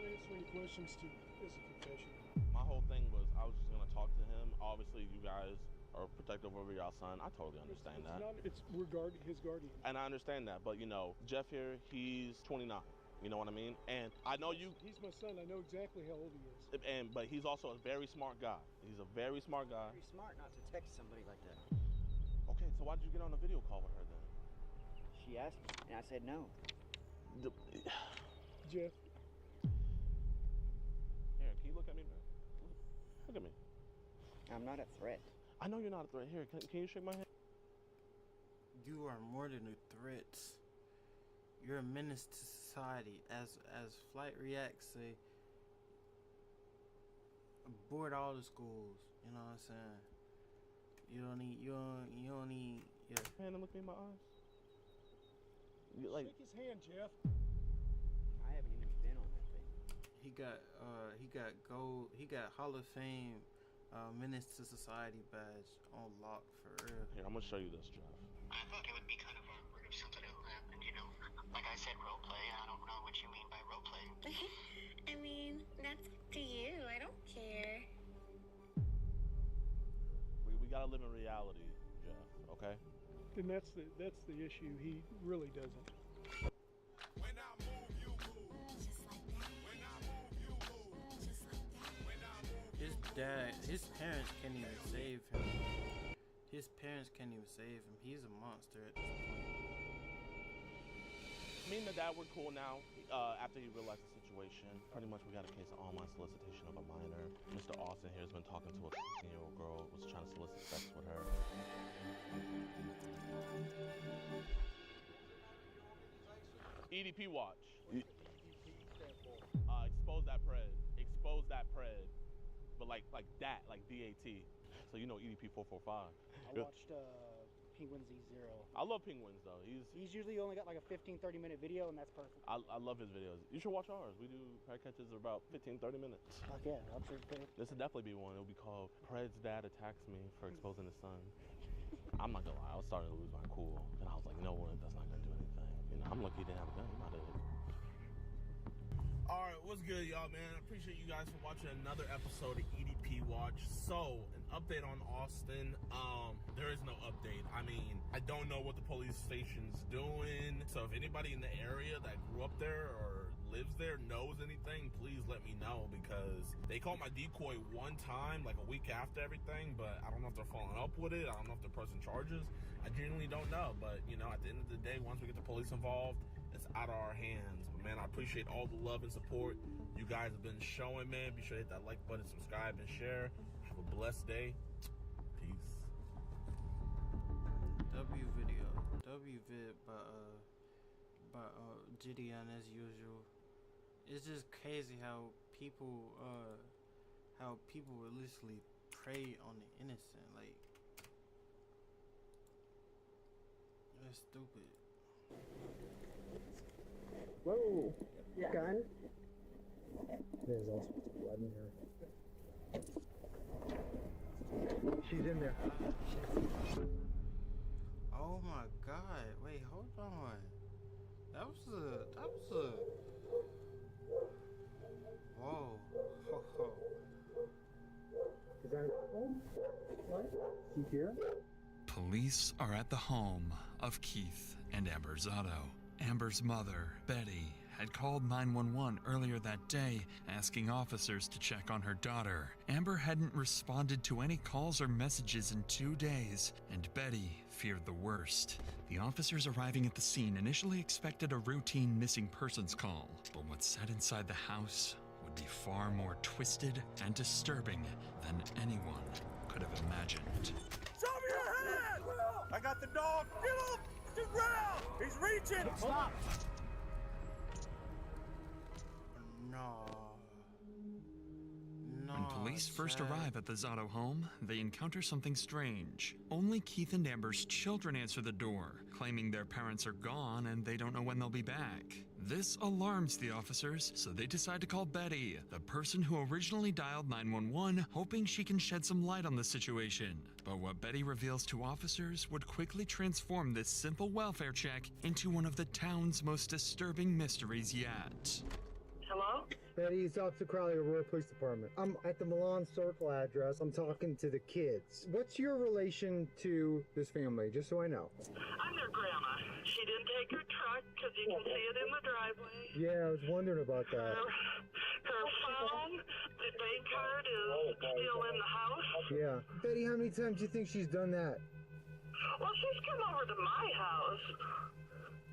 answer any questions to as a confession. My whole thing was I was just gonna talk to him. Obviously, you guys are protective over your son. I totally understand that. We're his guardian. And I understand that, but you know, Jeff here, he's 29. You know what I mean? And I know you. He's my son. I know exactly how old he is. But he's also a very smart guy. He's a very smart guy. Very smart not to text somebody like that. Okay, so why did you get on a video call with her then? She asked me, and I said no. Jeff. Here, can you look at me, man? Look at me. I'm not a threat. I know you're not a threat. Here, can you shake my hand? You are more than a threat. You're a menace to society. As Flight React say, board all the schools. You know what I'm saying? You don't need yeah. Man, look me in my eyes. You, like, shake his hand, Jeff. I haven't even been on that thing. He got gold. He got Hall of Fame menace to society badge on lock for real. Here, I'm gonna show you this, Jeff. I thought it would be kind of awkward if something happened, you know. Like I said, roleplay. I don't know what you mean by roleplay. I mean, that's up to you. I don't care. We gotta live in reality, Jeff. Okay? And that's the issue. He really doesn't. His parents can't even save him. His parents can't even save him. He's a monster at this point. Me and the dad were cool now. After he realized the situation, pretty much we got a case of online solicitation of a minor. Mr. Austin here has been talking to a 16-year-old girl, was trying to solicit sex with her. EDP watch. Expose that pred. Expose that pred. But like that, like DAT. So you know EDP 445. I watched Penguin Z0. I love Penguins though. He's usually only got like a 15-30 minute video, and that's perfect. I love his videos. You should watch ours. We do pred catches of about 15-30 minutes. Fuck yeah, I'm sure it's good. This would definitely be one. It'll be called Pred's Dad Attacks Me for Exposing His Son. I'm not gonna lie, I was starting to lose my cool. And I was like, you know what, that's not gonna do anything. You know, I'm lucky he didn't have a gun. He might have. Alright, what's good, y'all, man? I appreciate you guys for watching another episode of EDP Watch. So, an update on Austin. There is no update. I mean, I don't know what the police station's doing. So, if anybody in the area that grew up there or lives there knows anything, please let me know, because they called my decoy one time, like a week after everything, but I don't know if they're following up with it. I don't know if they're pressing charges. I genuinely don't know, but, you know, at the end of the day, once we get the police involved, it's out of our hands. But man, I appreciate all the love and support you guys have been showing, man. Be sure to hit that like button, subscribe, and share. Have a blessed day. Peace. W-vid by Gideon as usual. It's just crazy how people religiously prey on the innocent. Like, that's stupid. Whoa! Gun? There's all sorts of blood in here. She's in there. Oh my god, wait, hold on. That was a whoa. Ho, ho. Is that home? What? You here? Police are at the home of Keith and Amber Zotto. Amber's mother, Betty, had called 911 earlier that day, asking officers to check on her daughter. Amber hadn't responded to any calls or messages in 2 days, and Betty feared the worst. The officers arriving at the scene initially expected a routine missing persons call, but what sat inside the house would be far more twisted and disturbing than anyone could have imagined. Show me your hand! I got the dog! Get him! To the ground! He's reaching! Stop! When police first arrive at the Zotto home, they encounter something strange. Only Keith and Amber's children answer the door, claiming their parents are gone and they don't know when they'll be back. This alarms the officers, so they decide to call Betty, the person who originally dialed 911, hoping she can shed some light on the situation. But what Betty reveals to officers would quickly transform this simple welfare check into one of the town's most disturbing mysteries yet. Hello? Betty, it's Officer Crowley of Aurora Police Department. I'm at the Milan Circle address. I'm talking to the kids. What's your relation to this family, just so I know? I'm their grandma. She didn't take her truck because you can see it in the driveway. Yeah, I was wondering about that. Her phone, the bank card is still in the house. Yeah. Betty, how many times do you think she's done that? Well, she's come over to my house.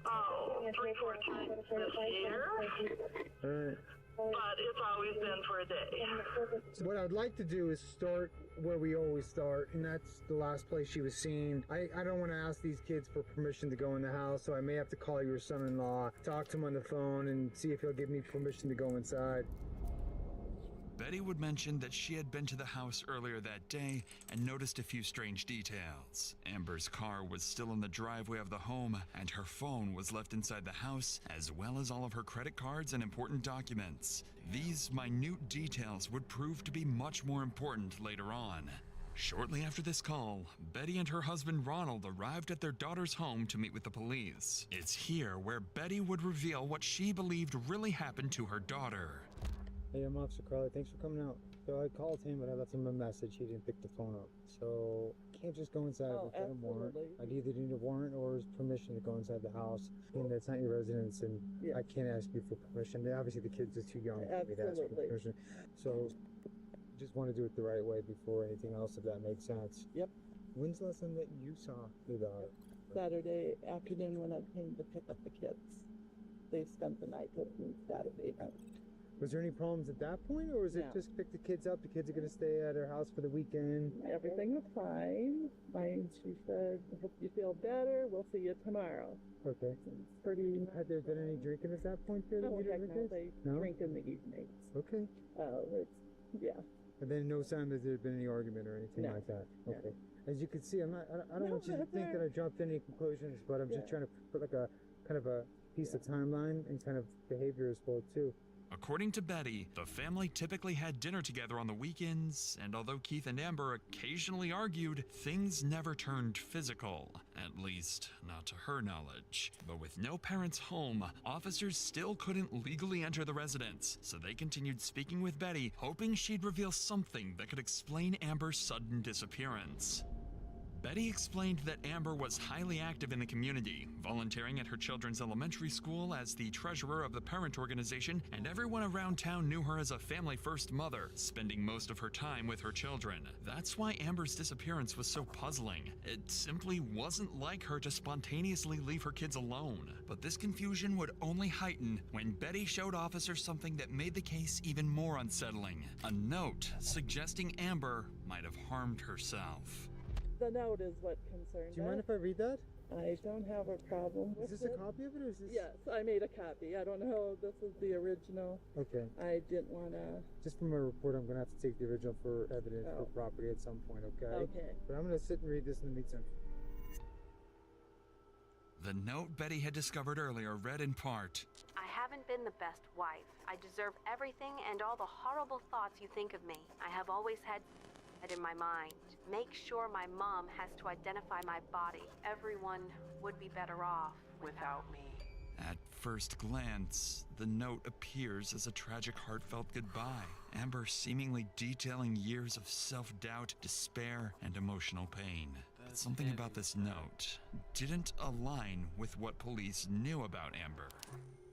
Oh, 3-4 times this year. All right. But it's always been for a day. So what I'd like to do is start where we always start, and that's the last place she was seen. I don't want to ask these kids for permission to go in the house, so I may have to call your son-in-law, talk to him on the phone, and see if he'll give me permission to go inside. Betty would mention that she had been to the house earlier that day and noticed a few strange details. Amber's car was still in the driveway of the home, and her phone was left inside the house, as well as all of her credit cards and important documents. These minute details would prove to be much more important later on. Shortly after this call, Betty and her husband Ronald arrived at their daughter's home to meet with the police. It's here where Betty would reveal what she believed really happened to her daughter. Hey, I'm Officer Crowley. Thanks for coming out. So I called him, but I left him a message. He didn't pick the phone up. So I can't just go inside without a warrant. I'd either need a warrant or his permission to go inside the house. And that's not your residence, and I can't ask you for permission. Obviously, the kids are too young for me to ask for permission. So just want to do it the right way before anything else, if that makes sense. Yep. When's the last time that you saw your daughter? Saturday afternoon when I came to pick up the kids. They spent the night with me Saturday night. Was there any problems at that point, or was it just pick the kids up? The kids are going to stay at her house for the weekend? Everything was fine. She said, I hope you feel better. We'll see you tomorrow. Okay. It's pretty... Had there been any drinking at that point? No, heck no. They drink in the evenings. Okay. Yeah. And then no sign that there had been any argument or anything like that? Okay. As you can see, I don't want you to think that I jumped to any conclusions, but I'm just trying to put like a kind of a piece of timeline and kind of behavior as well, too. According to Betty, the family typically had dinner together on the weekends, and although Keith and Amber occasionally argued, things never turned physical, at least not to her knowledge. But with no parents home, officers still couldn't legally enter the residence, so they continued speaking with Betty, hoping she'd reveal something that could explain Amber's sudden disappearance. Betty explained that Amber was highly active in the community, volunteering at her children's elementary school as the treasurer of the parent organization, and everyone around town knew her as a family-first mother, spending most of her time with her children. That's why Amber's disappearance was so puzzling. It simply wasn't like her to spontaneously leave her kids alone. But this confusion would only heighten when Betty showed officers something that made the case even more unsettling. A note suggesting Amber might have harmed herself. The note is what concerned Do you mind if I read that? I don't have a problem with it. Is this a copy of it, or is this... Yes, I made a copy. I don't know if this is the original. Okay. I didn't want to... Just from my report, I'm going to have to take the original for evidence for property at some point, okay? Okay. But I'm going to sit and read this in the meantime. The note Betty had discovered earlier read in part, I haven't been the best wife. I deserve everything and all the horrible thoughts you think of me. I have always had in my mind. Make sure my mom has to identify my body. Everyone would be better off without me. At first glance, the note appears as a tragic, heartfelt goodbye. Amber seemingly detailing years of self-doubt, despair, and emotional pain. But something about this note didn't align with what police knew about Amber.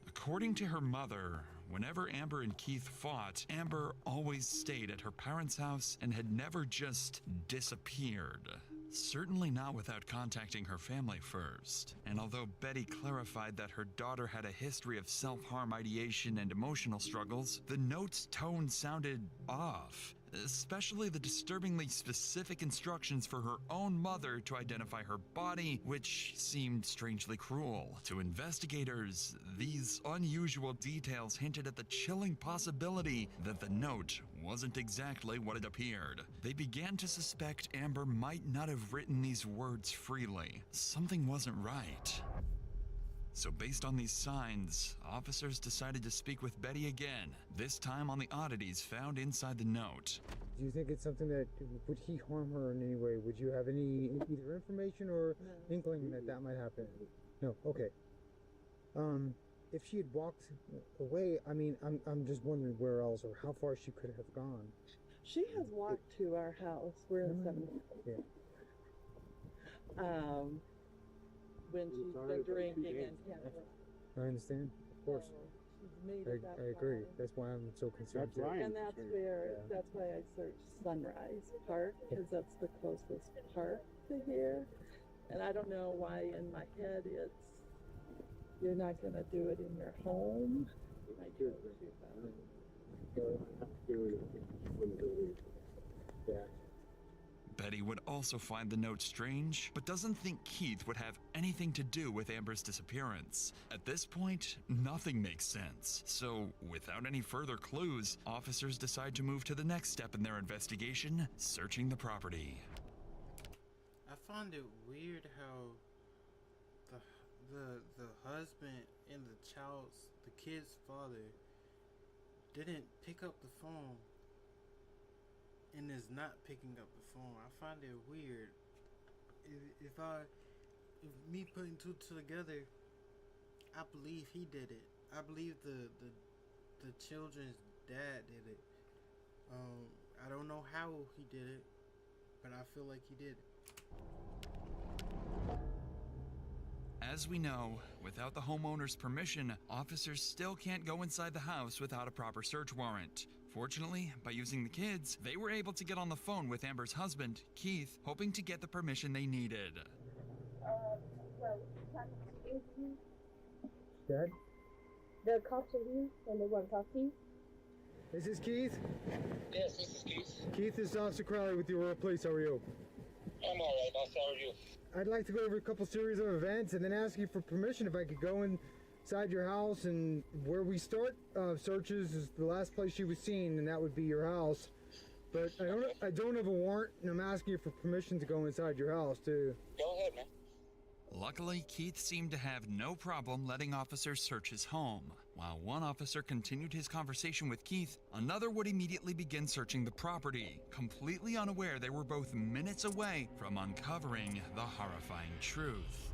According to her mother, whenever Amber and Keith fought, Amber always stayed at her parents' house and had never just disappeared. certainly not without contacting her family first. And although Betty clarified that her daughter had a history of self-harm ideation and emotional struggles, the note's tone sounded off. Especially the disturbingly specific instructions for her own mother to identify her body, which seemed strangely cruel. To investigators, these unusual details hinted at the chilling possibility that the note wasn't exactly what it appeared. They began to suspect Amber might not have written these words freely. Something wasn't right. So based on these signs, officers decided to speak with Betty again, this time on the oddities found inside the note. Do you think it's something that, would he harm her in any way? Would you have any either information or inkling that that might happen? No, okay. If she had walked away, I mean, I'm just wondering where else or how far she could have gone. She has walked to our house. We're in 7th. Yeah. When she's been drinking and I understand, of course. I agree. That's why I'm so concerned. And that's where, that's why I searched Sunrise Park, because that's the closest park to here. And I don't know why in my head it's, you're not going to do it in your home. I do Yeah. Betty would also find the note strange, but doesn't think Keith would have anything to do with Amber's disappearance. At this point, nothing makes sense. So, without any further clues, officers decide to move to the next step in their investigation, searching the property. I find it weird how the husband and the kid's father didn't pick up the phone and is not picking up the phone. I find it weird. If me putting two together, I believe he did it. I believe the children's dad did it. I don't know how he did it, but I feel like he did it. As we know, without the homeowner's permission, officers still can't go inside the house without a proper search warrant. Fortunately, by using the kids, they were able to get on the phone with Amber's husband, Keith, hoping to get the permission they needed. Dad? The cops are here and they want to talk to you. Is this Keith? Yes, this is Keith. Keith, this is Officer Crowley with the Aurora Police. How are you? I'm alright, boss. How are you? I'd like to go over a couple series of events and then ask you for permission if I could go inside your house. And where we start searches is the last place she was seen, and that would be your house. But I don't have a warrant, and I'm asking you for permission to go inside your house too. Go ahead, man. Luckily, Keith seemed to have no problem letting officers search his home. While one officer continued his conversation with Keith, another would immediately begin searching the property, completely unaware they were both minutes away from uncovering the horrifying truth.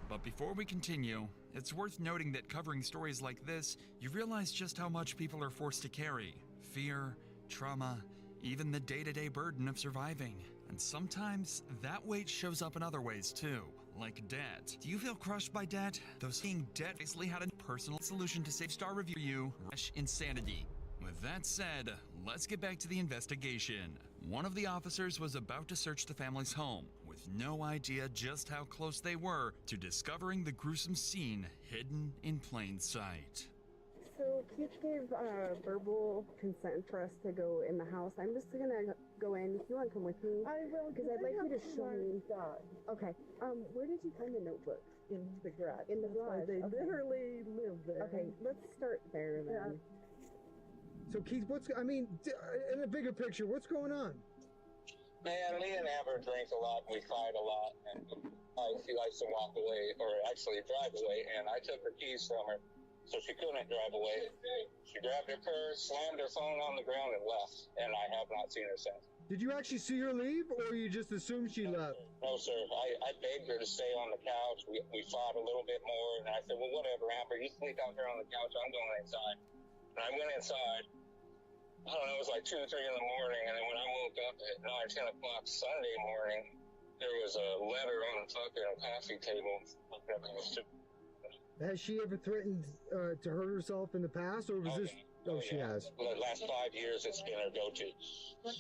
But before we continue, it's worth noting that covering stories like this, you realize just how much people are forced to carry. Fear, trauma, even the day-to-day burden of surviving. And sometimes that weight shows up in other ways too, like debt. Do you feel crushed by debt? Though seeing debt basically had a personal solution to save star review you, Rush Insanity. With that said, let's get back to the investigation. One of the officers was about to search the family's home, with no idea just how close they were to discovering the gruesome scene hidden in plain sight. So Keith gave verbal consent for us to go in the house. I'm just gonna go in. If you want to come with me, I will, because I'd like you to show me. God. Okay. Where did you find the notebook? In the garage. In the garage. They okay. literally live there. Okay, let's start there then. Yeah. So Keith, in a bigger picture, what's going on? Man, me and Amber drink a lot, and we fight a lot, and she likes to walk away, or actually drive away, and I took her keys from her, so she couldn't drive away. She grabbed her purse, slammed her phone on the ground, and left, and I have not seen her since. Did you actually see her leave, or you just assumed she left? No, sir. I begged her to stay on the couch. We fought a little bit more, and I said, well, whatever, Amber, you sleep out there on the couch, I'm going inside. And I went inside. I don't know, it was like 2 or 3 in the morning, and then when I woke up at 9, 10 o'clock Sunday morning, there was a letter on the fucking coffee table. Has she ever threatened to hurt herself in the past, or was this Oh, she has. The last 5 years, it's been her go-to. And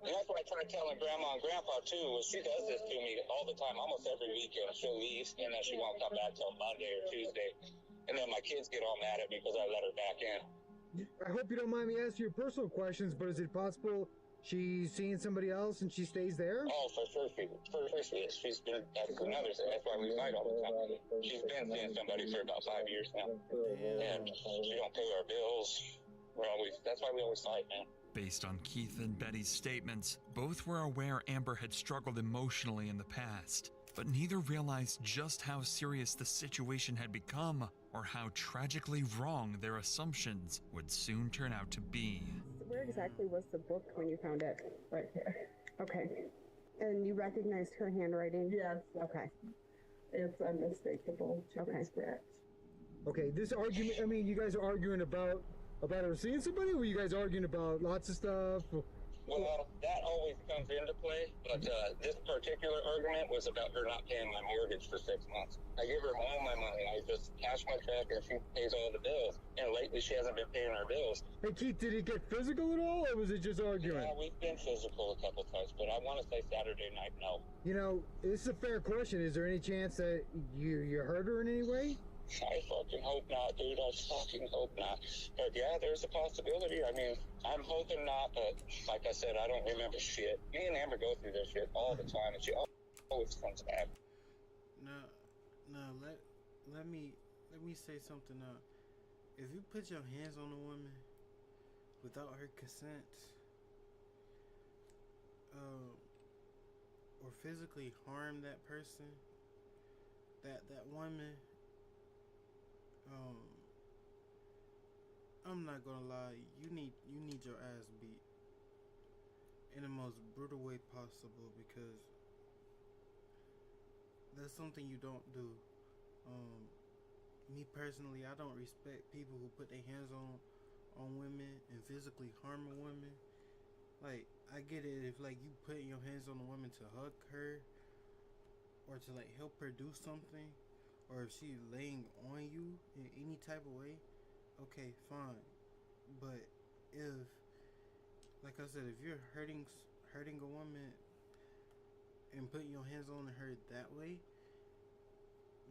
that's what I try telling Grandma and Grandpa, too, is she does this to me all the time, almost every weekend. She'll leave, and then she won't come back till Monday or Tuesday. And then my kids get all mad at me because I let her back in. I hope you don't mind me asking you personal questions, but is it possible she's seeing somebody else and she stays there? Oh, for sure she is. She's been, that's another thing. That's why we fight all the time. She's been seeing somebody for about 5 years now. And she don't pay our bills. That's why we always fight, man. Based on Keith and Betty's statements, both were aware Amber had struggled emotionally in the past, but neither realized just how serious the situation had become or how tragically wrong their assumptions would soon turn out to be. Where exactly was the book when you found it? Right here. Okay. And you recognized her handwriting? Yes. Okay. It's unmistakable to be scratched. Okay, this argument, I mean, you guys are arguing about her seeing somebody, or were you guys arguing about lots of stuff? Well, that always comes into play, but this particular argument was about her not paying my mortgage for 6 months. I give her all my money. I just cash my check and she pays all the bills. And lately she hasn't been paying our bills. Hey, Keith, did it get physical at all, or was it just arguing? Yeah, we've been physical a couple times, but I want to say Saturday night, no. You know, this is a fair question. Is there any chance that you hurt her in any way? I fucking hope not, dude. I fucking hope not. But yeah, there's a possibility. I mean, I'm hoping not, but like I said, I don't remember shit. Me and Amber go through this shit all the time, and she always comes back. No, let me say something now. If you put your hands on a woman without her consent, or physically harm that person, that woman, I'm not gonna lie, you need your ass beat in the most brutal way possible, because that's something you don't do. Me personally, I don't respect people who put their hands on women and physically harm a woman. Like, I get it if like you putting your hands on a woman to hug her or to like help her do something, or if she's laying on you in any type of way, okay, fine. But if, like I said, if you're hurting a woman and putting your hands on her that way,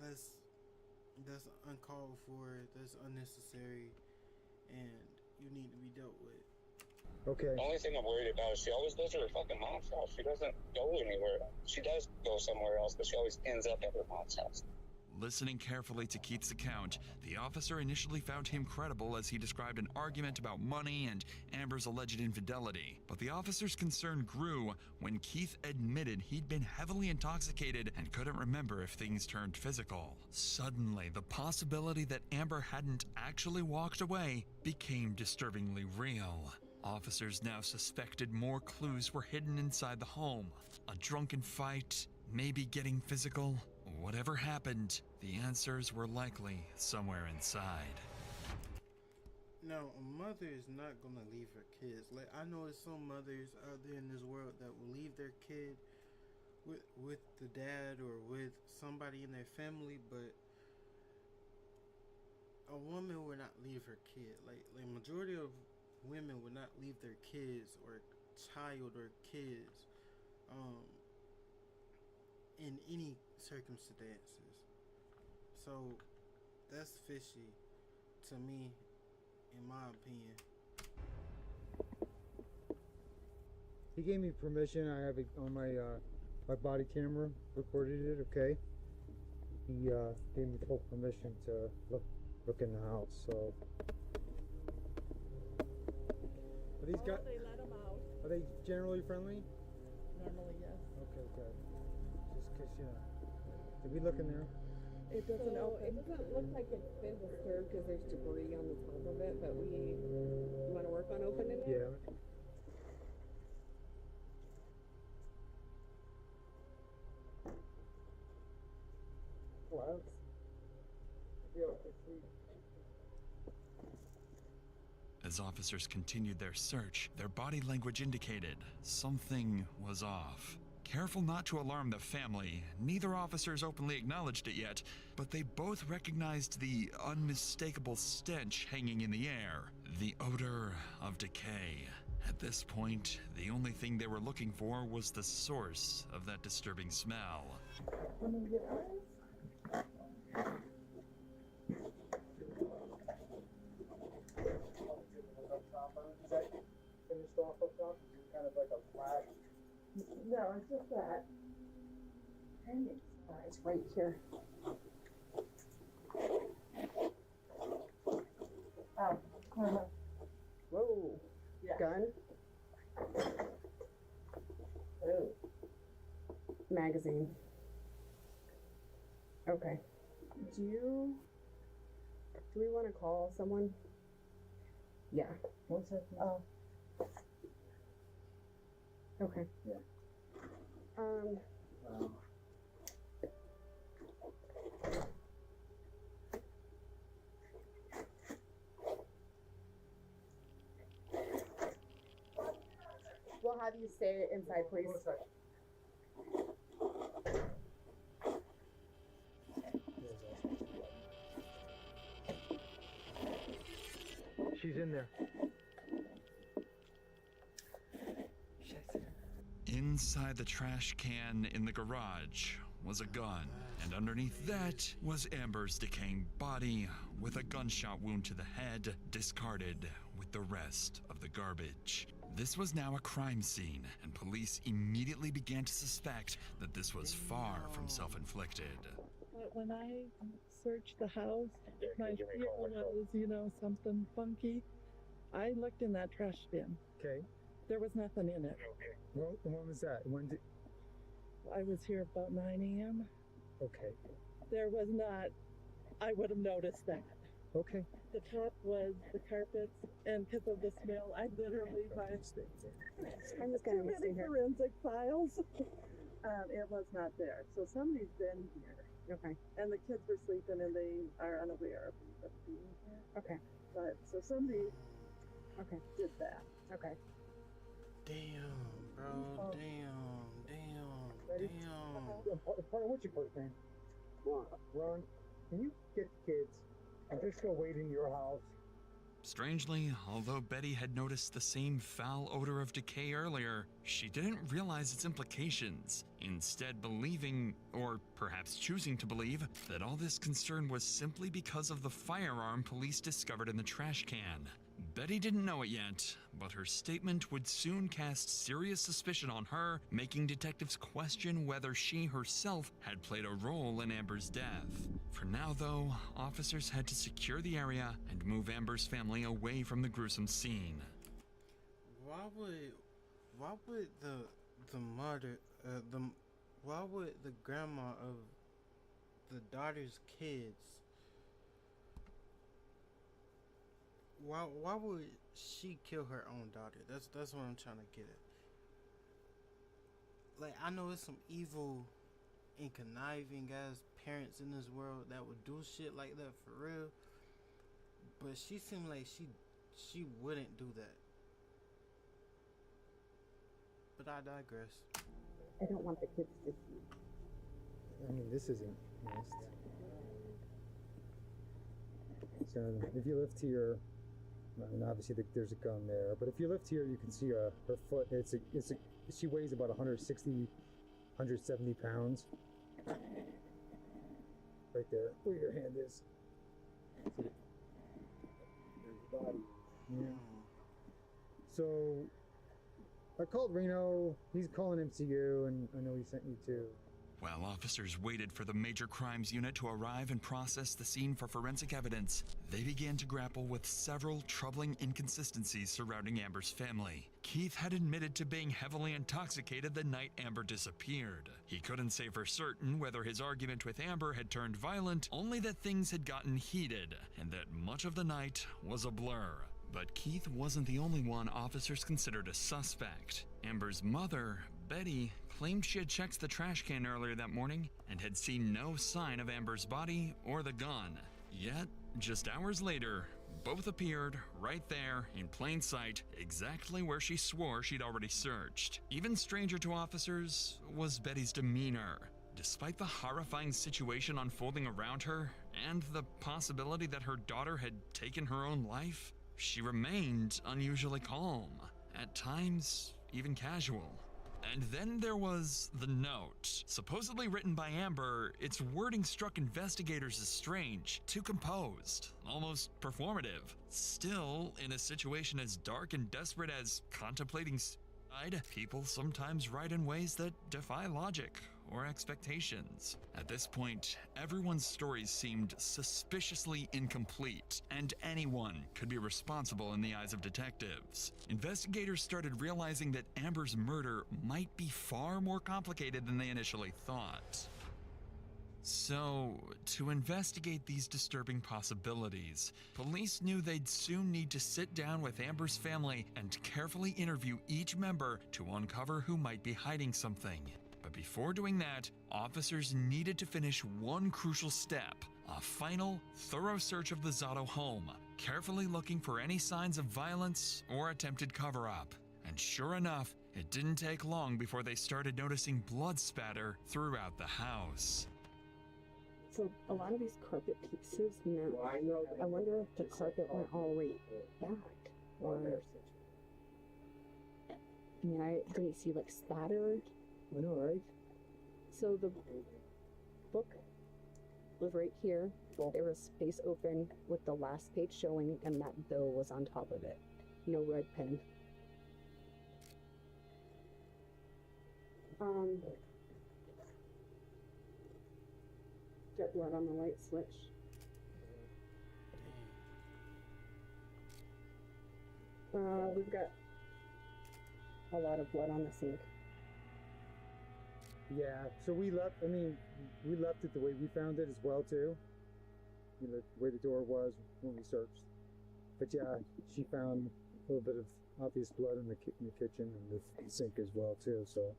that's uncalled for, that's unnecessary, and you need to be dealt with. Okay. The only thing I'm worried about is she always goes to her fucking mom's house. She doesn't go anywhere. She does go somewhere else, but she always ends up at her mom's house. Listening carefully to Keith's account, the officer initially found him credible as he described an argument about money and Amber's alleged infidelity. But the officer's concern grew when Keith admitted he'd been heavily intoxicated and couldn't remember if things turned physical. Suddenly, the possibility that Amber hadn't actually walked away became disturbingly real. Officers now suspected more clues were hidden inside the home. A drunken fight, maybe getting physical. Whatever happened, the answers were likely somewhere inside. Now, a mother is not gonna leave her kids. Like, I know there's some mothers out there in this world that will leave their kid with the dad or with somebody in their family, but a woman would not leave her kid. Like majority of women would not leave their kids or child or kids in any circumstances. So that's fishy to me, in my opinion. He gave me permission. I have it on my my body camera, recorded it. Okay. He gave me full permission to look in the house. So are these guys? They let them out. Are they generally friendly? Normally, yes. Okay, good. Just cause did we look in there? It doesn't open. It doesn't look like it's been disturbed because there's debris on the top of it, but you want to work on opening it? Yeah. Gloves. As officers continued their search, their body language indicated something was off. Careful not to alarm the family, neither officers openly acknowledged it yet, but they both recognized the unmistakable stench hanging in the air. The odor of decay. At this point, the only thing they were looking for was the source of that disturbing smell. No, it's just that hanging It's right here. Oh. Whoa. Yeah. Gun. Oh. Magazine. Okay. Do we want to call someone? Yeah. One second. Oh. Okay. Yeah. We'll have you stay inside, please. She's in there. Inside the trash can in the garage was a gun, and underneath that was Amber's decaying body with a gunshot wound to the head, discarded with the rest of the garbage. This was now a crime scene, and police immediately began to suspect that this was far from self-inflicted. But when I searched the house, my fear was, something funky. I looked in that trash bin. Okay. There was nothing in it. Well, when was that? When did? I was here about 9 a.m. Okay. There was not. I would have noticed that. Okay. The top was the carpets, and because of the smell, I literally I'm just too gonna many stay here. forensic files. It was not there. So somebody's been here. Okay. And the kids were sleeping, and they are unaware of being here. Okay. But so somebody did that. Okay. Damn, bro. Damn. Part of what's your first name? Ron, can you get the kids and just go wait in your house? Strangely, although Betty had noticed the same foul odor of decay earlier, she didn't realize its implications, instead believing, or perhaps choosing to believe, that all this concern was simply because of the firearm police discovered in the trash can. Betty didn't know it yet, but her statement would soon cast serious suspicion on her, making detectives question whether she herself had played a role in Amber's death. For now, though, officers had to secure the area and move Amber's family away from the gruesome scene. Why would the mother, why would the grandma of the daughter's kids, why would she kill her own daughter? That's what I'm trying to get at. Like, I know it's some evil and conniving ass parents in this world that would do shit like that for real, but she seemed like she wouldn't do that. But I digress. I don't want the kids to see. I mean, this isn't missed. So if you lift here, I mean, obviously there's a gun there, but if you lift here, you can see her foot. She weighs about 160, 170 pounds. Right there, where your hand is. See, there's the body. Yeah. So I called Reno. He's calling MCU, and I know he sent you too. While officers waited for the Major Crimes Unit to arrive and process the scene for forensic evidence, they began to grapple with several troubling inconsistencies surrounding Amber's family. Keith had admitted to being heavily intoxicated the night Amber disappeared. He couldn't say for certain whether his argument with Amber had turned violent, only that things had gotten heated, and that much of the night was a blur. But Keith wasn't the only one officers considered a suspect. Amber's mother, Betty, claimed she had checked the trash can earlier that morning and had seen no sign of Amber's body or the gun. Yet, just hours later, both appeared right there in plain sight, exactly where she swore she'd already searched. Even stranger to officers was Betty's demeanor. Despite the horrifying situation unfolding around her and the possibility that her daughter had taken her own life, she remained unusually calm, at times even casual. And then there was the note. Supposedly written by Amber, its wording struck investigators as strange, too composed, almost performative. Still, in a situation as dark and desperate as contemplating suicide, people sometimes write in ways that defy logic or expectations. At this point, everyone's stories seemed suspiciously incomplete, and anyone could be responsible in the eyes of detectives. Investigators started realizing that Amber's murder might be far more complicated than they initially thought. So, to investigate these disturbing possibilities, police knew they'd soon need to sit down with Amber's family and carefully interview each member to uncover who might be hiding something. But before doing that, officers needed to finish one crucial step: a final, thorough search of the Zotto home, carefully looking for any signs of violence or attempted cover-up. And sure enough, it didn't take long before they started noticing blood spatter throughout the house. So a lot of these carpet pieces, I wonder if the carpet went all the way back, or I mean, I didn't see like spatter. I know, right? So the book was right here. There was space open with the last page showing, and that bill was on top of it. No red pen. Jet blood on the light switch. We've got a lot of blood on the sink. Yeah, so we left it the way we found it as well, too. You know, the way the door was when we searched. But yeah, she found a little bit of obvious blood in the kitchen and the sink as well, too, so.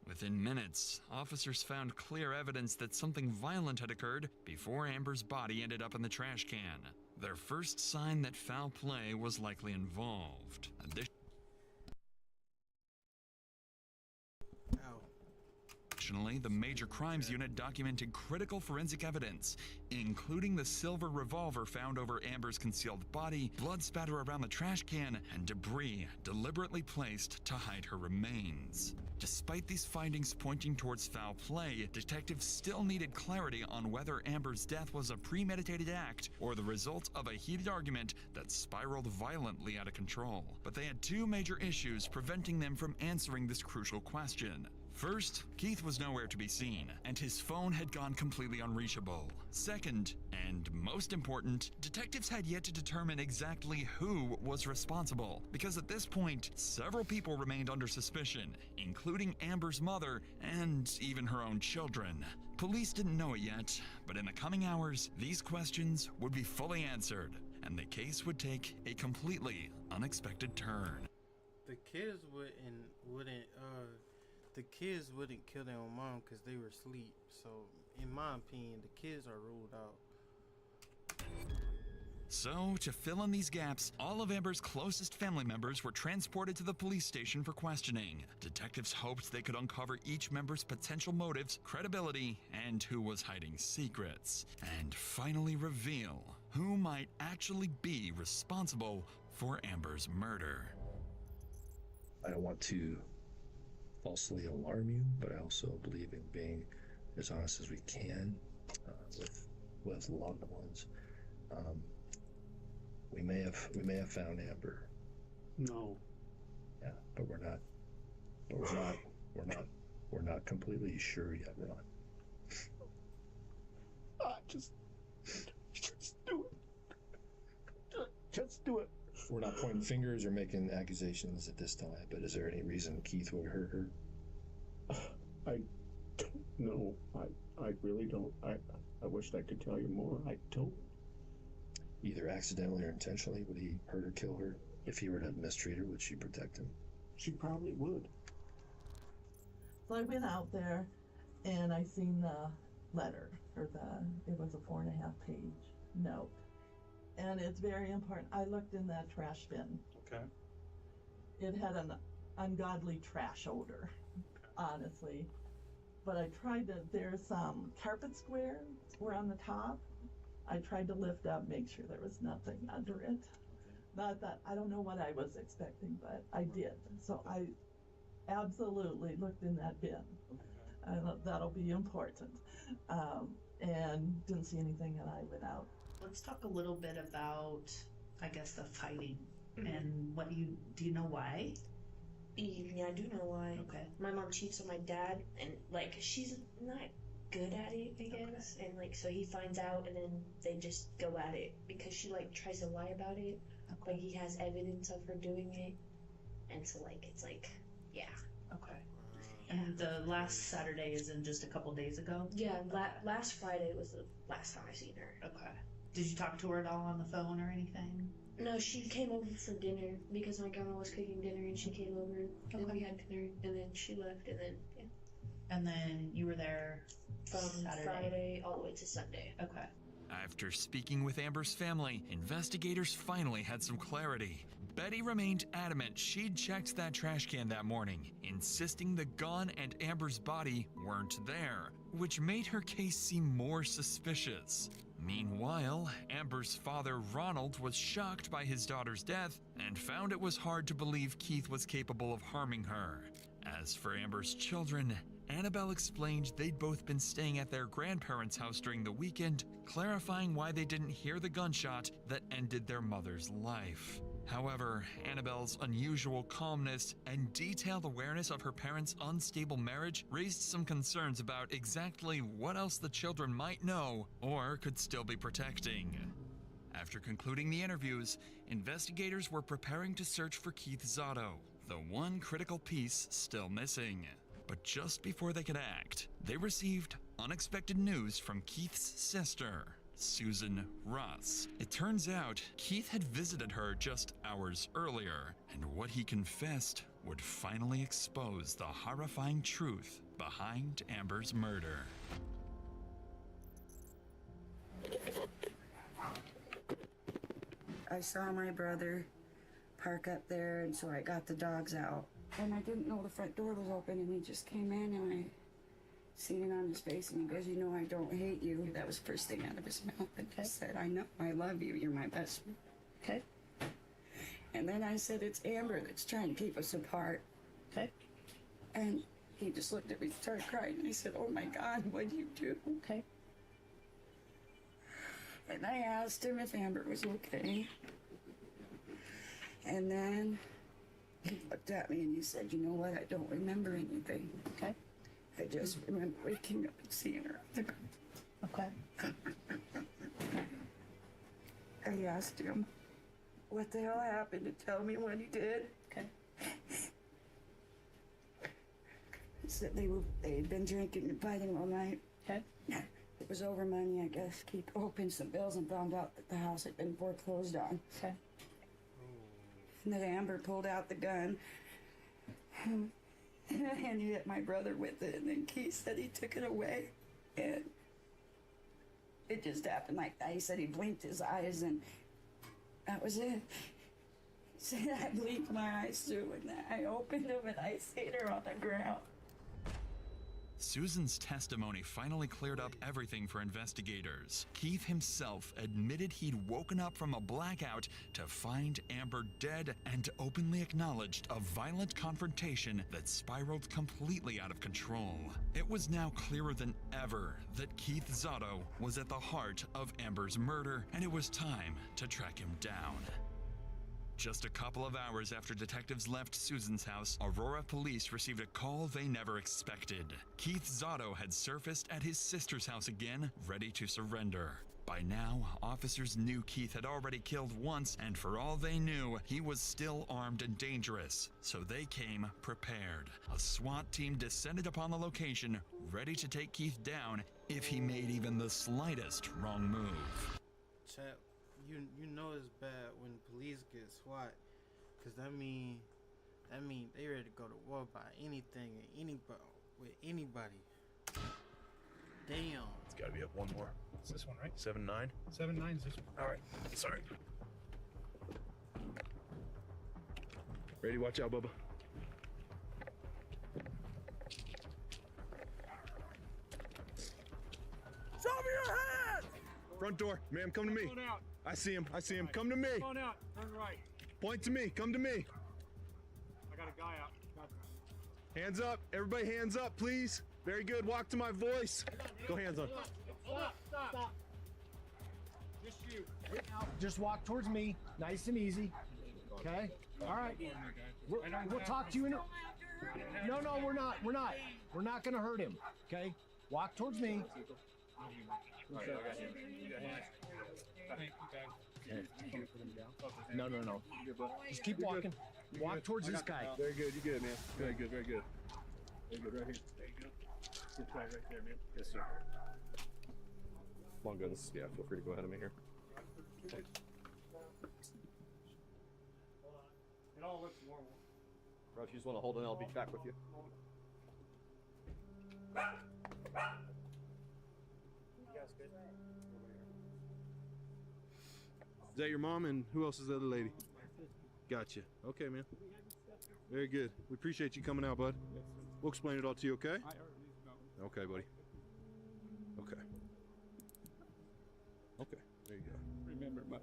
Within minutes, officers found clear evidence that something violent had occurred before Amber's body ended up in the trash can. Their first sign that foul play was likely involved. Additionally, the Major Crimes Unit documented critical forensic evidence, including the silver revolver found over Amber's concealed body, blood spatter around the trash can, and debris deliberately placed to hide her remains. Despite these findings pointing towards foul play, detectives still needed clarity on whether Amber's death was a premeditated act or the result of a heated argument that spiraled violently out of control. But they had two major issues preventing them from answering this crucial question. First, Keith was nowhere to be seen, and his phone had gone completely unreachable. Second, and most important, detectives had yet to determine exactly who was responsible, because at this point, several people remained under suspicion, including Amber's mother and even her own children. Police didn't know it yet, but in the coming hours, these questions would be fully answered, and the case would take a completely unexpected turn. The kids wouldn't kill their own mom because they were asleep. So, in my opinion, the kids are ruled out. So, to fill in these gaps, all of Amber's closest family members were transported to the police station for questioning. Detectives hoped they could uncover each member's potential motives, credibility, and who was hiding secrets, and finally reveal who might actually be responsible for Amber's murder. I don't want to falsely alarm you, but I also believe in being as honest as we can with loved ones. We may have found Amber. No. Yeah, but we're not completely sure yet, Ron. Just do it. Just do it. We're not pointing fingers or making accusations at this time, but is there any reason Keith would hurt her? I don't know. I really don't. I wish I could tell you more. I don't. Either accidentally or intentionally, would he hurt or kill her? If he were to mistreat her, would she protect him? She probably would. So I went out there and I seen the letter, or it was a 4.5 page note. And it's very important. I looked in that trash bin. Okay. It had an ungodly trash odor, honestly. But I tried to, there's some carpet squares were on the top. I tried to lift up, make sure there was nothing under it. Not that, I don't know what I was expecting, but I did. So I absolutely looked in that bin. That'll be important. And didn't see anything, and I went out. Let's talk a little bit about, I guess, the fighting and what do you know why? Yeah, I do know why. Okay. My mom cheats on my dad, and like she's not good at it, I guess. And like so he finds out, and then they just go at it because she like tries to lie about it, but he has evidence of her doing it, and so like it's like yeah. Okay. And the last Saturday is in just a couple days ago? Yeah, last Friday was the last time I seen her. Okay. Did you talk to her at all on the phone or anything? No, she came over for dinner because my grandma was cooking dinner, and she came over and we had dinner, and then she left, and then yeah. And then you were there From Saturday. Friday all the way to Sunday. Okay. After speaking with Amber's family, investigators finally had some clarity. Betty remained adamant she'd checked that trash can that morning, insisting the gun and Amber's body weren't there, which made her case seem more suspicious. Meanwhile, Amber's father, Ronald, was shocked by his daughter's death and found it was hard to believe Keith was capable of harming her. As for Amber's children, Annabelle explained they'd both been staying at their grandparents' house during the weekend, clarifying why they didn't hear the gunshot that ended their mother's life. However, Annabelle's unusual calmness and detailed awareness of her parents' unstable marriage raised some concerns about exactly what else the children might know or could still be protecting. After concluding the interviews, investigators were preparing to search for Keith Zotto, the one critical piece still missing. But just before they could act, they received unexpected news from Keith's sister, Susan Russ. It turns out Keith had visited her just hours earlier, and what he confessed would finally expose the horrifying truth behind Amber's murder. I saw my brother park up there, and so I got the dogs out. And I didn't know the front door was open, and he just came in, and I seen it on his face, and he goes, "You know I don't hate you." That was the first thing out of his mouth. And I said, "I know, I love you, you're my best friend." Okay. And then I said, "It's Amber that's trying to keep us apart." Okay. And he just looked at me and started crying, and I said, "Oh my God, what'd you do?" Okay. And I asked him if Amber was okay. And then he looked at me and he said, "You know what, I don't remember anything." Okay. I just remember waking up and seeing her on the ground. Okay. I asked him what the hell happened to tell me what he did. Okay. He said they'd been drinking and fighting all night. Okay. It was over money, I guess. Keith opened some bills and found out that the house had been foreclosed on. Okay. And then Amber pulled out the gun and he hit my brother with it. And then Keith said he took it away. And it just happened like that. He said he blinked his eyes and that was it. He said I blinked my eyes through and I opened them and I seen her on the ground. Susan's testimony finally cleared up everything for investigators. Keith himself admitted he'd woken up from a blackout to find Amber dead and openly acknowledged a violent confrontation that spiraled completely out of control. It was now clearer than ever that Keith Zotto was at the heart of Amber's murder, and it was time to track him down. Just a couple of hours after detectives left Susan's house, Aurora police received a call they never expected. Keith Zotto had surfaced at his sister's house again, ready to surrender. By now, officers knew Keith had already killed once, and for all they knew, he was still armed and dangerous. So they came prepared. A SWAT team descended upon the location, ready to take Keith down if he made even the slightest wrong move. Chat, you know it's bad when police get SWAT, cause that mean they ready to go to war by anything and anybody with anybody. Damn. It's gotta be up one more. It's this one, right? 7-9. 7-9 is this one. All right. Sorry. Ready? Watch out, Bubba. Show me your hands! Front door, ma'am. Come to me. I see him. I see him. Come to me. Come on out. Turn right. Point to me. Come to me. I got a guy out. Hands up. Everybody hands up, please. Very good. Walk to my voice. Go hands on. Stop. Just you. Just walk towards me, nice and easy. Okay? All right. We'll talk to you in a... No, we're not. We're not going to hurt him. Okay? Walk towards me. No. Just keep walking. Walk towards this guy. Very good. You good, man. Very good. Very good. Very good. Right here. Very good. Good try right there, man. Yes, sir. Long guns. Yeah, feel free to go ahead of me here. It all looks normal. Bro, if you just want to hold it, I'll be back with you. Is that your mom, and who else is the other lady? Gotcha. Okay, man. Very good. We appreciate you coming out, bud. We'll explain it all to you, okay? Okay, buddy. Okay. Okay, there you go. Remember, but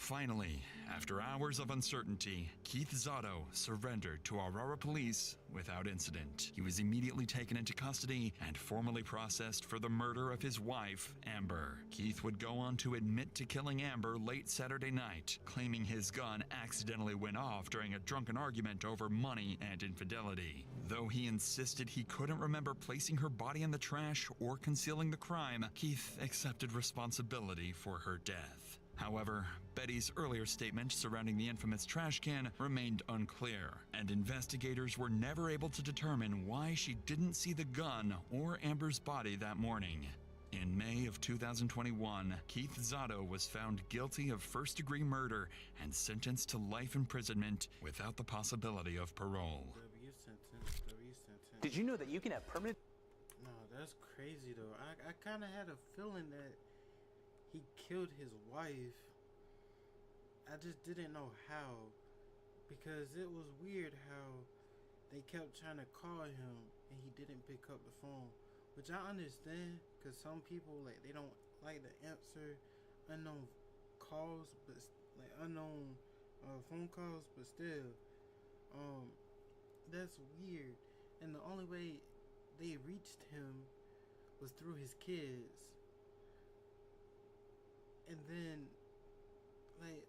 Finally, after hours of uncertainty, Keith Zotto surrendered to Aurora police without incident. He was immediately taken into custody and formally processed for the murder of his wife, Amber. Keith would go on to admit to killing Amber late Saturday night, claiming his gun accidentally went off during a drunken argument over money and infidelity. Though he insisted he couldn't remember placing her body in the trash or concealing the crime, Keith accepted responsibility for her death. However, Betty's earlier statement surrounding the infamous trash can remained unclear, and investigators were never able to determine why she didn't see the gun or Amber's body that morning. In May of 2021, Keith Zotto was found guilty of first-degree murder and sentenced to life imprisonment without the possibility of parole. W sentence. Did you know that you can have permanent... No, that's crazy though. I kind of had a feeling that he killed his wife. I just didn't know how, because it was weird how they kept trying to call him and he didn't pick up the phone, which I understand, because some people, like, they don't like to answer unknown calls, but like unknown phone calls, but still, that's weird. And the only way they reached him was through his kids. And then, like,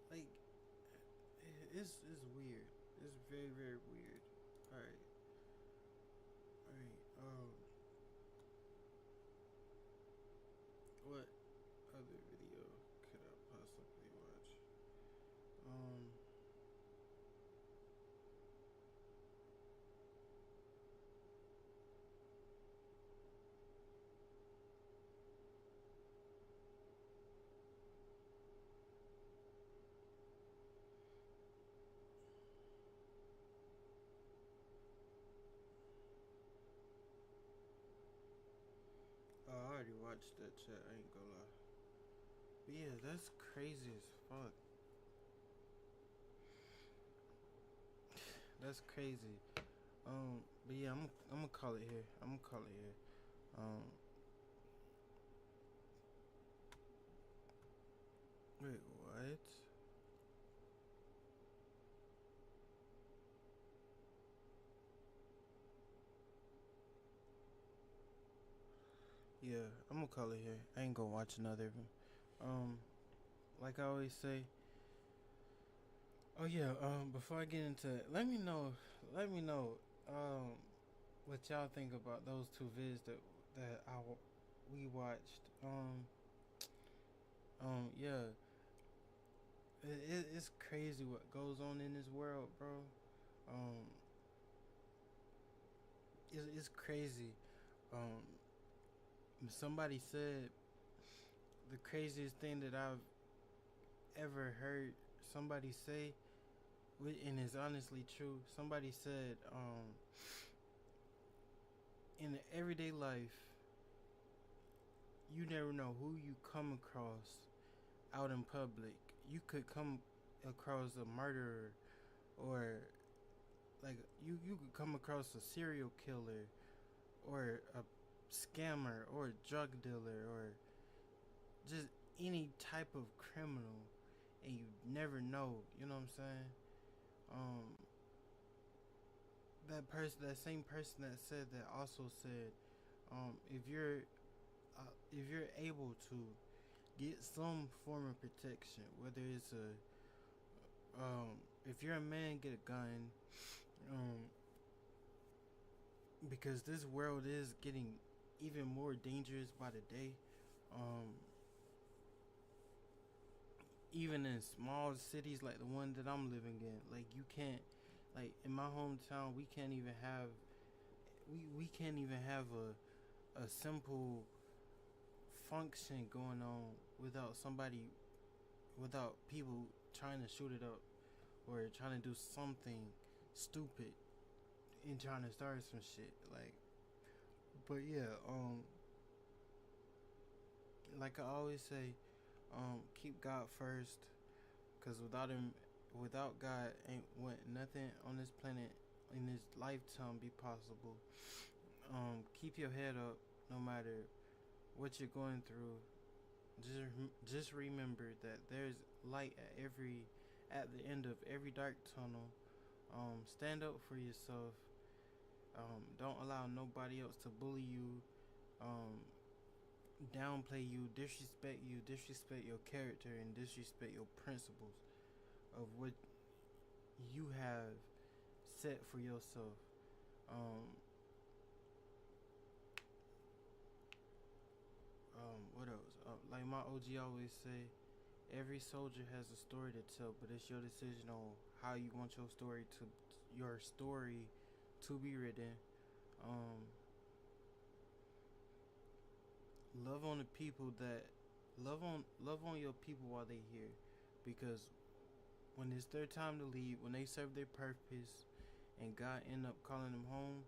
it's weird. It's very, very weird. Alright. What other video could I possibly watch? I already watched that chat, I ain't gonna lie. But yeah, that's crazy as fuck. That's crazy. But yeah, I'm gonna call it here. Wait, what? Yeah, I'm gonna call it here. I ain't gonna watch another. Like I always say. Oh yeah. Before I get into it, let me know. What y'all think about those two vids that we watched. Yeah. It's crazy what goes on in this world, bro. It's crazy. Somebody said the craziest thing that I've ever heard somebody say, and it's honestly true. Somebody said, in everyday life, you never know who you come across out in public. You could come across a murderer, or like you could come across a serial killer, or a scammer, or a drug dealer, or just any type of criminal, and you never know. You know what I'm saying? That same person that said that also said, if you're able to get some form of protection, whether it's if you're a man, get a gun, because this world is getting even more dangerous by the day. Even in small cities like the one that I'm living in, like you can't, like in my hometown, we can't even have a simple function going on without people trying to shoot it up or trying to do something stupid and trying to start some shit. Like, but yeah, like I always say, keep God first, cause without God, ain't nothing on this planet in this lifetime be possible. Keep your head up, no matter what you're going through. Just remember that there's light at the end of every dark tunnel. Stand up for yourself. Don't allow nobody else to bully you, downplay you, disrespect your character, and disrespect your principles of what you have set for yourself. What else? Like my OG always say, every soldier has a story to tell, but it's your decision on how you want your story to be written. Love on your people while they here, because when it's their time to leave, when they serve their purpose, and God end up calling them home,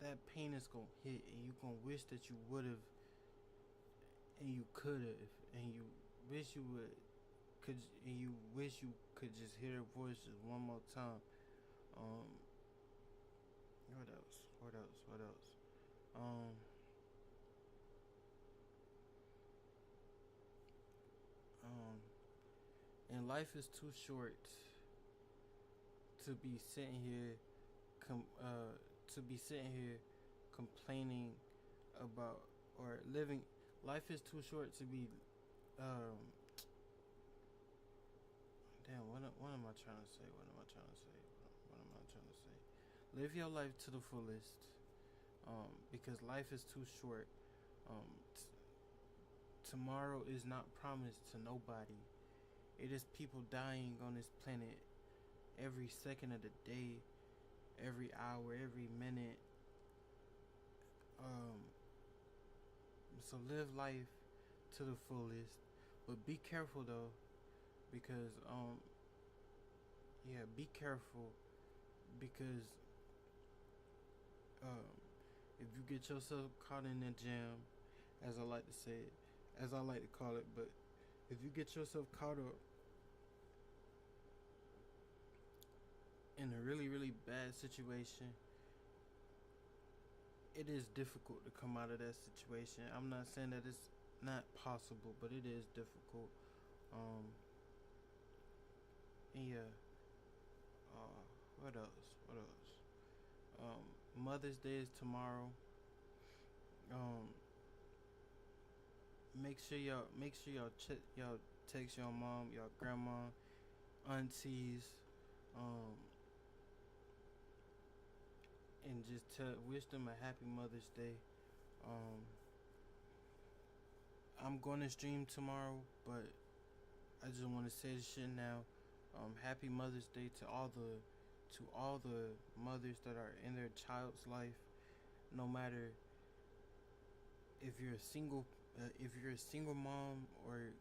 that pain is gonna hit, and you gonna wish that you would've, and you could've, and you wish you could just hear their voice just one more time. What else? And life is too short to be sitting here complaining about or living. Life is too short to be damn, what am I trying to say? Live your life to the fullest, because life is too short. Tomorrow is not promised to nobody. It is people dying on this planet every second of the day, every hour, every minute. So live life to the fullest, but be careful though, because be careful, because if you get yourself caught in a jam, as I like to say it, as I like to call it, but if you get yourself caught up in a really, really bad situation, it is difficult to come out of that situation. I'm not saying that it's not possible, but it is difficult. What else? Mother's Day is tomorrow. Make sure y'all text your mom, your grandma, aunties, and just wish them a happy Mother's Day. I'm going to stream tomorrow, but I just want to say this shit now. Happy Mother's Day to all the mothers that are in their child's life, no matter if you're a single mom or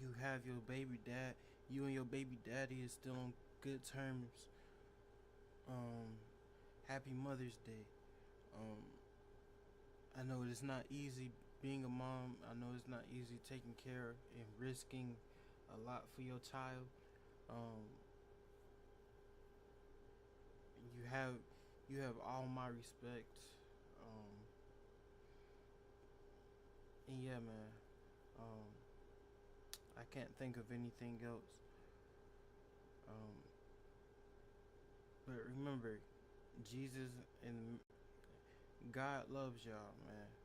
you have your baby dad, you and your baby daddy is still on good terms. Happy Mother's Day. I know it's not easy being a mom. I know it's not easy taking care and risking a lot for your child. You have all my respect. And yeah, man. I can't think of anything else. But remember, Jesus and God loves y'all, man.